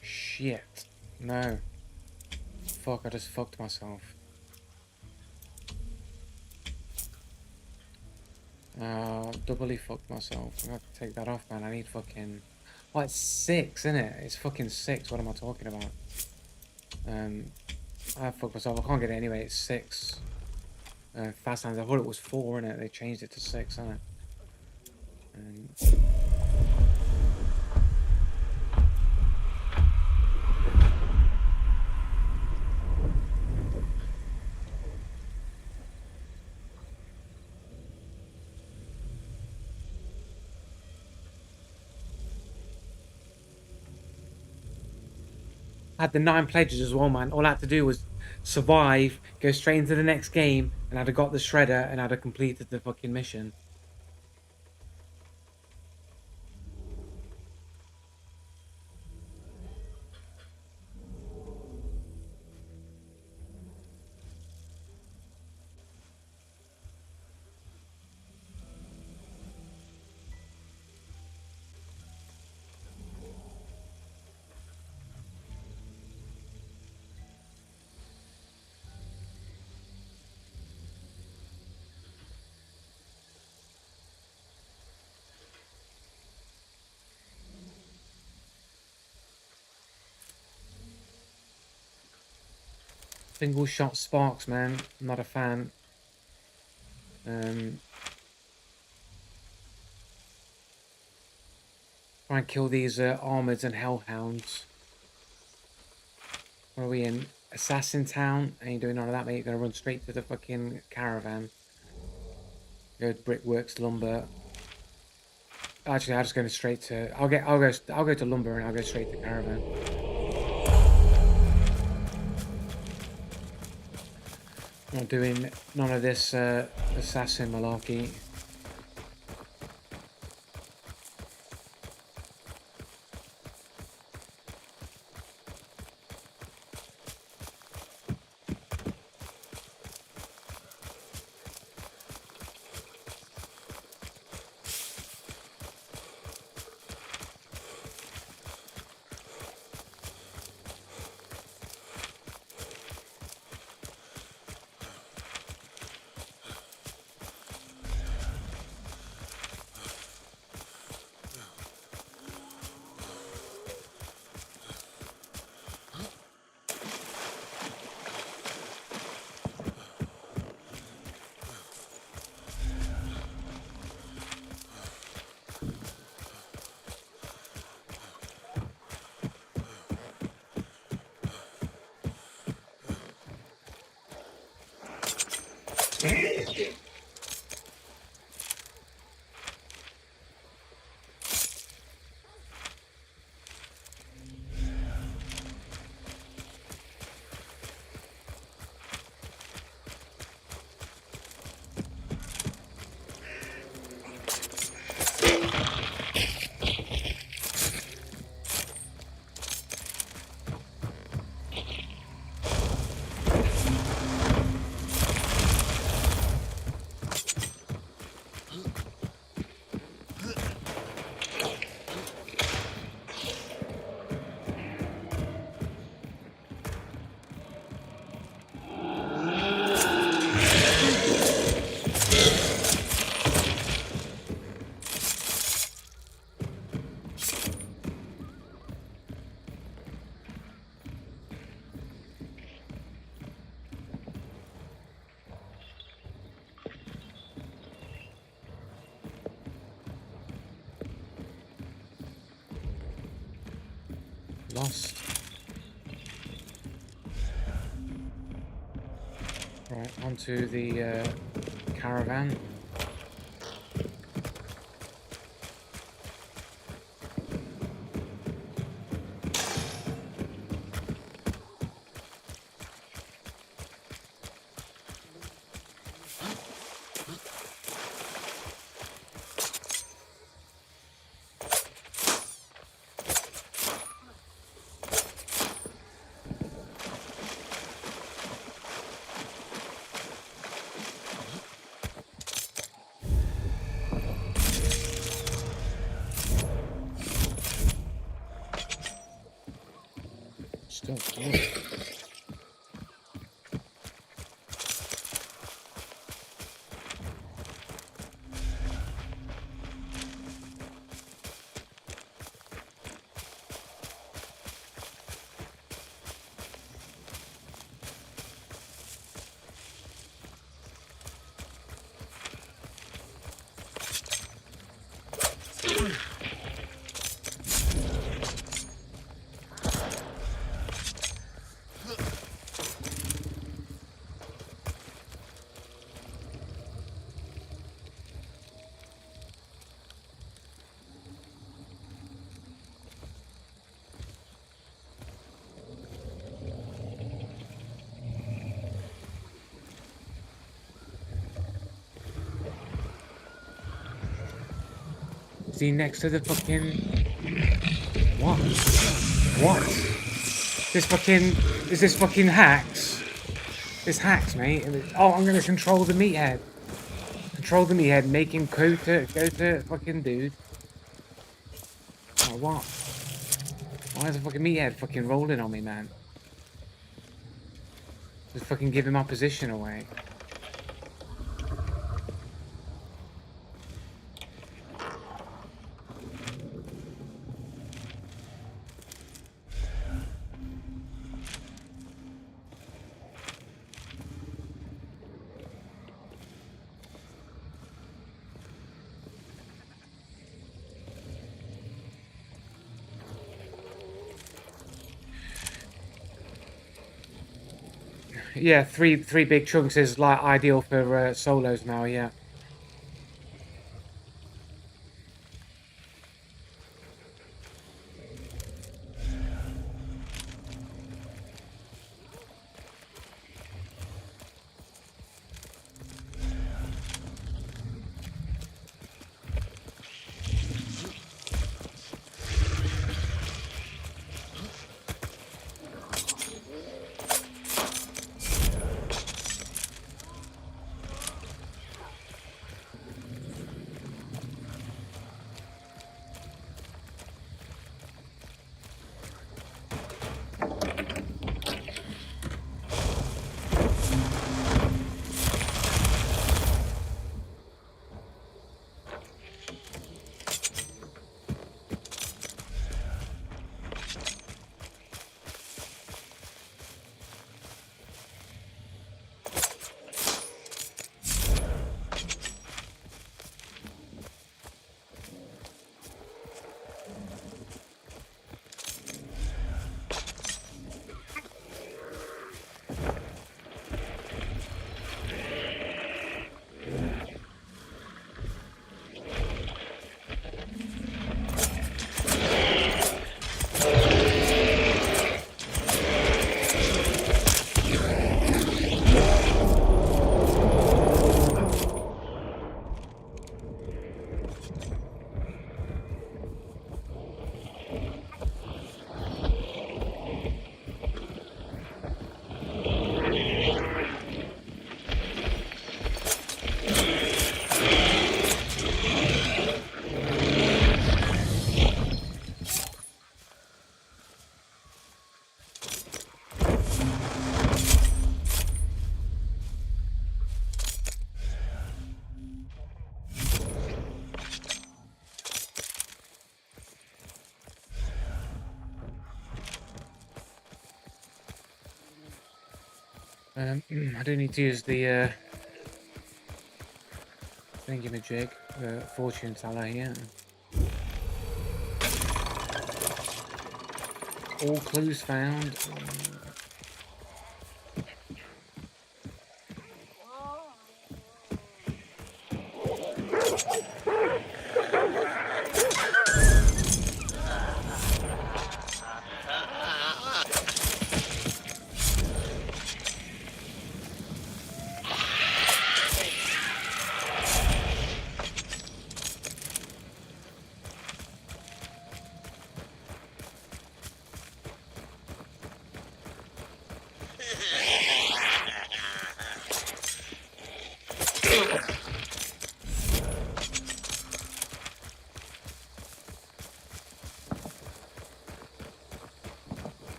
Shit. No. fuck? I just fucked myself. Doubly fucked myself. I'm gonna have to take that off, man. I need fucking... Oh, it's 6, isn't it? It's fucking 6. What am I talking about? I fucked myself. I can't get it anyway. It's 6. Fast hands. I thought it was 4, innit? They changed it to 6, innit? I had the 9 pledges as well, man. All I had to do was survive, go straight into the next game, and I'd have got the shredder and I'd have completed the fucking mission. Single shot sparks, man. I'm not a fan. Try and kill these armoreds and hellhounds. Where are we in? Assassin Town? Ain't doing none of that, mate. You're gonna run straight to the fucking caravan. Go to Brickworks, Lumber. Actually, I'm just going straight to... I'll go to Lumber and I'll go straight to caravan. Not doing none of this assassin malarkey. Lost. Right, onto the caravan. Still good. Is he next to the fucking... What? What? Is this fucking hacks? This hacks, mate. Oh, I'm gonna control the meathead. Control the meathead, make him go to fucking dude. Oh, what? Why is the fucking meathead fucking rolling on me, man? Just fucking giving my position away. Yeah, three big chunks is like ideal for solos now. Yeah. I do need to use the thingamajig, fortune teller here. All clues found.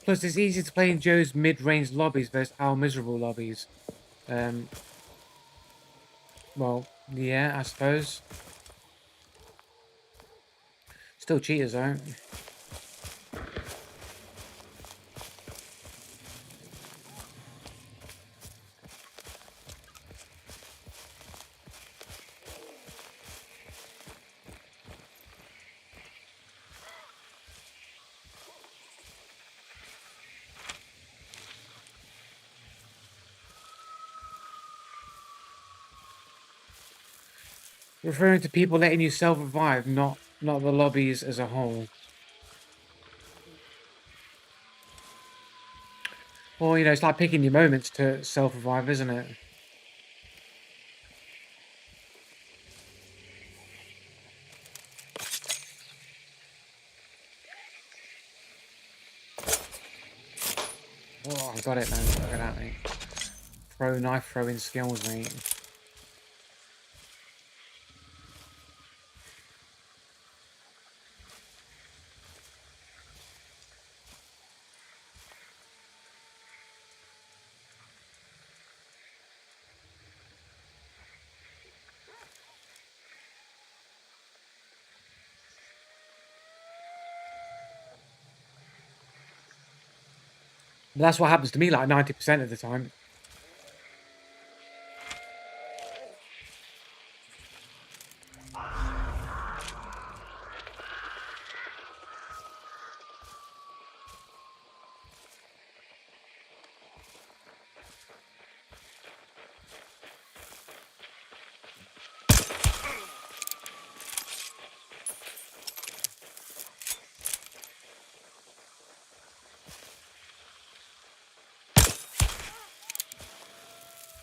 Plus, it's easy to play in Joe's mid-range lobbies versus our miserable lobbies. Well, yeah, I suppose. Still cheaters, though. Referring to people letting you self-revive, not the lobbies as a whole. Well, you know, it's like picking your moments to self-revive, isn't it? Oh, I got it, man. Look at that, mate. Knife throwing skills, mate. But that's what happens to me like 90% of the time.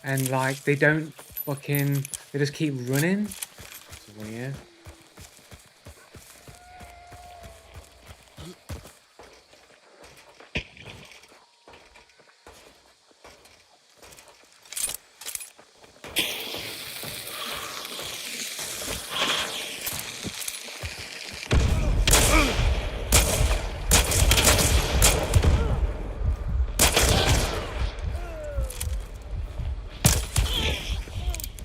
And like they don't fucking, they just keep running. It's weird.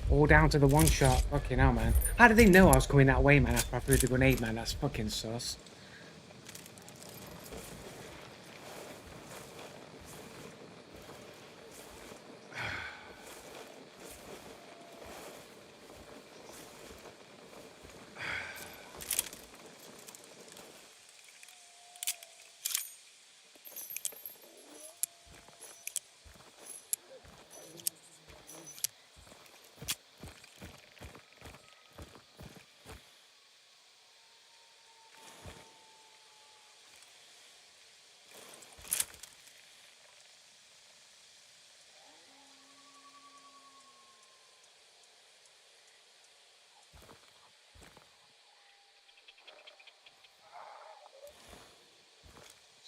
All down to the one shot. Fucking hell, man. How did they know I was coming that way, man, after I threw the grenade, man? That's fucking sus.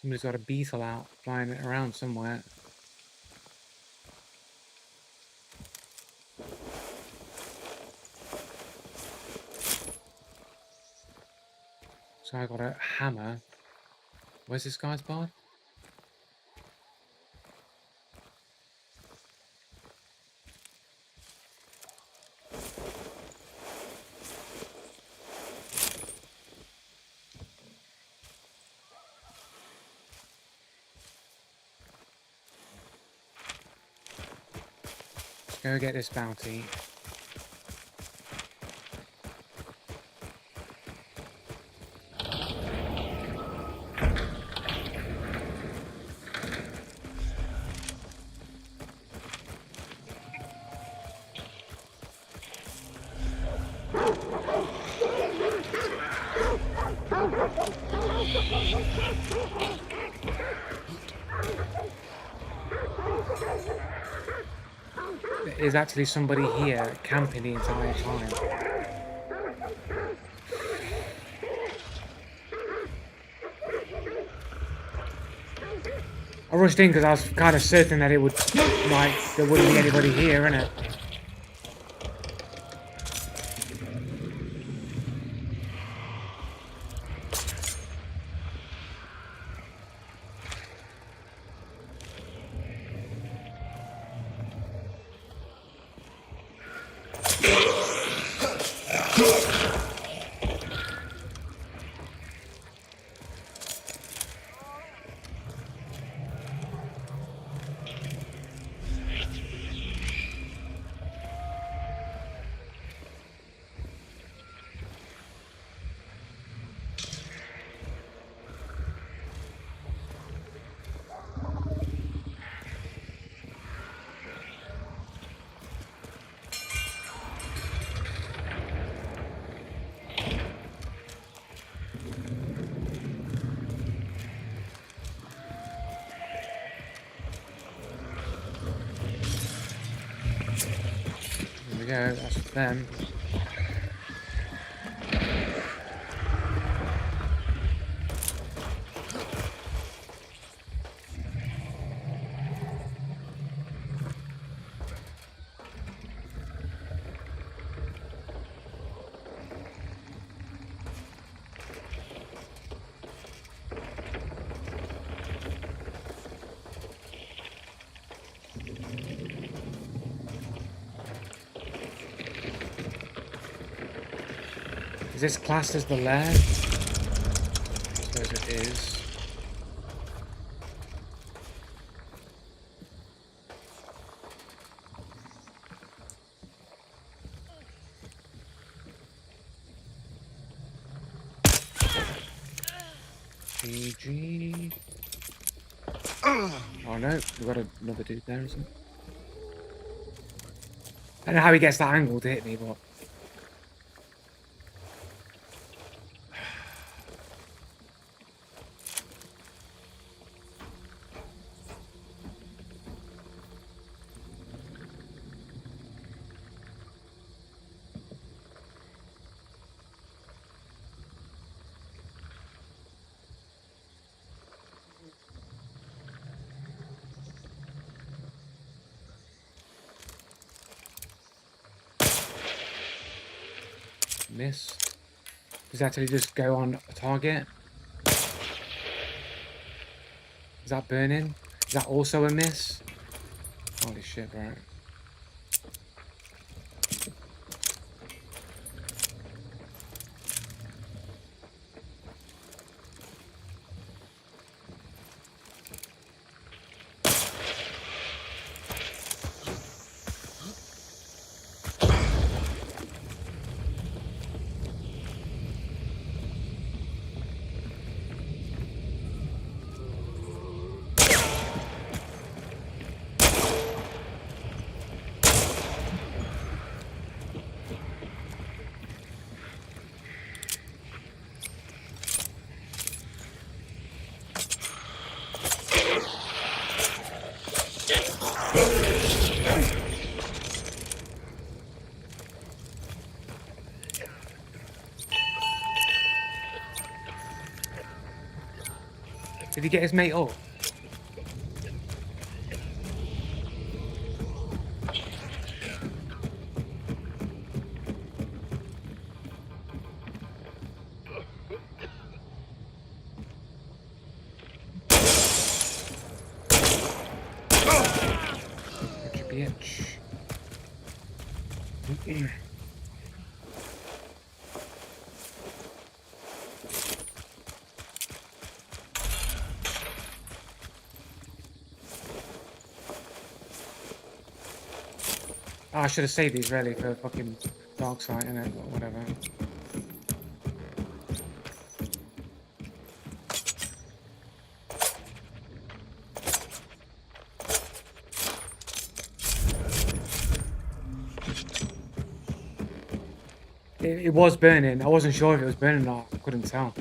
Somebody's got a beetle out, flying it around somewhere. So I got a hammer. Where's this guy's bar? Let's go get this bounty. There's actually somebody here camping the entire time. I rushed in because I was kind of certain that it would, like, there wouldn't be anybody here, innit? we go. That's them. Is this classed as the lair? I suppose it is. GG. Oh no, we've got another dude there, isn't it? I don't know how he gets that angle to hit me, but... Miss. Does that actually just go on a target? Is that burning? Is that also a miss? Holy shit, bro. Did he get his mate up? Bitch. Oh, I should have saved these really for fucking dark side, innit? But whatever. It was burning. I wasn't sure if it was burning or not. I couldn't tell.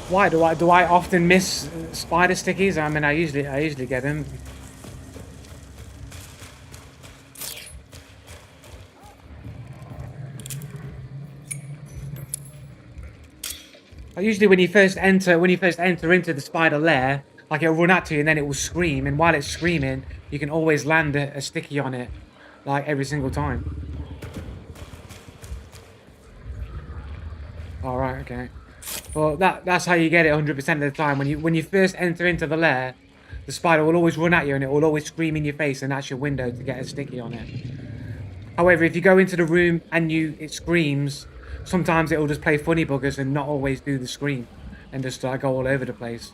Why do I often miss spider stickies? I mean, I usually get them. Usually when you first enter into the spider lair, like it'll run at you and then it will scream, and while it's screaming, you can always land a sticky on it, like every single time. All right, okay. Well, that's how you get it 100% of the time. When you first enter into the lair, the spider will always run at you and it will always scream in your face, and that's your window to get a sticky on it. However, if you go into the room and it screams, sometimes it will just play funny buggers and not always do the scream, and just go all over the place.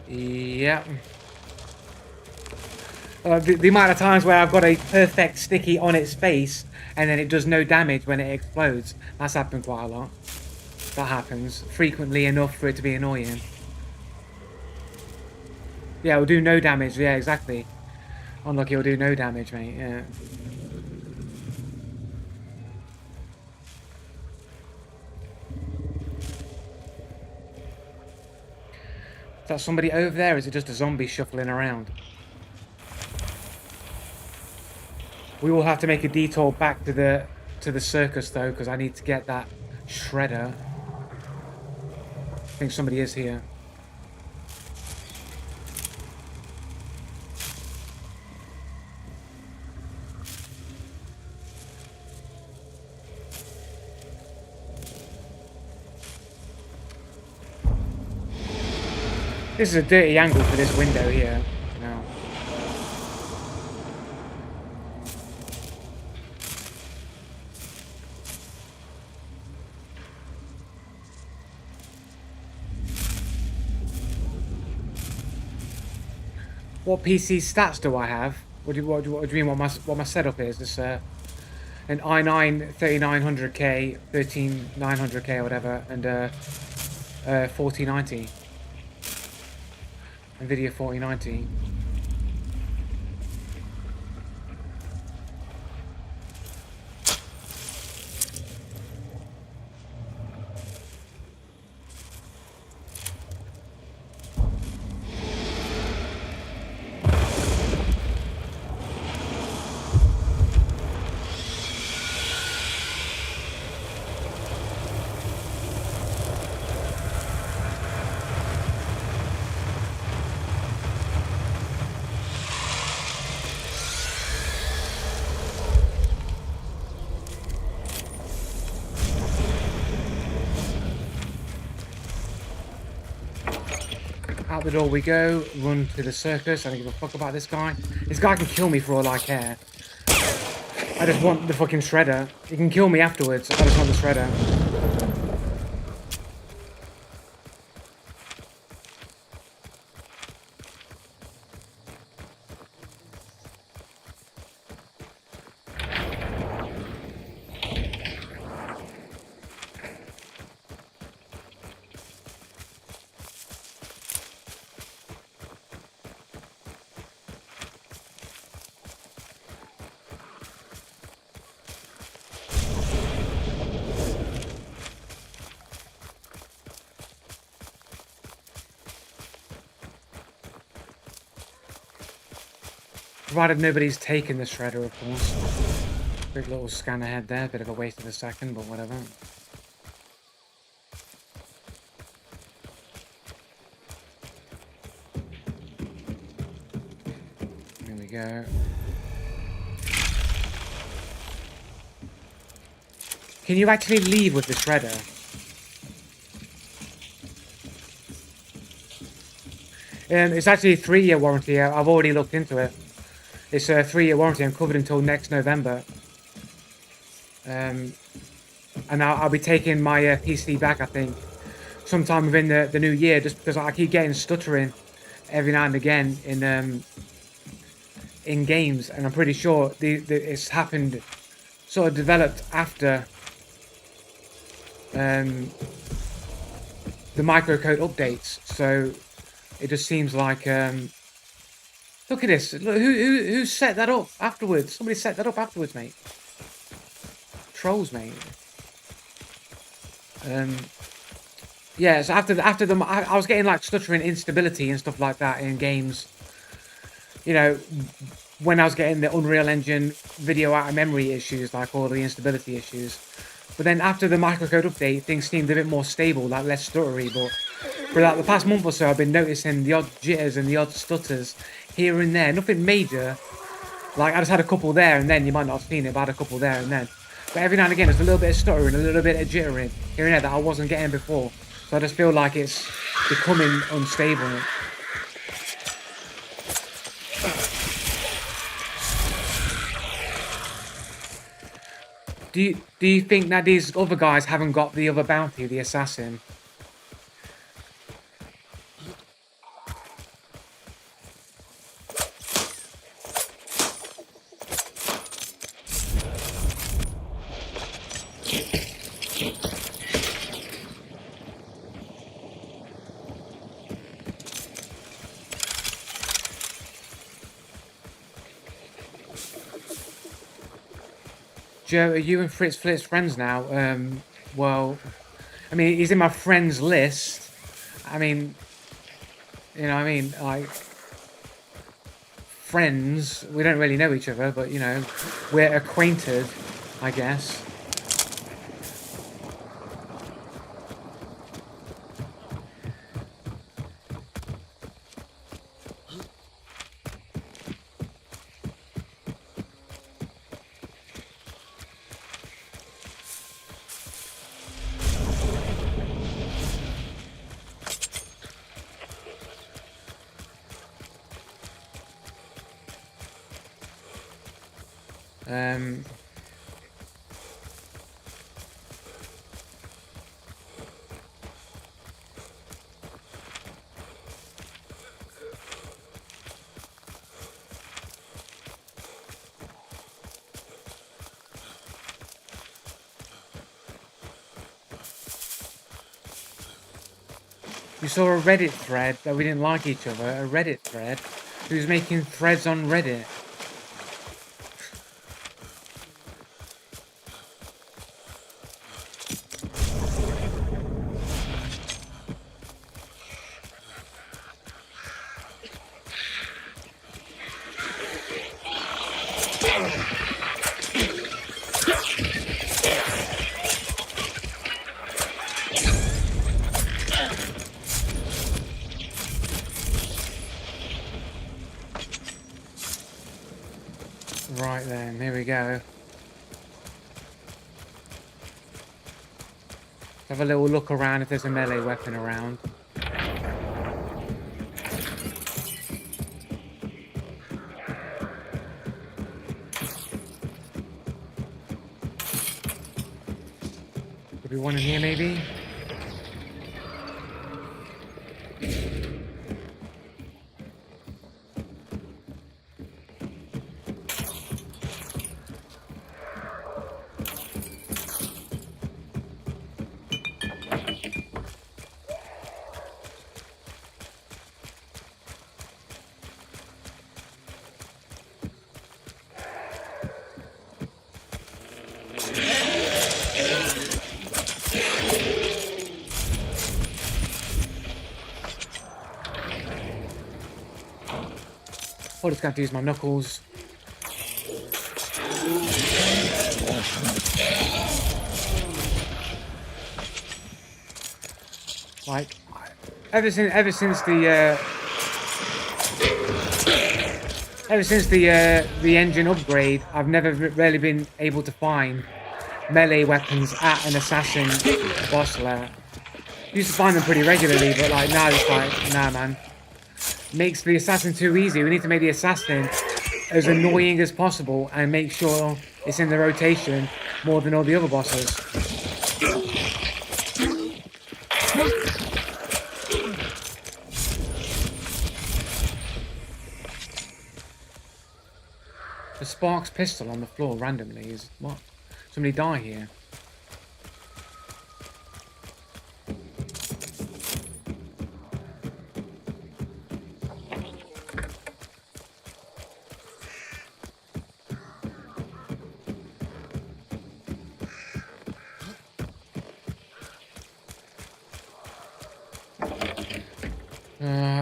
Yeah. The amount of times where I've got a perfect sticky on its face and then it does no damage when it explodes, that's happened quite a lot. That happens frequently enough for it to be annoying. Yeah, it'll do no damage. Yeah, exactly. Unlucky, it'll do no damage, mate. Yeah. Is that somebody over there? Or is it just a zombie shuffling around? We will have to make a detour back to the circus though, because I need to get that shredder. I think somebody is here. This is a dirty angle for this window here. Now. What PC stats do I have? What do you mean? What my setup is? This an i9 3900K, 13900K or whatever, and 4090. Nvidia 4090. Out the door we go, run to the circus. I don't give a fuck about this guy. This guy can kill me for all I care. I just want the fucking shredder. He can kill me afterwards. I just want the shredder. Provided nobody's taken the shredder, of course. Big little scan ahead there, bit of a waste of a second, but whatever. Here we go. Can you actually leave with the shredder? It's actually a 3-year warranty. I've already looked into it. It's a 3-year warranty. I'm covered until next November. And I'll be taking my PC back, I think, sometime within the new year, just because I keep getting stuttering every now and again in games, and I'm pretty sure it's happened, sort of developed after the microcode updates. So it just seems like look at this. Look, who set that up afterwards? Somebody set that up afterwards, mate. trolls, mate. Yeah, so after them, I was getting like stuttering instability and stuff like that in games. You know, when I was getting the Unreal Engine video out of memory issues, like all the instability issues. But then after the microcode update, things seemed a bit more stable, like less stuttery. But for like the past month or so, I've been noticing the odd jitters and the odd stutters here and there. Nothing major. Like I just had a couple there and then. You might not have seen it, but I had a couple there and then. But every now and again, there's a little bit of stuttering, a little bit of jittering here and there that I wasn't getting before. So I just feel like it's becoming unstable. Do you think that these other guys haven't got the other bounty, the assassin? Joe, are you and Fritz Flitz friends now? Well, I mean, he's in my friends list. I mean, you know, like, friends. We don't really know each other, but, you know, we're acquainted, I guess. We saw a Reddit thread that we didn't like each other. A Reddit thread. Who's making threads on Reddit? Right then, here we go. Have a little look around if there's a melee weapon around. Could be one in here maybe? I'll just have to use my knuckles. Like, ever since the engine upgrade, I've never really been able to find melee weapons at an assassin boss lair. Used to find them pretty regularly, but like now it's like, nah, man. Makes the assassin too easy. We need to make the assassin as annoying as possible and make sure it's in the rotation more than all the other bosses. The Sparks pistol on the floor randomly is what? Somebody die here.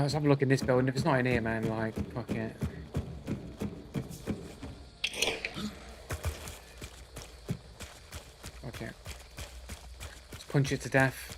Let's have a look in this building. If it's not in here, man, like, fuck it. Okay. Let's punch it to death.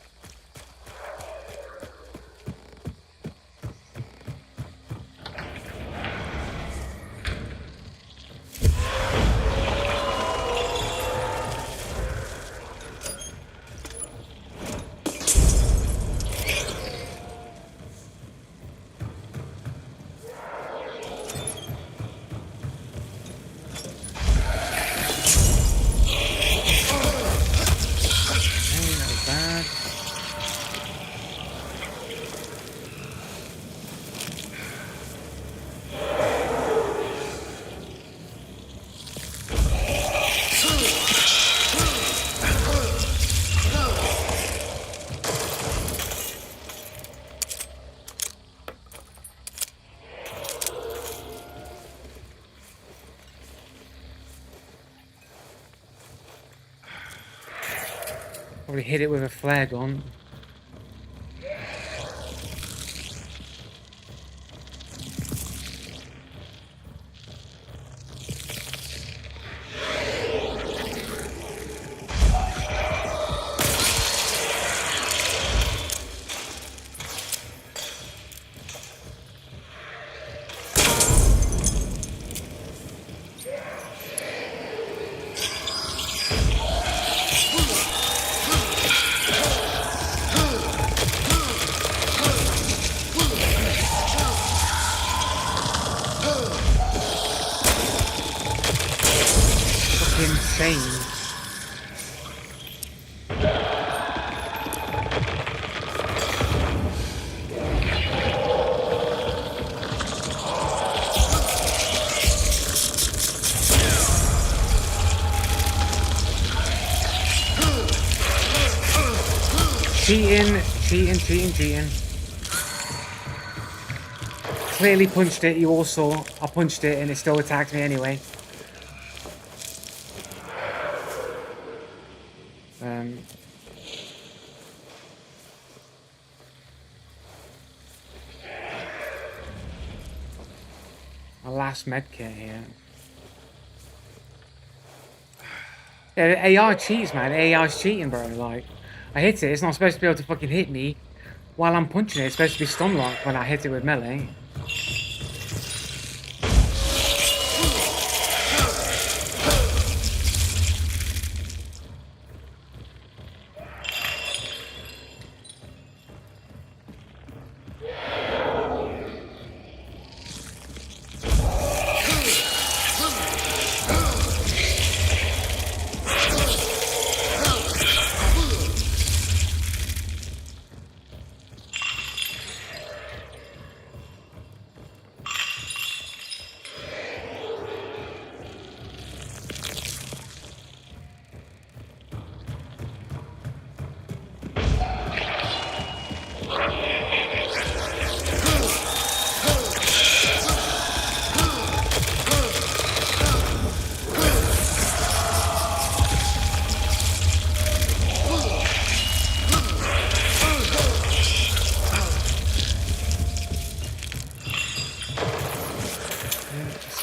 Probably hit it with a flare gun. Insane. Cheating. Clearly punched it, you all saw. I punched it and it still attacked me anyway. My last medkit here. Yeah, the AI cheats, man. The AI's cheating, bro. Like, I hit it. It's not supposed to be able to fucking hit me while I'm punching it. It's supposed to be stun locked when I hit it with melee.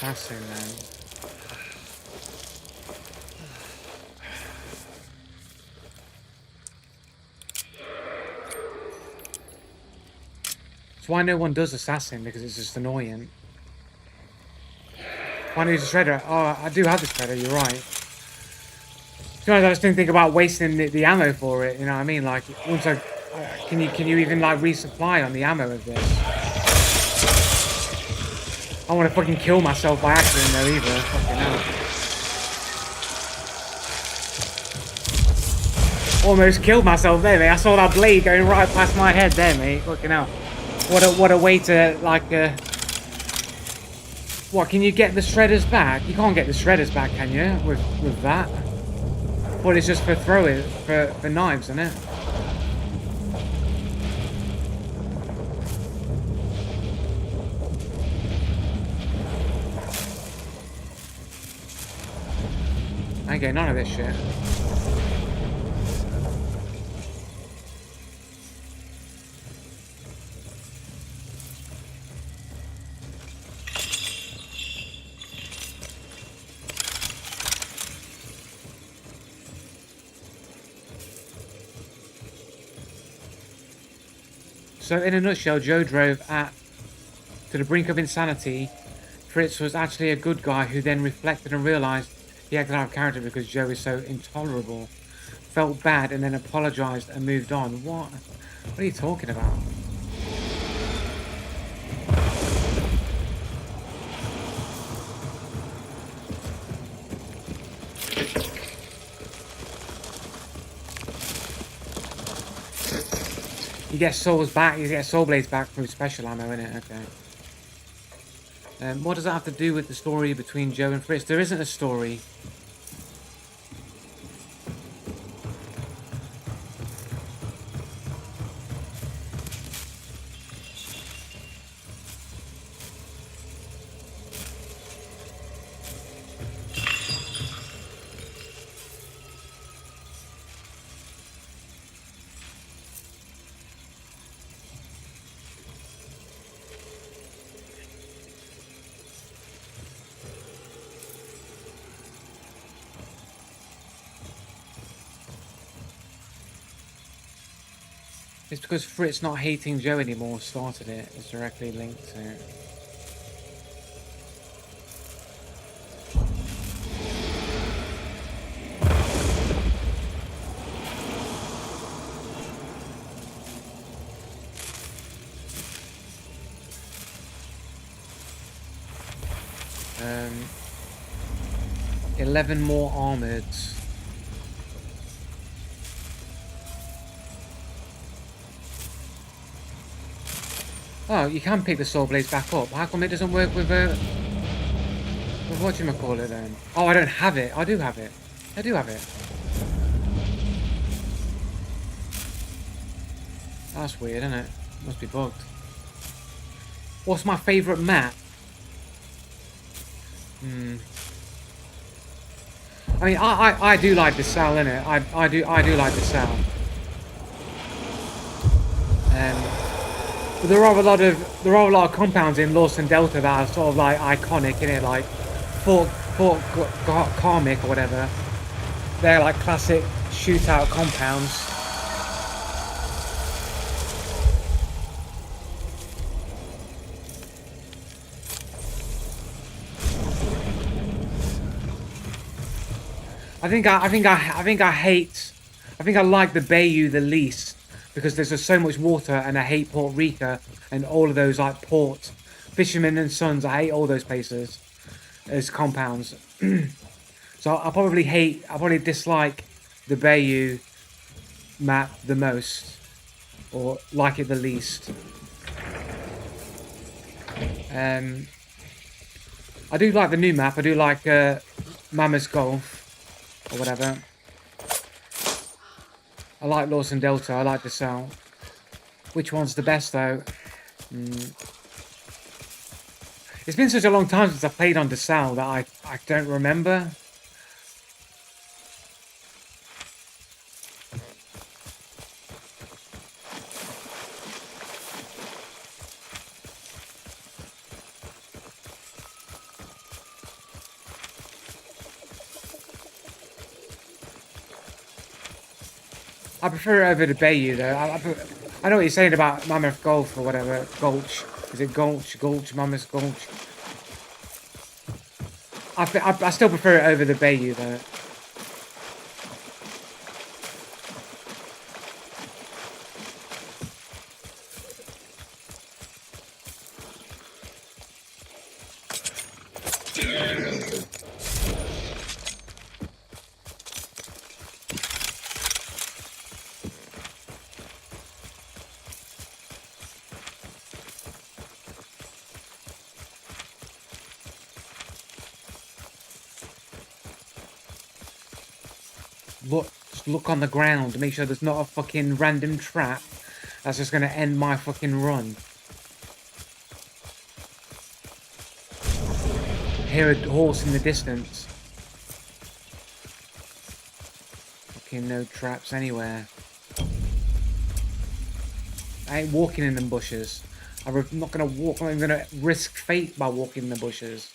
Assassin, man. That's why no one does assassin, because it's just annoying. Why don't you use a shredder? Oh, I do have the shredder, you're right. To be honest, I just didn't think about wasting the ammo for it, you know what I mean? Like, once I... can you even, like, resupply on the ammo of this? I want to fucking kill myself by accident though either. Fucking hell. Almost killed myself there, mate. I saw that blade going right past my head there, mate. Fucking hell. What a way to, like, what, can you get the shredders back? You can't get the shredders back, can you? With that? But it's just for throwing, for knives, isn't it? I ain't getting none of this shit. So in a nutshell, Joe drove to the brink of insanity. Fritz was actually a good guy who then reflected and realised he acted out of character because Joe is so intolerable. Felt bad and then apologised and moved on. What? What are you talking about? You get souls back. You get soul blades back through special ammo, innit? Okay. What does that have to do with the story between Joe and Fritz? There isn't a story. It's because Fritz not hating Joe anymore started it. It's directly linked to it. Um, 11 more armoreds. Oh, you can pick the soul blades back up. How come it doesn't work with whatchamacallit then? Oh, I don't have it. I do have it. I do have it. That's weird, isn't it? Must be bugged. What's my favourite map? I mean, I do like the cell, innit? I do like the cell. But there are a lot of compounds in Lawson Delta that are sort of like iconic, innit? Like Fort Karmic or whatever. They're like classic shootout compounds. I think I like the Bayou the least because there's just so much water, and I hate Port Rica and all of those like ports, Fishermen and Sons. I hate all those places as compounds. So I probably dislike the Bayou map the most, or like it the least. I do like the new map. I do like Mammoth's Gulf. Or whatever. I like Lawson Delta. I like the cell. Which one's the best though? It's been such a long time since I played on the cell that I don't remember. I prefer it over the Bayou though. I know what you're saying about Mammoth Gulf or whatever. Gulch. Is it Gulch? Mammoth Gulch? I still prefer it over the Bayou though. Look on the ground to make sure there's not a fucking random trap that's just going to end my fucking run. I hear a horse in the distance. Fucking no traps anywhere. I ain't walking in them bushes. I'm not going to walk. I'm going to risk fate by walking in the bushes.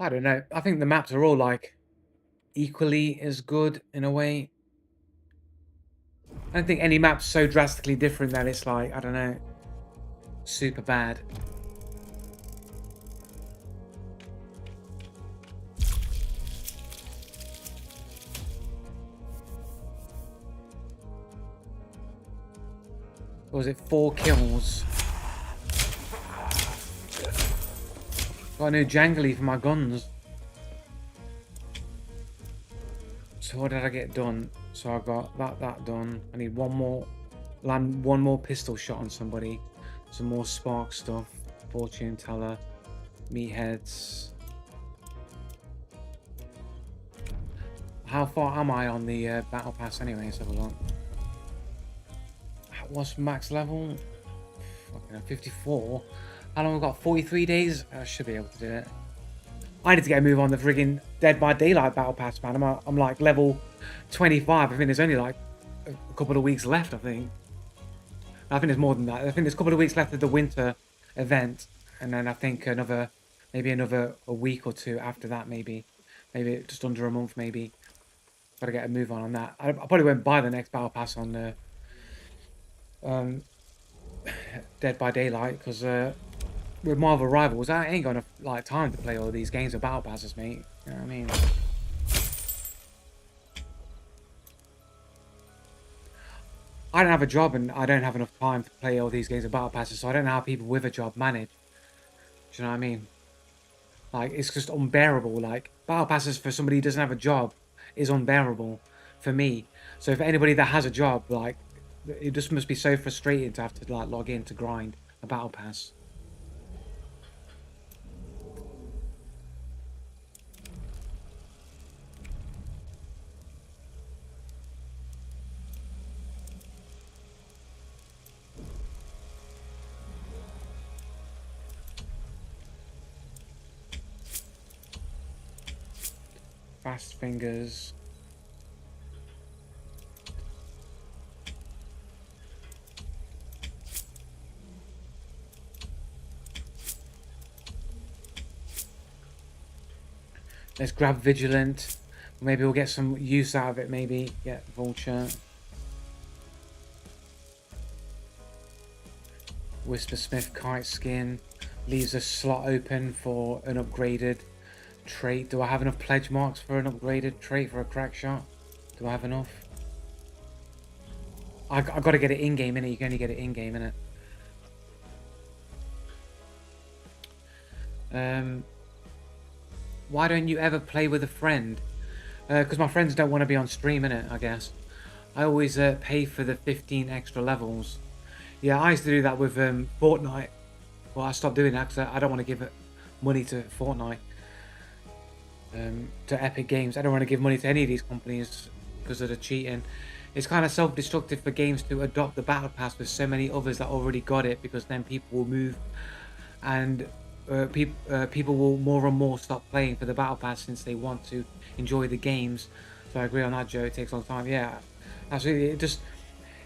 I don't know. I think the maps are all like equally as good in a way. I don't think any map's so drastically different that it's like, I don't know, super bad. Or was it 4 kills? Got a new jangly for my guns. So what did I get done? So I got that done. I need one more, land one more pistol shot on somebody. Some more spark stuff. Fortune teller. Meatheads. How far am I on the battle pass anyway? Let's have a look. What's max level? Fucking 54. How long have I got? 43 days? I should be able to do it. I need to get a move on the friggin' Dead by Daylight battle pass, man. I'm like level 25. I think there's only like a couple of weeks left, I think. I think there's more than that. I think there's a couple of weeks left of the winter event. And then I think maybe another a week or two after that, maybe. Maybe just under a month, maybe. Gotta get a move on that. I probably won't buy the next battle pass on Dead by Daylight, because with Marvel Rivals, I ain't got enough like time to play all these games of battle passes, mate. You know what I mean? I don't have a job and I don't have enough time to play all these games of battle passes, so I don't know how people with a job manage. Do you know what I mean? Like, it's just unbearable. Like, battle passes for somebody who doesn't have a job is unbearable for me. So for anybody that has a job, like, it just must be so frustrating to have to like log in to grind a battle pass. Fast fingers. Let's grab Vigilant. Maybe we'll get some use out of it, maybe. Get Vulture. Whispersmith Kite Skin. Leaves a slot open for an upgraded trait. Do I have enough pledge marks for an upgraded trait for a crack shot? Do I have enough? I got to get it in-game, innit? You can only get it in-game, innit? Why don't you ever play with a friend? Because my friends don't want to be on stream, innit, I guess. I always pay for the 15 extra levels. Yeah, I used to do that with Fortnite. Well, I stopped doing that because I don't want to give it money to Fortnite. To Epic Games. I don't want to give money to any of these companies because of the cheating. It's kind of self-destructive for games to adopt the battle pass with so many others that already got it, because then people will move and people will more and more stop playing for the battle pass since they want to enjoy the games. So I agree on that, Joe. It takes a long time. Yeah, absolutely.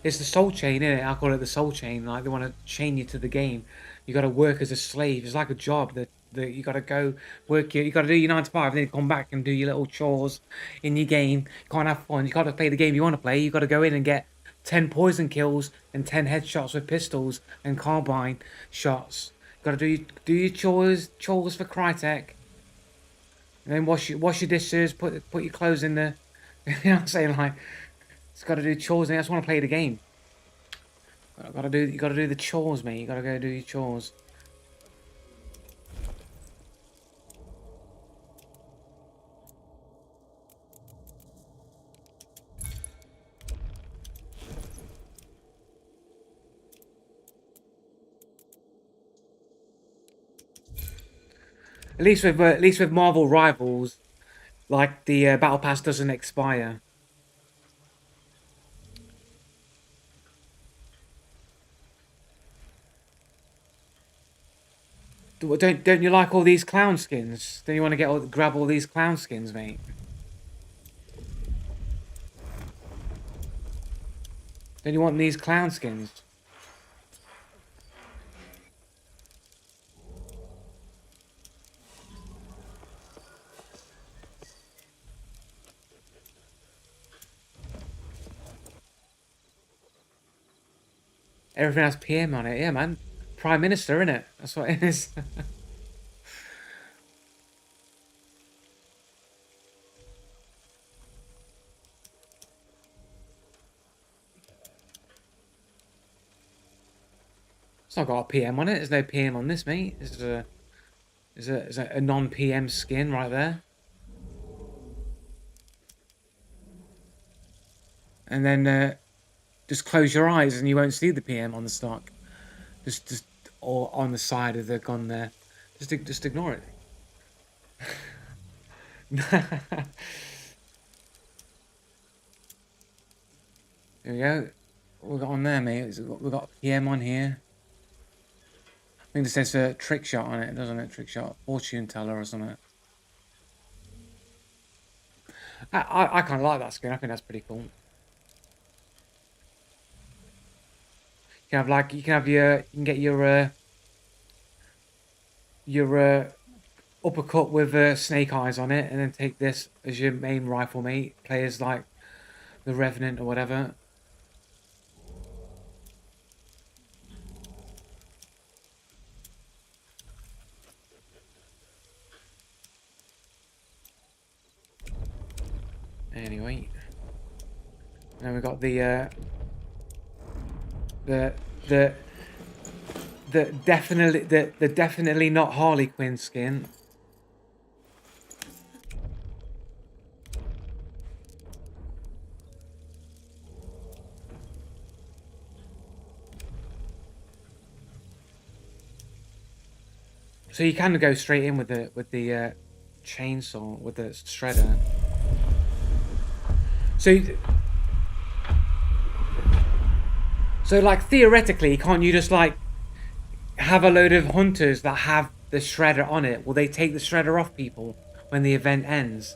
It's the soul chain, isn't it? I call it the soul chain. Like, they want to chain you to the game. You got to work as a slave. It's like a job that you got to go work. You got to do your 9 to 5, and then come back and do your little chores in your game. You can't have fun. You got to play the game you want to play. You got to go in and get 10 poison kills and 10 headshots with pistols and carbine shots. You got to do your chores for Crytek. And then wash your dishes. Put your clothes in the. You know what I'm saying? Like, it's got to do chores, and I just want to play the game. You got to do the chores, mate. You got to go do your chores. At least with Marvel Rivals, like, the battle pass doesn't expire. Don't you like all these clown skins? Don't you want to grab all these clown skins, mate? Don't you want these clown skins? Everything has PM on it. Yeah, man. Prime Minister, innit? That's what it is. It's not got a PM on it. There's no PM on this, mate. This is a non-PM skin right there. And then just close your eyes and you won't see the PM on the stock. Just or on the side of the gun there. Just ignore it. There we go. What we got on there, mate? We've got PM on here. I think this says a trick shot on it, doesn't it? Trick shot, fortune teller or something. I kind of like that skin. I think that's pretty cool. You can have like you can get your uppercut with snake eyes on it, and then take this as your main rifle, mate. Play as like the Revenant or whatever. Anyway, now we've got the definitely not Harley Quinn skin. So you can go straight in with the chainsaw, with the shredder. So like theoretically, can't you just like have a load of hunters that have the shredder on it? Will they take the shredder off people when the event ends?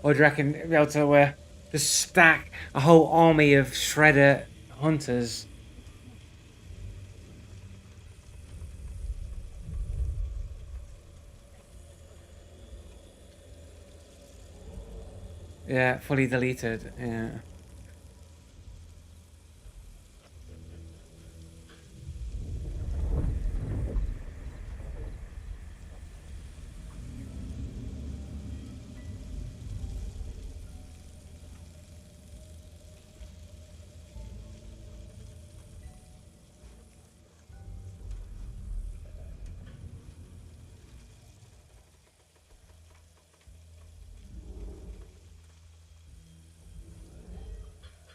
Or do you reckon you'll be able to just stack a whole army of shredder hunters? Yeah, fully deleted. Yeah.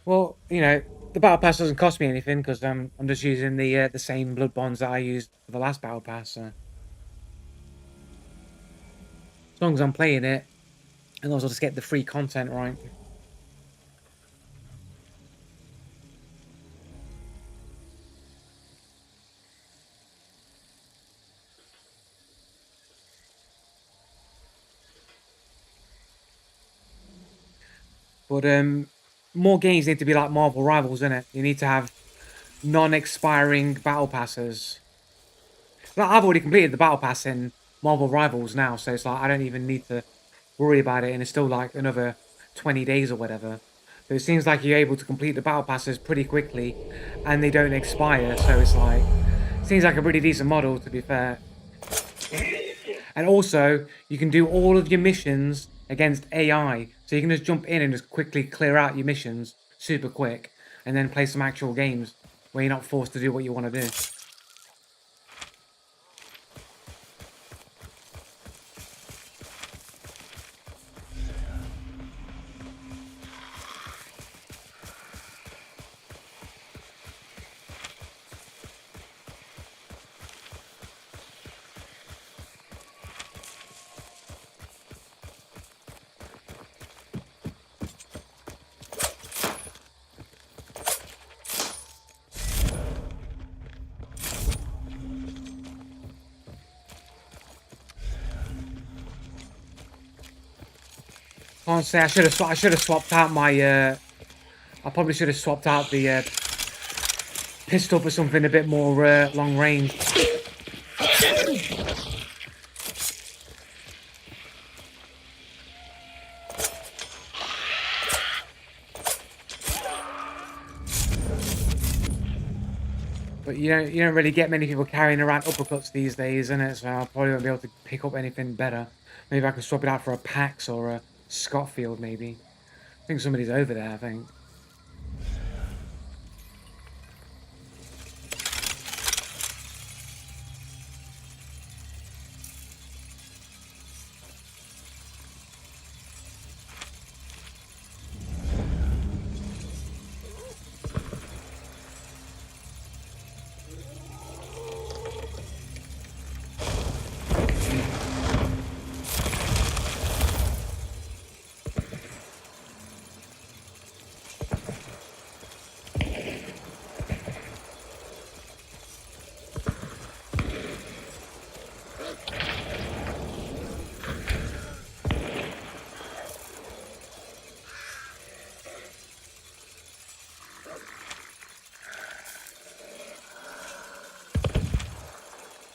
Well, you know, the battle pass doesn't cost me anything because I'm just using the same blood bonds that I used for the last battle pass. So as long as I'm playing it, and also just get the free content right. But more games need to be like Marvel Rivals, innit? You need to have non-expiring battle passes. Like, I've already completed the battle pass in Marvel Rivals now, so it's like I don't even need to worry about it, and it's still like another 20 days or whatever. But it seems like you're able to complete the battle passes pretty quickly, and they don't expire, so it's like seems like a pretty decent model, to be fair. And also, you can do all of your missions against AI, so you can just jump in and just quickly clear out your missions super quick, and then play some actual games where you're not forced to do what you want to do. Honestly, I should have swapped out my I probably should have swapped out the pistol for something a bit more long range. But you don't really get many people carrying around uppercuts these days, innit? So I probably won't be able to pick up anything better. Maybe I could swap it out for a Pax or a Scotfield, maybe. I think somebody's over there, I think.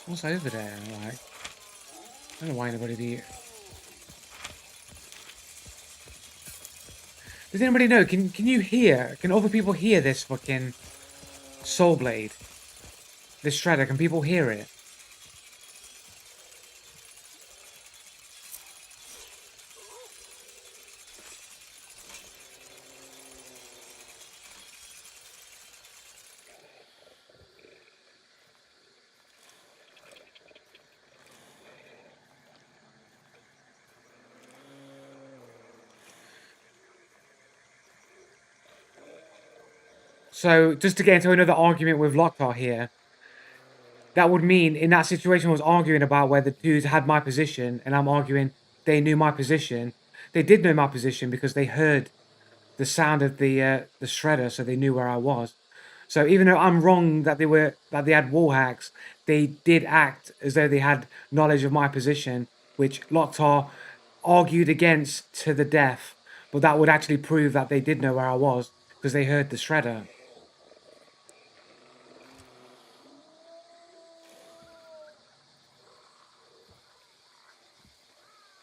What's over there? Like, I don't know why anybody be. Does anybody know? Can you hear? Can other people hear this fucking soul blade? This shredder? Can people hear it? So just to get into another argument with Locktar here, that would mean in that situation I was arguing about where the dudes had my position, and I'm arguing they knew my position. They did know my position because they heard the sound of the shredder, so they knew where I was. So even though I'm wrong that they had wall hacks, they did act as though they had knowledge of my position, which Locktar argued against to the death. But that would actually prove that they did know where I was because they heard the shredder.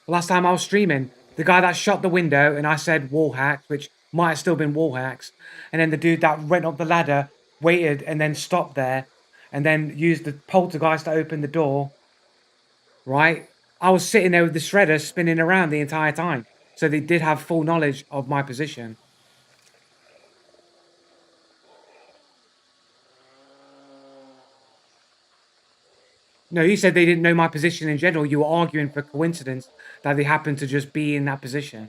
Last time I was streaming, the guy that shot the window and I said wall hacks, which might have still been wall hacks, and then the dude that went up the ladder waited and then stopped there and then used the poltergeist to open the door, right? I was sitting there with the shredder spinning around the entire time. So they did have full knowledge of my position. No, you said they didn't know my position in general. You were arguing for coincidence that they happened to just be in that position.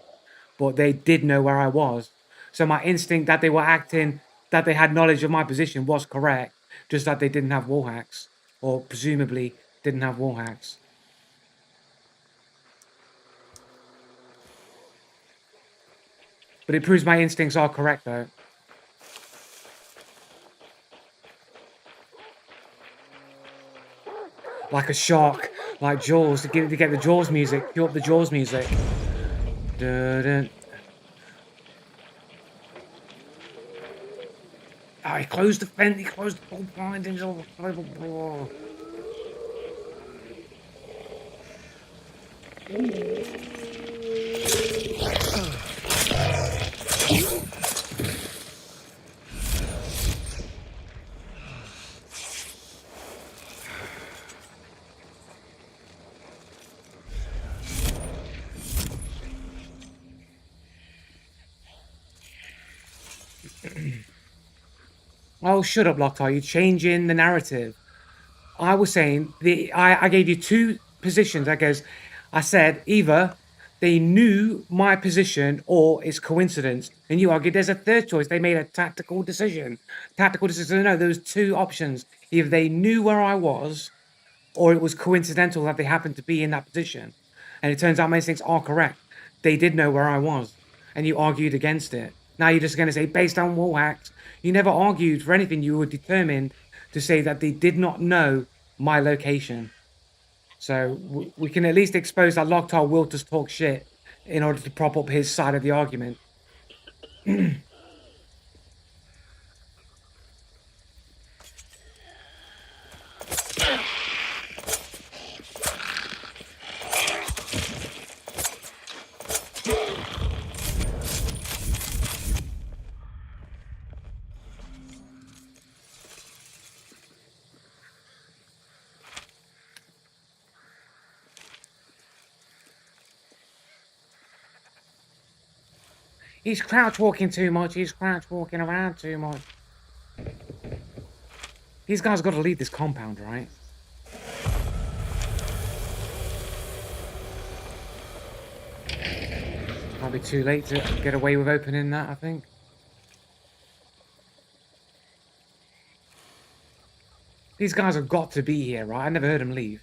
But they did know where I was. So my instinct that they were acting, that they had knowledge of my position was correct. Just that they didn't have wall hacks. Or presumably didn't have wall hacks. But it proves my instincts are correct though. Like a shark, like Jaws, to get the Jaws music, cue up the Jaws music. Dun-dun. Oh, he closed the fence, he closed the full blind and all. Oh, shut up, Lockhart. You're changing the narrative. I was saying I gave you two positions. I said either they knew my position or it's coincidence. And you argued there's a third choice. They made a tactical decision. Tactical decision. No, there was two options. Either they knew where I was, or it was coincidental that they happened to be in that position. And it turns out my instincts are correct. They did know where I was, and you argued against it. Now you're just going to say, based on wall hacks, you never argued for anything. You were determined to say that they did not know my location. So we can at least expose that Locktar will just talk shit in order to prop up his side of the argument. He's crouch walking too much. He's crouch walking around too much. These guys got to leave this compound, right? Might be too late to get away with opening that, I think. These guys have got to be here, right? I never heard them leave.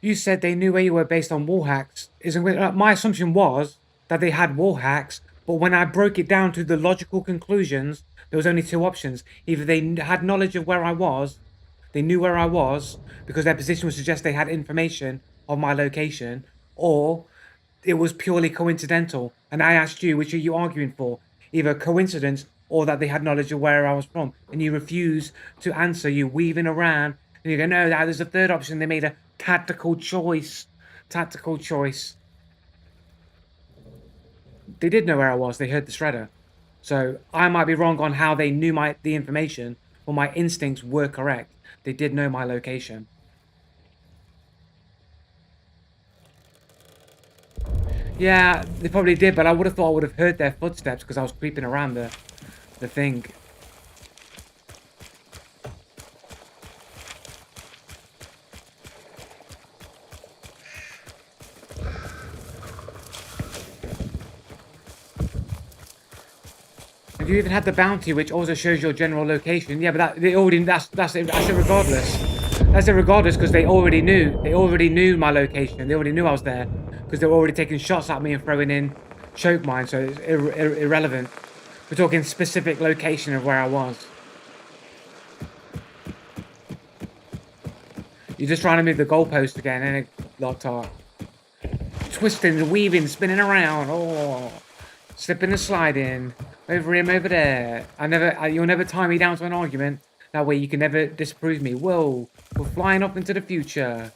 You said they knew where you were based on wall hacks. My assumption was that they had wall hacks, but when I broke it down to the logical conclusions, there was only two options. Either they had knowledge of where I was, they knew where I was, because their position would suggest they had information of my location, or it was purely coincidental. And I asked you, which are you arguing for? Either coincidence or that they had knowledge of where I was from. And you refuse to answer. You weaving around. And you go, no, there's a third option. They made a tactical choice. Tactical choice. They did know where I was. They heard the shredder. So I might be wrong on how they knew the information, but my instincts were correct. They did know my location. Yeah, they probably did, but I would have thought I would have heard their footsteps because I was creeping around the thing. And you even had the bounty, which also shows your general location. Yeah, but that's irregardless. That's irregardless because they already knew. They already knew my location. They already knew I was there because they were already taking shots at me and throwing in choke mines. So it's irrelevant. We're talking specific location of where I was. You're just trying to move the goalpost again, and Locktar. Twisting, weaving, spinning around. Oh, slipping and sliding. Over him, over there. You'll never tie me down to an argument. That way you can never disprove me. Whoa, we're flying off into the future.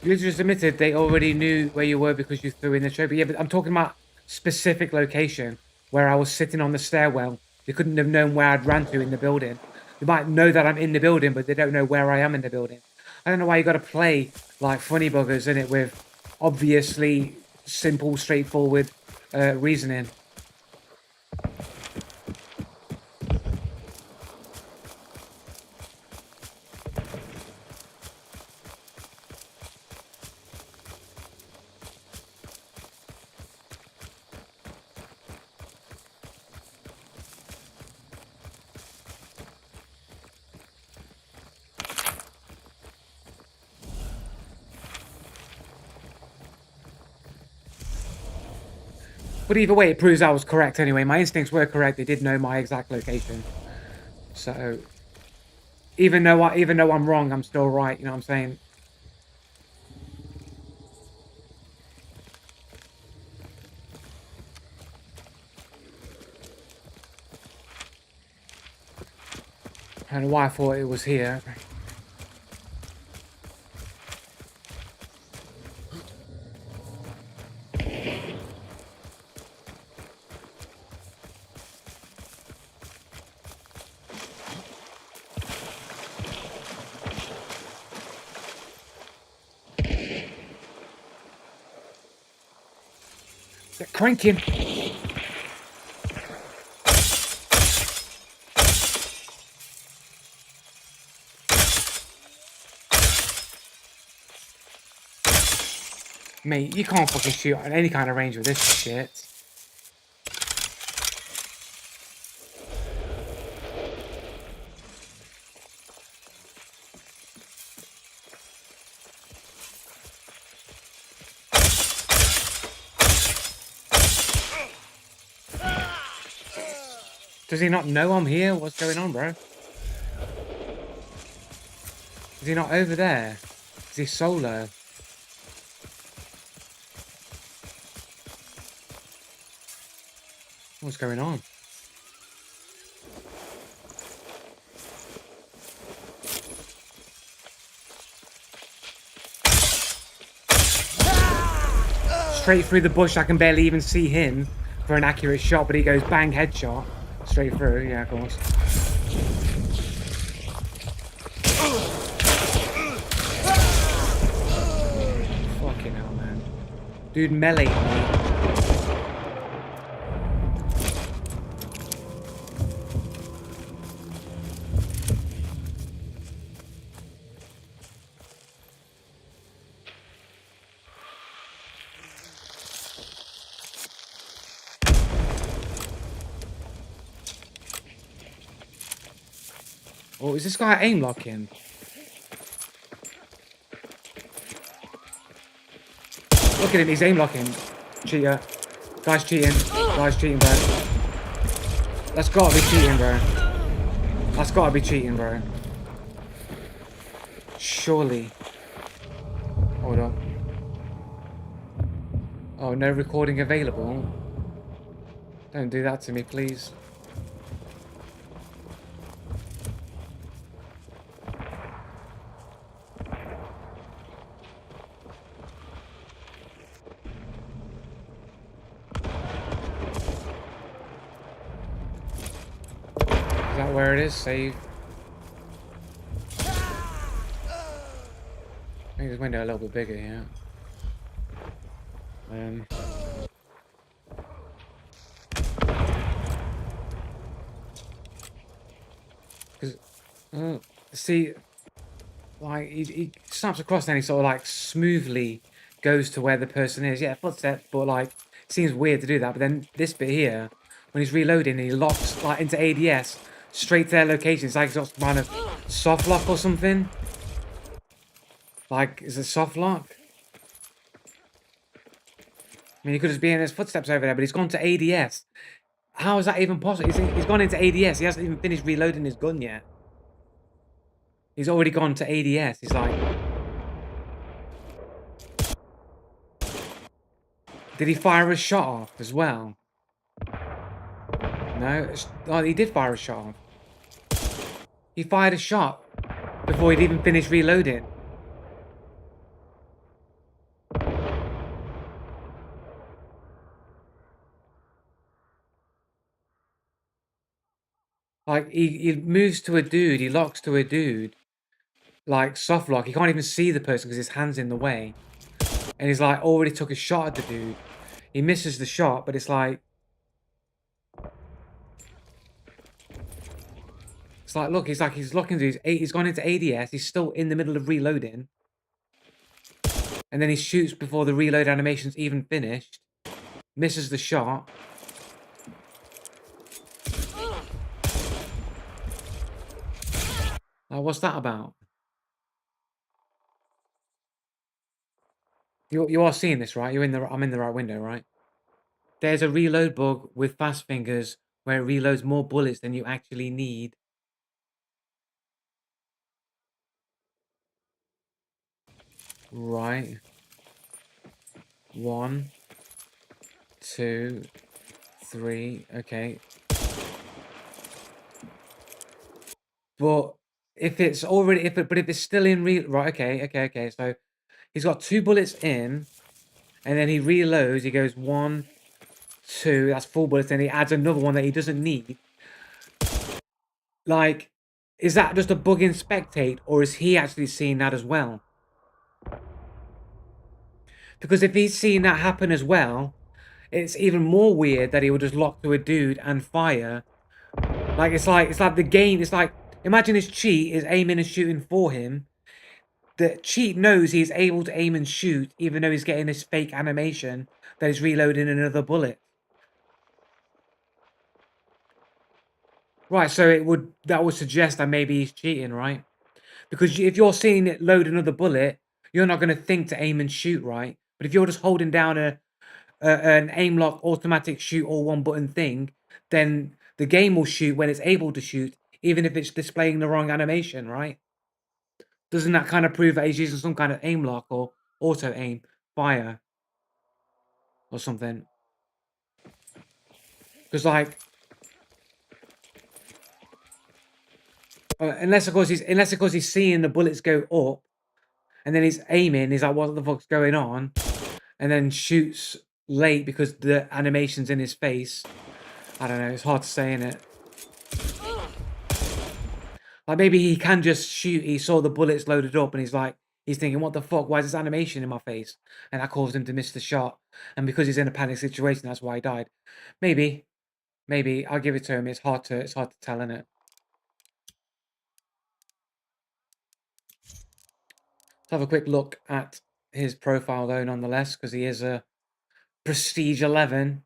You just admitted they already knew where you were because you threw in the show. But yeah, but I'm talking about specific location where I was sitting on the stairwell. They couldn't have known where I'd ran to in the building. They might know that I'm in the building, but they don't know where I am in the building. I don't know why you got to play like funny buggers in it with obviously simple, straightforward reasoning. But either way, it proves I was correct anyway. My instincts were correct. They did know my exact location. So even though I'm wrong, I'm still right. You know what I'm saying? I don't know why I thought it was here. They're cranking. Mate, you can't fucking shoot at any kind of range with this shit. Does he not know I'm here? What's going on, bro? Is he not over there? Is he solo? What's going on? Straight through the bush, I can barely even see him for an accurate shot, but he goes bang, headshot. Straight through, yeah, of course. Fucking hell, man. Dude melee me. Oh, is this guy aim locking? Look at him, he's aim locking. Cheater. Guy's cheating. Guy's cheating, bro. That's gotta be cheating, bro. That's gotta be cheating, bro. Surely. Hold on. Oh, no recording available. Don't do that to me, please. Is that where it is? Save. Make this window a little bit bigger, yeah. Because, see, like, he snaps across and he sort of, like, smoothly goes to where the person is. Yeah, footstep, but, like, seems weird to do that. But then this bit here, when he's reloading, he locks, like, into ADS, straight to their location. It's like he's got some kind of soft lock or something. Like, is it soft lock? I mean, he could just be in his footsteps over there, but he's gone to ADS. How is that even possible? He's gone into ADS. He hasn't even finished reloading his gun yet. He's already gone to ADS. He's like... Did he fire a shot off as well? No? Oh, he did fire a shot off. He fired a shot before he'd even finished reloading. Like, he moves to a dude. He locks to a dude. Like, soft lock. He can't even see the person because his hand's in the way. And he's like, already took a shot at the dude. He misses the shot, but it's like... It's like, look, he's looking to he's gone into ADS. He's still in the middle of reloading. And then he shoots before the reload animation's even finished. Misses the shot. Like, what's that about? You are seeing this, right? I'm in the right window, right? There's a reload bug with fast fingers where it reloads more bullets than you actually need. Right. 1, 2, 3. Okay. But if it's already, but if it's still in right, okay. So he's got 2 bullets in, and then he reloads. He goes 1, 2. That's 4 bullets. Then he adds another one that he doesn't need. Like, is that just a bug in Spectate, or is he actually seeing that as well? Because if he's seeing that happen as well, it's even more weird that he would just lock to a dude and fire. Like, it's like the game. It's like, imagine his cheat is aiming and shooting for him. The cheat knows he's able to aim and shoot, even though he's getting this fake animation that he's reloading another bullet. Right, so that would suggest that maybe he's cheating, right? Because if you're seeing it load another bullet, you're not going to think to aim and shoot, right? But if you're just holding down an aim lock automatic shoot all one button thing, then the game will shoot when it's able to shoot, even if it's displaying the wrong animation, right? Doesn't that kind of prove that he's using some kind of aim lock or auto aim fire or something? Because like, unless of course he's seeing the bullets go up, and then he's aiming. He's like, what the fuck's going on? And then shoots late because the animation's in his face. I don't know. It's hard to say, innit? Like maybe he can just shoot. He saw the bullets loaded up, and he's thinking, what the fuck? Why is this animation in my face? And that caused him to miss the shot. And because he's in a panic situation, that's why he died. Maybe. I'll give it to him. It's hard to tell, innit? Let's have a quick look at his profile though, nonetheless, because he is a Prestige 11.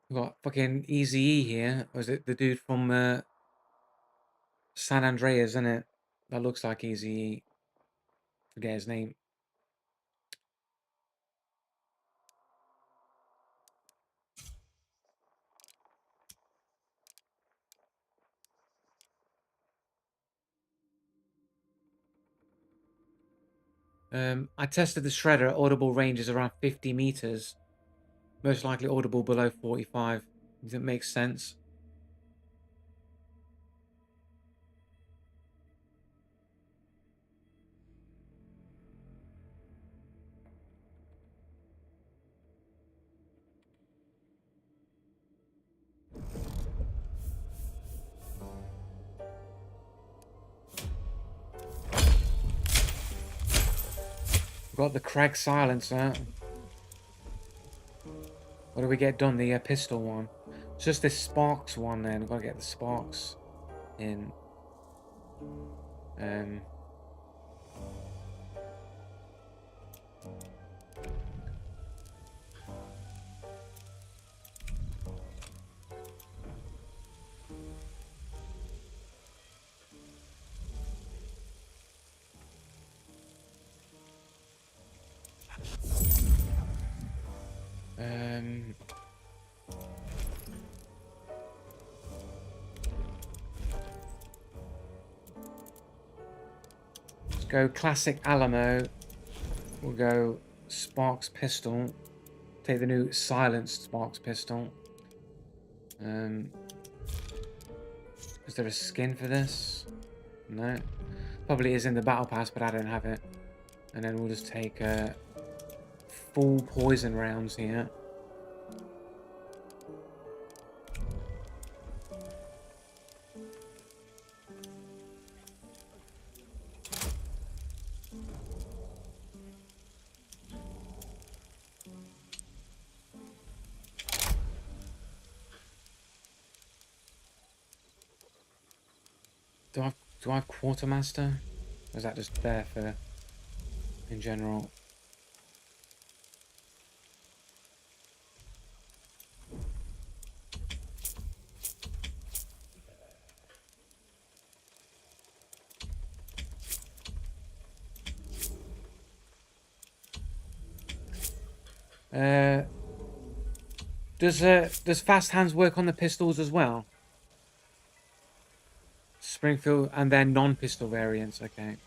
We've got fucking Easy E here. Or is it the dude from San Andreas, isn't it? That looks like Easy E. Forget his name. I tested the shredder. Audible range is around 50 meters. Most likely audible below 45. Does it make sense? Got the Krag silencer. What do we get done? The pistol one. It's just this Sparks one then. We've got to get the Sparks in. Let's go classic Alamo. We'll go Sparks pistol. Take the new silenced Sparks pistol. Is there a skin for this? No. Probably is in the battle pass, but I don't have it. And then we'll just take full poison rounds here. Do I have Quartermaster? Or is that just there for in general? Does fast hands work on the pistols as well? Springfield and then non-pistol variants, okay.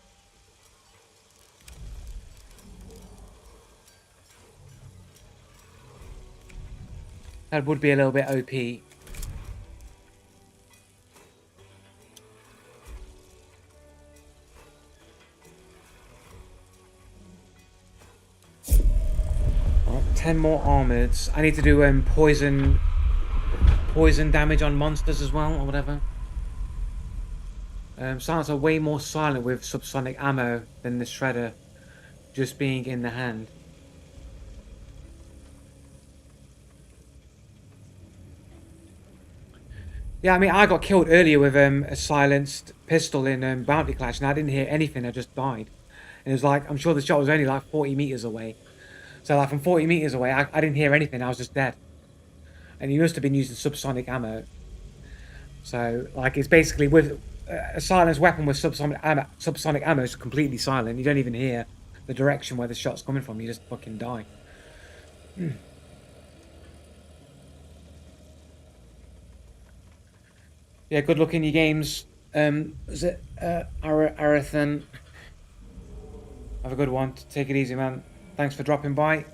That would be a little bit OP. Right, 10 more armoreds. I need to do poison damage on monsters as well, or whatever. Silence are way more silent with subsonic ammo than the shredder just being in the hand. Yeah, I mean, I got killed earlier with a silenced pistol in Bounty Clash, and I didn't hear anything. I just died. And it was like, I'm sure the shot was only like 40 meters away. So like from 40 meters away, I didn't hear anything. I was just dead. And he must have been using subsonic ammo. So like, it's basically with a silenced weapon with subsonic ammo is completely silent. You don't even hear the direction where the shot's coming from. You just fucking die. Yeah, good luck in your games, Was it Arathan? Have a good one. Take it easy, man. Thanks for dropping by.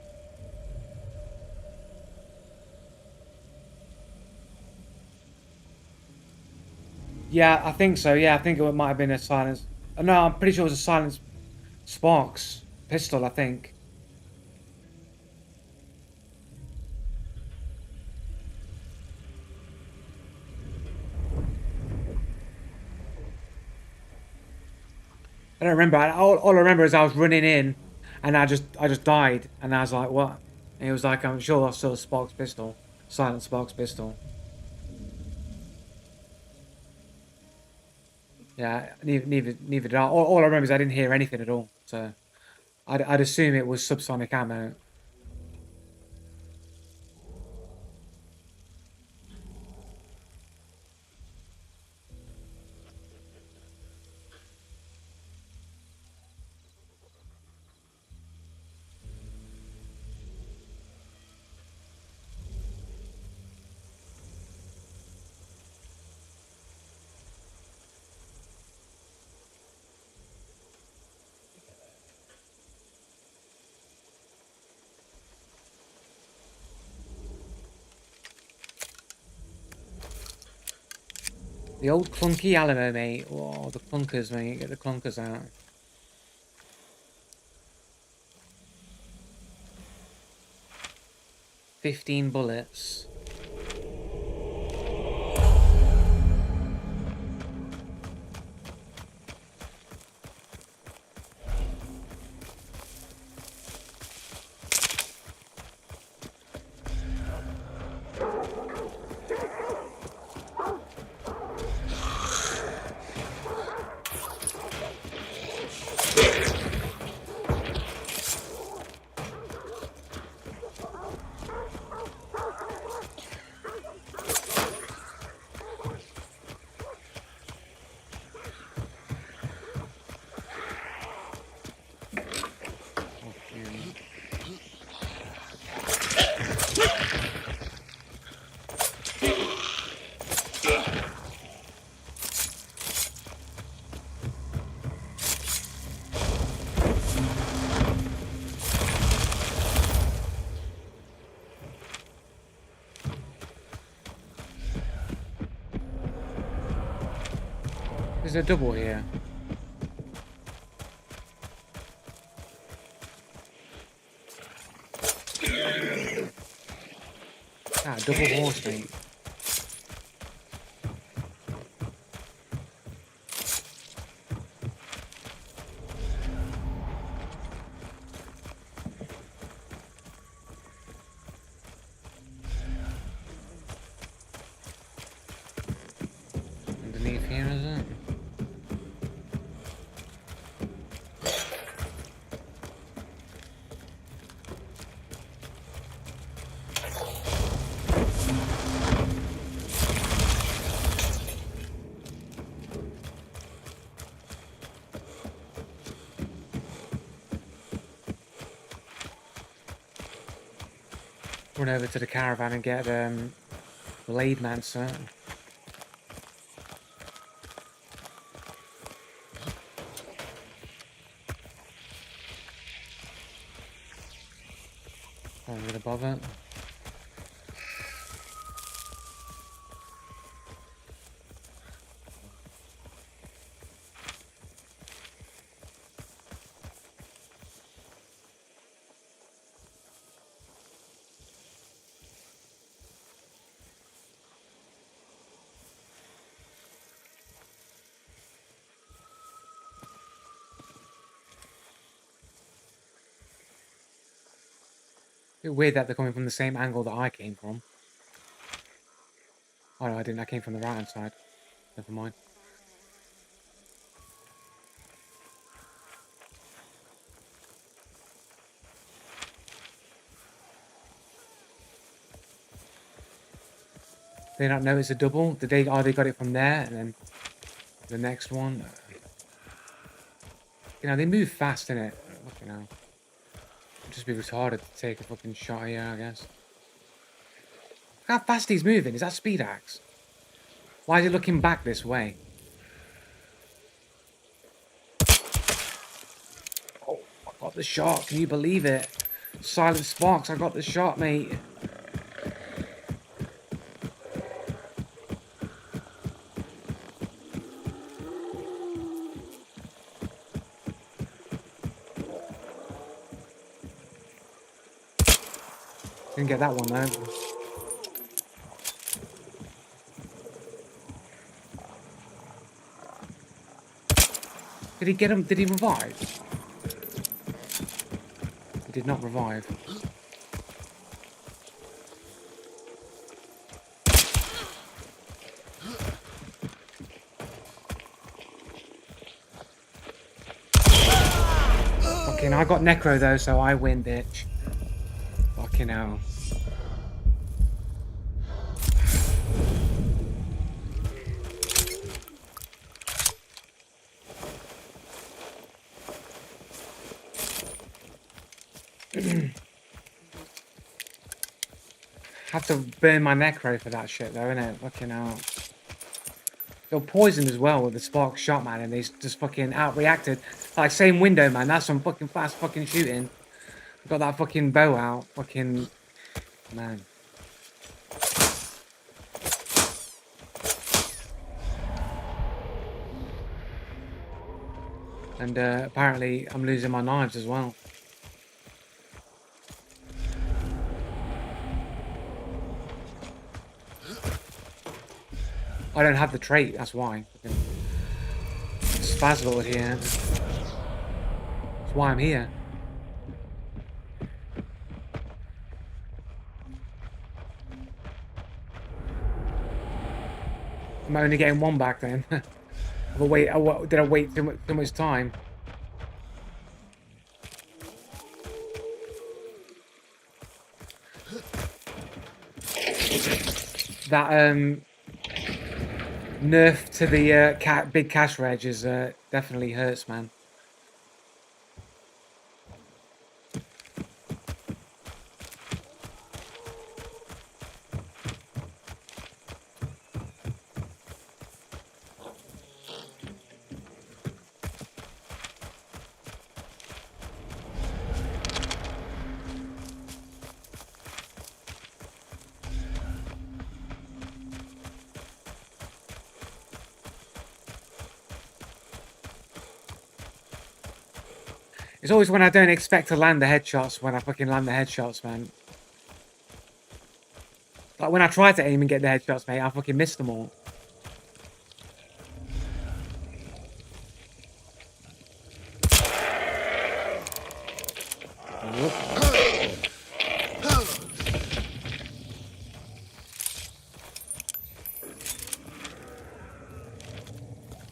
Yeah, I think so. Yeah, I think it might have been a silence. No, I'm pretty sure it was a silence Sparks pistol, I think. I don't remember. All I remember is I was running in, and I just died, and I was like, what? And it was like, I'm sure I saw a Sparks pistol, silent Sparks pistol. Yeah, neither did I. All I remember is I didn't hear anything at all. So I'd assume it was subsonic ammo. The old clunky Alamo, mate. Oh, the clunkers, mate. Get the clunkers out. 15 bullets. There's a double here. Ah, double horse, mate. Underneath here, is it? Run over to the caravan and get Blade Mancer. I'm gonna bother. Bit weird that they're coming from the same angle that I came from. Oh no, I didn't. I came from the right hand side. Never mind. They not know it's a double? Did they? Oh, they got it from there, and then the next one. You know, they move fast, innit? Fucking hell. Just be retarded to take a fucking shot here, I guess. Look how fast he's moving. Is that speed axe? Why is he looking back this way? got the shot. Can you believe it? Silent Sparks, I got the shot, mate. Didn't get that one though. Did he get him? Did he revive? He did not revive. Fucking, I got Necro though, so I win, bitch. Fucking hell. Have to burn my Necro for that shit though, innit? Fucking hell. They're poisoned as well with the spark shot, man, and they just fucking outreacted. Like, same window, man. That's some fucking fast fucking shooting. Got that fucking bow out. Fucking... Man. And apparently I'm losing my knives as well. I don't have the trait, that's why. Spazzlord here. That's why I'm here. I'm only getting one back then. Did I wait too much time? That nerf to the big cash reg is definitely hurts, man. It's always when I don't expect to land the headshots when I fucking land the headshots, man. Like when I try to aim and get the headshots, mate, I fucking miss them all.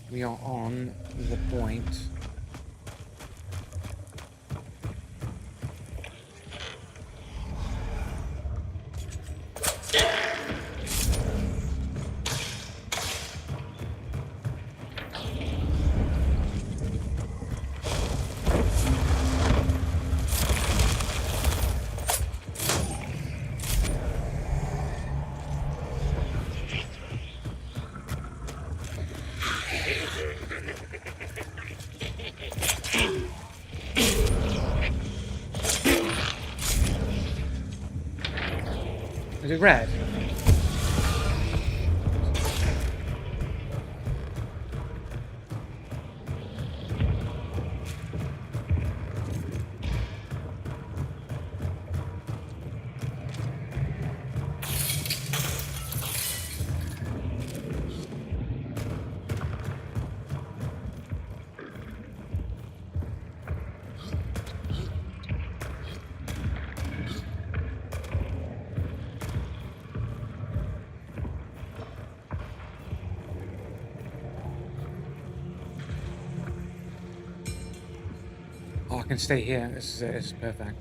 We are on the point. Is it red? Oh, I can stay here. This is perfect.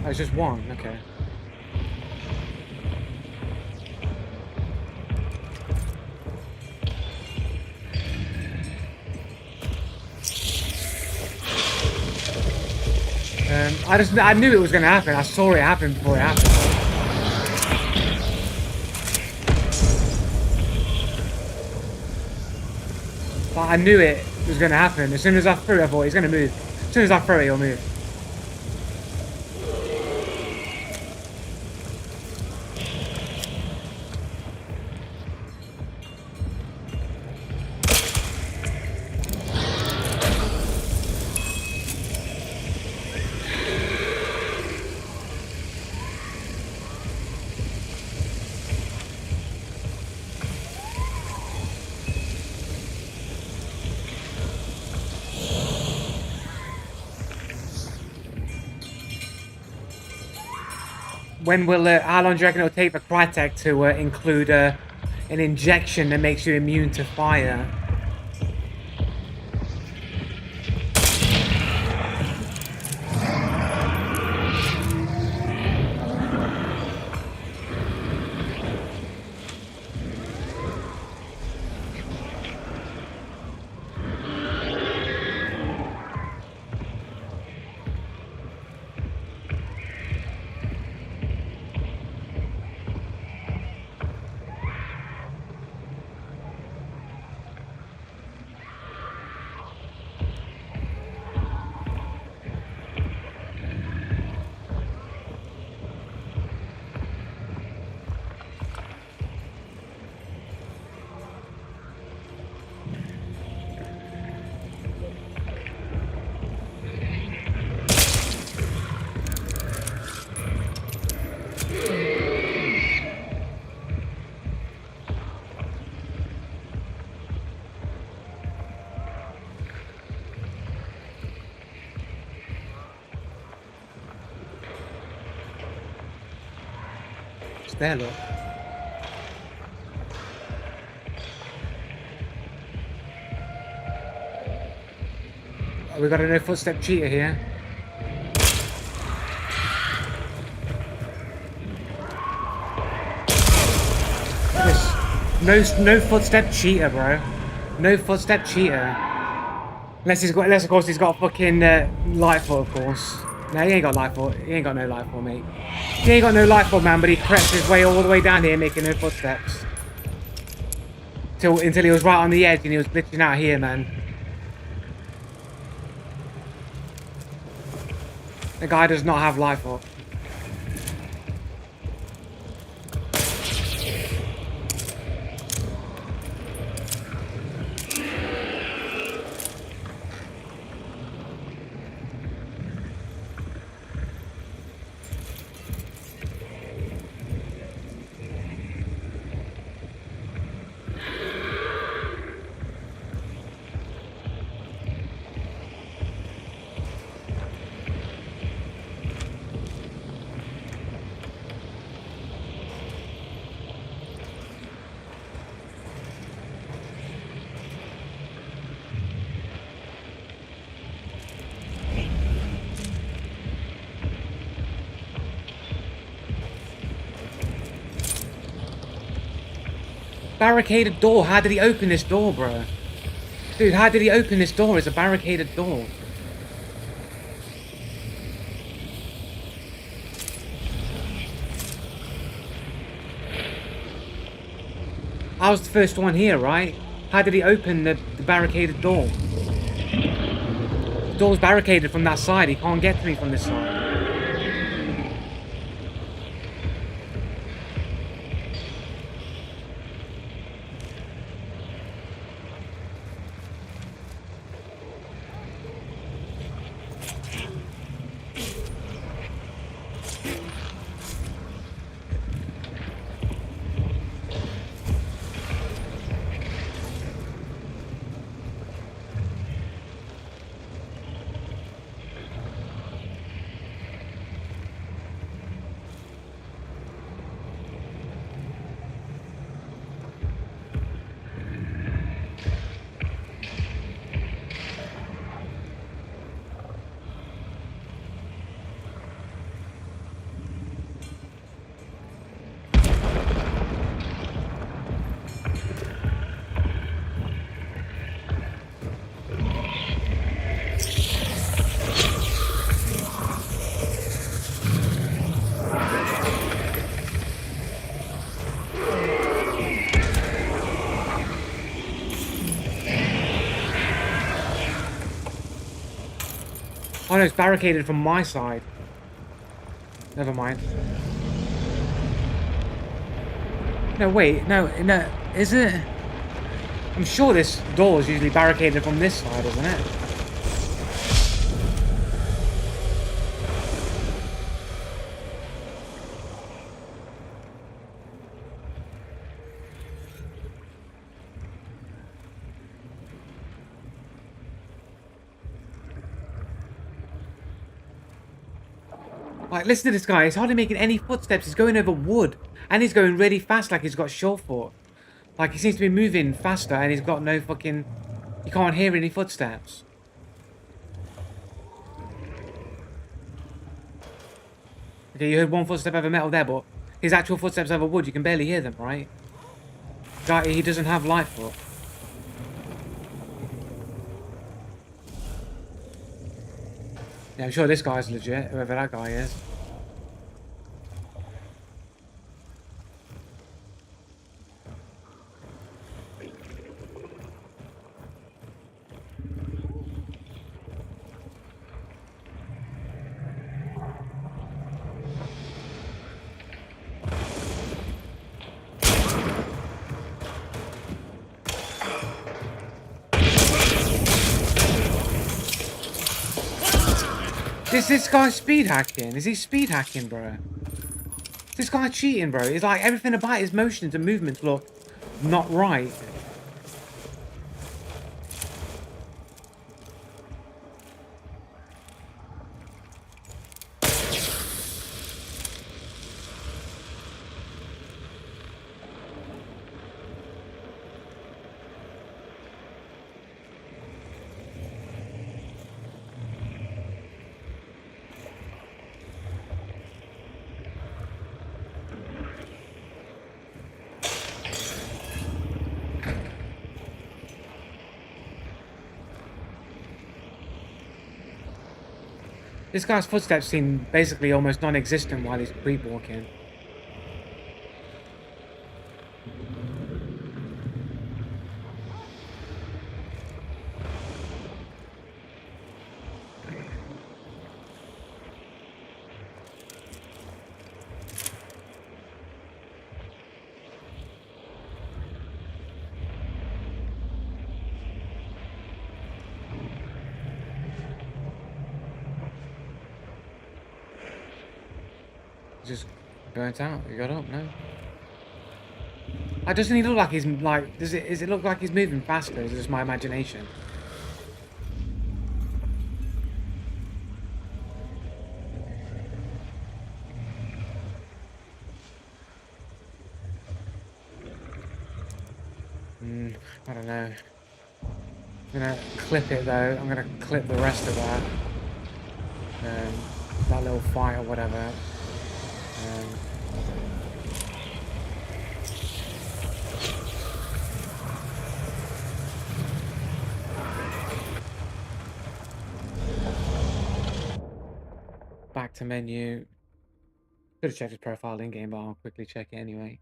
Oh, it's just one. Okay. I knew it was gonna happen. I saw it happen before it happened. But I knew it was gonna happen. As soon as I threw it, I thought he's gonna move. As soon as I throw it, he'll move. When will how long do you reckon it'll take for Crytek to include an injection that makes you immune to fire? It's there, look. Oh, we got a no footstep cheater here. No footstep cheater, bro. No footstep cheater. Unless of course he's got fucking Lightfoot, of course. No, he ain't got Lightfoot. He ain't got no Lightfoot, mate. He ain't got no Lightfoot, man. But he crept his way all the way down here, making no footsteps. Until he was right on the edge and he was glitching out here, man. The guy does not have Lightfoot. Barricaded door. How did he open this door, bro? Dude, how did he open this door? It's a barricaded door. I was the first one here, right? How did he open the barricaded door? The door's barricaded from that side. He can't get to me from this side. Oh no, it's barricaded from my side. Never mind. No, wait, no, is it? I'm sure this door is usually barricaded from this side, isn't it? Like, listen to this guy. He's hardly making any footsteps. He's going over wood. And he's going really fast like he's got short foot. Like, he seems to be moving faster and he's got no fucking... You can't hear any footsteps. Okay, you heard one footstep over metal there, but his actual footsteps over wood, you can barely hear them, right? Guy, he doesn't have light foot. Yeah, I'm sure this guy's legit, whoever that guy is. Is this guy speed hacking? Is he speed hacking, bro? This guy cheating, bro. It's like everything about his motions and movements look not right. This guy's footsteps seem basically almost non-existent while he's creep walking. Just burnt out. You got up, no? Doesn't he look like he's like? Does it look like he's moving faster? Is it just my imagination? I don't know. I'm gonna clip it though. I'm gonna clip the rest of that. That little fight or whatever. Back to menu. Could have checked his profile in game, but I'll quickly check it anyway.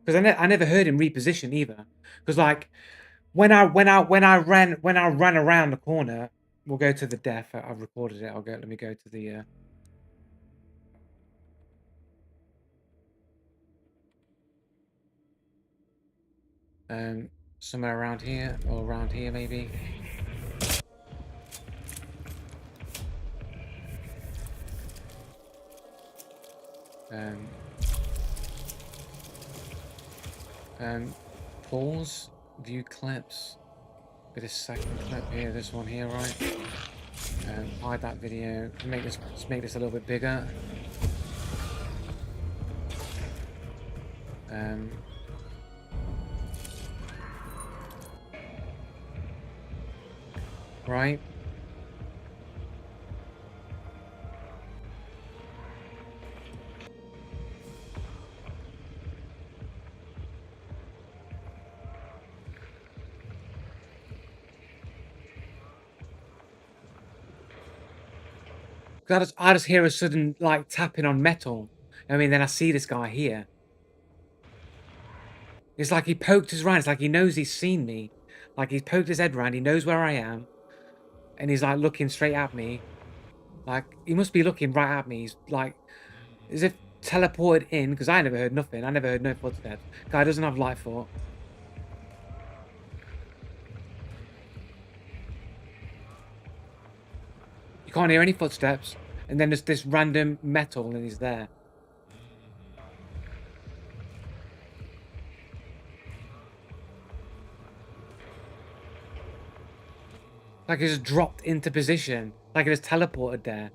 Because I never heard him reposition either. Because like when I ran around the corner, we'll go to the death. I've recorded it. Let me go to the somewhere around here or around here maybe. Pause, view clips. Bit of second clip here, this one here, right? Hide that video. Let's make this a little bit bigger. Right. I just hear a sudden like tapping on metal. I mean, then I see this guy here. It's like he poked his right. It's like he knows he's seen me. Like he's poked his head around, he knows where I am, and he's like looking straight at me. Like he must be looking right at me. He's like as if teleported in, because I never heard nothing. I never heard no footsteps. Guy doesn't have light foot. You can't hear any footsteps, and then there's this random metal, and he's there. Like he just dropped into position, like he just teleported there.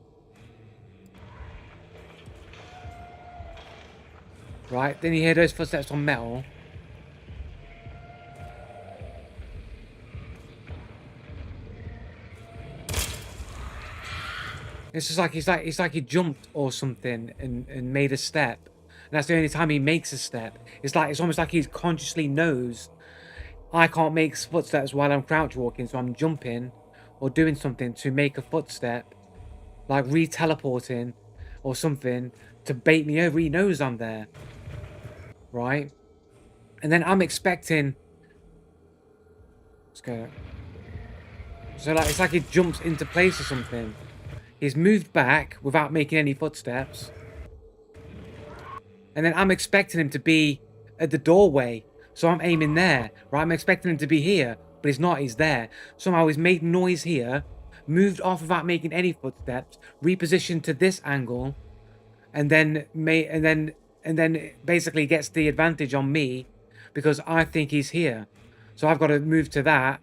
Right? Then you hear those footsteps on metal. It's just like it's like he jumped or something and made a step. And that's the only time he makes a step. It's almost like he consciously knows I can't make footsteps while I'm crouch walking, so I'm jumping or doing something to make a footstep, like re-teleporting or something to bait me over. He knows I'm there, right? And then I'm expecting. Let's go. So like it's like he jumps into place or something. He's moved back without making any footsteps. And then I'm expecting him to be at the doorway. So I'm aiming there, right? I'm expecting him to be here, but he's not, he's there. Somehow he's made noise here, moved off without making any footsteps, repositioned to this angle, and then basically gets the advantage on me because I think he's here. So I've got to move to that.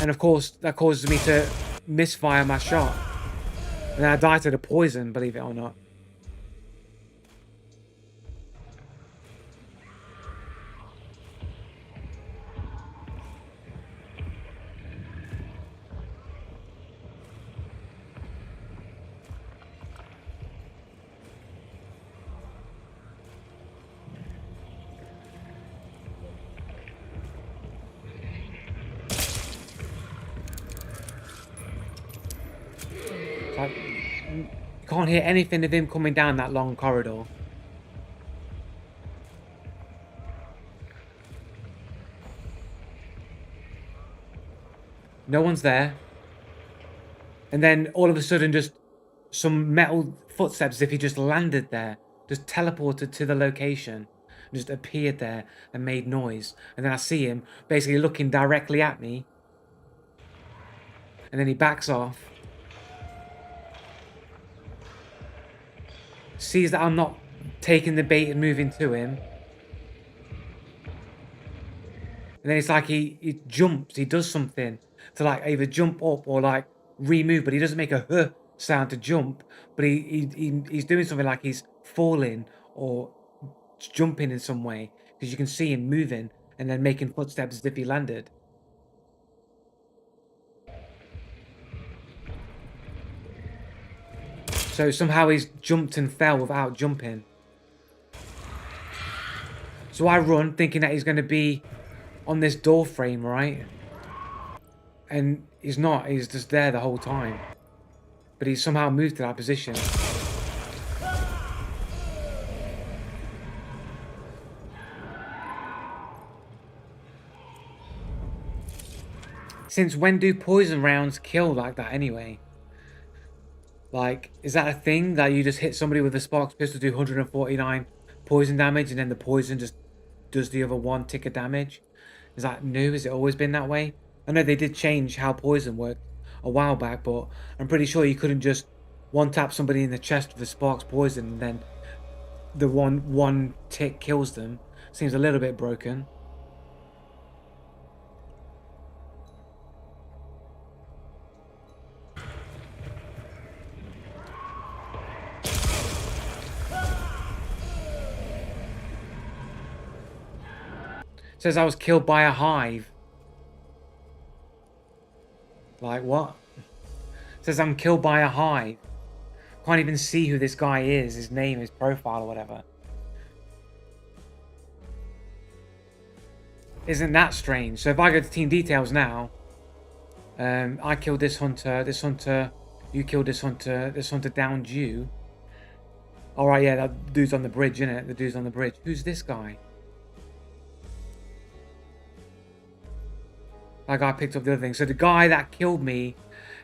And of course, that causes me to misfire my shot. And I die to the poison, believe it or not. Like, you can't hear anything of him coming down that long corridor. No one's there. And then all of a sudden, just some metal footsteps as if he just landed there, just teleported to the location, just appeared there and made noise. And then I see him basically looking directly at me. And then he backs off. Sees that I'm not taking the bait and moving to him. And then it's like he jumps, he does something to like either jump up or like remove, but he doesn't make a huh sound to jump, but he's doing something like he's falling or jumping in some way because you can see him moving and then making footsteps as if he landed. So somehow he's jumped and fell without jumping. So I run thinking that he's going to be on this door frame, right? And he's not, he's just there the whole time. But he's somehow moved to that position. Since when do poison rounds kill like that anyway? Like, is that a thing that you just hit somebody with a sparks pistol, do 149 poison damage, and then the poison just does the other one tick of damage? Is that new? Has it always been that way? I know they did change how poison worked a while back, but I'm pretty sure you couldn't just one tap somebody in the chest with a sparks poison and then the one tick kills them. Seems a little bit broken. Says I was killed by a hive. Like what? Says I'm killed by a hive. Can't even see who this guy is, his name, his profile or whatever. Isn't that strange? So if I go to team details now, I killed this hunter, you killed this hunter downed you. Alright, yeah, that dude's on the bridge, isn't it? The dude's on the bridge. Who's this guy? That guy picked up the other thing. So the guy that killed me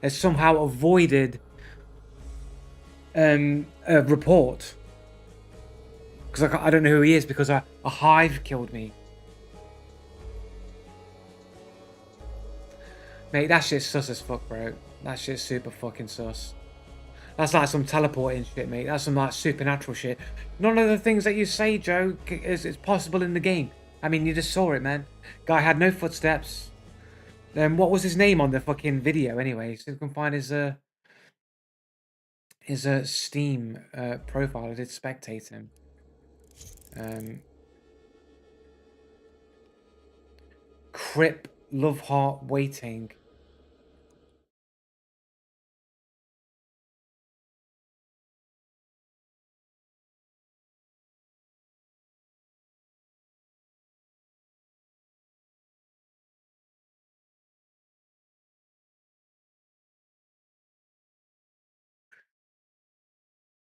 has somehow avoided a report. Because I don't know who he is because a hive killed me. Mate, that shit's sus as fuck, bro. That shit's super fucking sus. That's like some teleporting shit, mate. That's some like supernatural shit. None of the things that you say, Joe, is possible in the game. I mean, you just saw it, man. Guy had no footsteps. What was his name on the fucking video anyway? So you can find his Steam profile. I did spectate him. Crip Love Heart Waiting.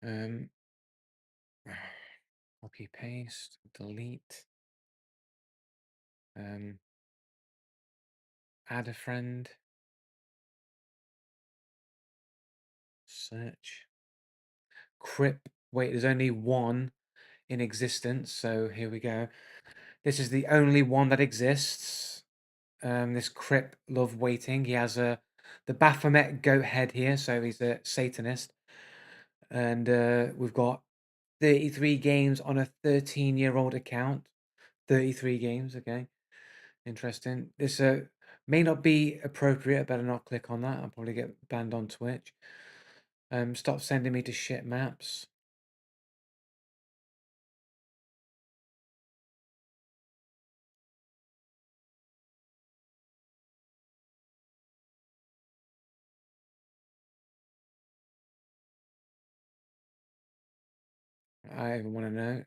Um, copy paste, delete. Add a friend. Search. Crip. Wait, there's only one in existence, so here we go. This is the only one that exists. This Crip Love Waiting. He has the Baphomet goat head here, so he's a Satanist. And we've got 33 games on a 13-year-old account. 33 games, okay. Interesting. This may not be appropriate. I better not click on that. I'll probably get banned on Twitch. Stop sending me to shit maps. I even want to know.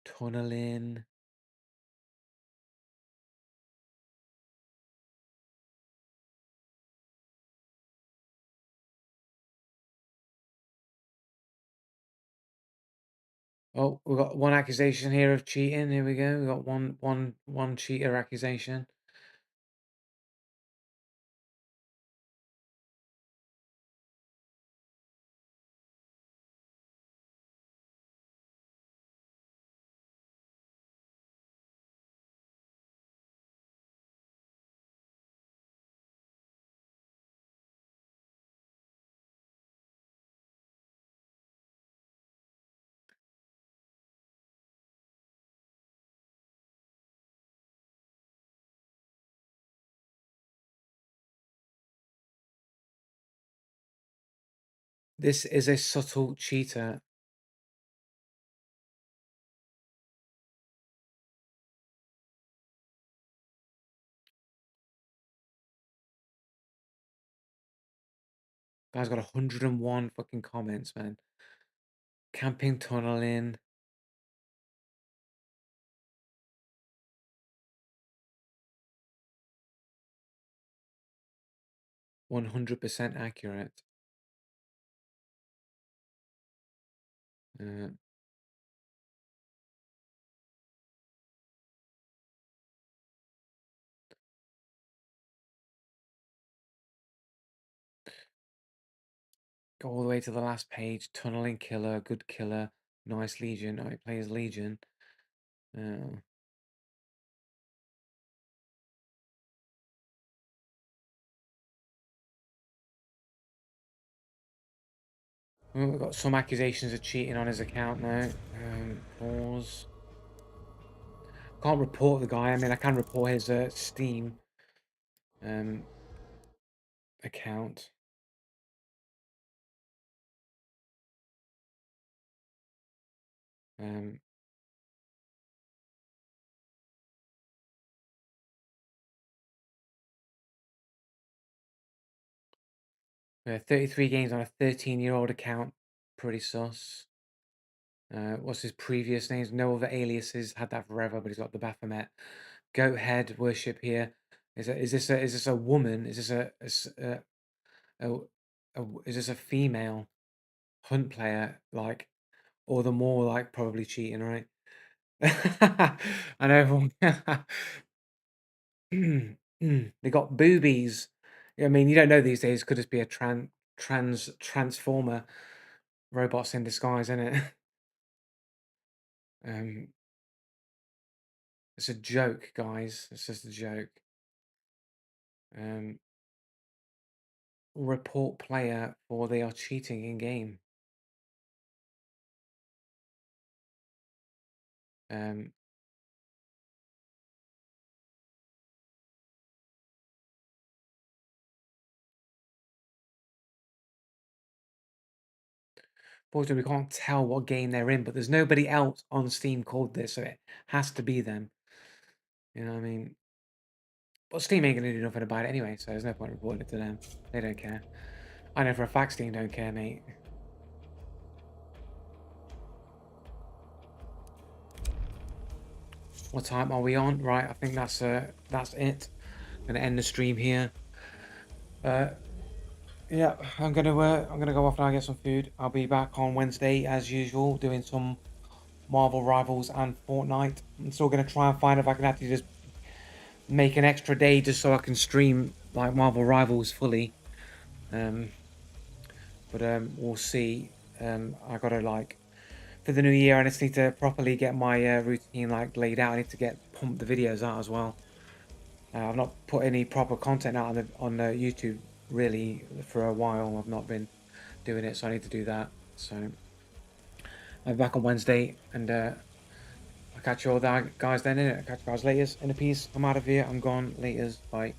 Tunneling. Oh, we've got one accusation here of cheating. Here we go. We've got one cheater accusation. This is a subtle cheater. Guy's got 101 fucking comments, man. Camping, tunneling. %100% accurate. Uh, Go all the way to the last page. Tunneling killer, good killer, nice Legion. Oh, he plays Legion. Oh, we've got some accusations of cheating on his account now. Pause. Can't report the guy. I mean, I can report his Steam account. 33 games on a 13-year-old account. Pretty sus. What's his previous names? No other aliases. Had that forever, but he's got the Baphomet. Goat head worship here. Is this a woman? Is this is this a female hunt player? Like, or the more like probably cheating, right? I know. They got boobies. I mean, you don't know these days. Could just be a transformer robots in disguise, isn't it? Um, it's a joke, guys. It's just a joke. Um, report player for they are cheating in game. Um, Fortunately, we can't tell what game they're in, but there's nobody else on Steam called this, so it has to be them. You know what I mean? But Steam ain't gonna do nothing about it anyway, so there's no point reporting it to them. They don't care. I know for a fact Steam don't care, mate. What time are we on? Right, I think that's it. I'm gonna end the stream here. Yeah, I'm gonna go off now and get some food. I'll be back on Wednesday as usual, doing some Marvel Rivals and Fortnite. I'm still gonna try and find if I can actually just make an extra day just so I can stream like Marvel Rivals fully. We'll see. I gotta like for the new year. I just need to properly get my routine like laid out. I need to get pump the videos out as well. I've not put any proper content out on the YouTube really for a while. I've not been doing it, so I need to do that. So I'll be back on Wednesday, and I'll catch you all guys then. Innit? I'll catch you guys later. In a piece. I'm out of here. I'm gone. Laters. Bye.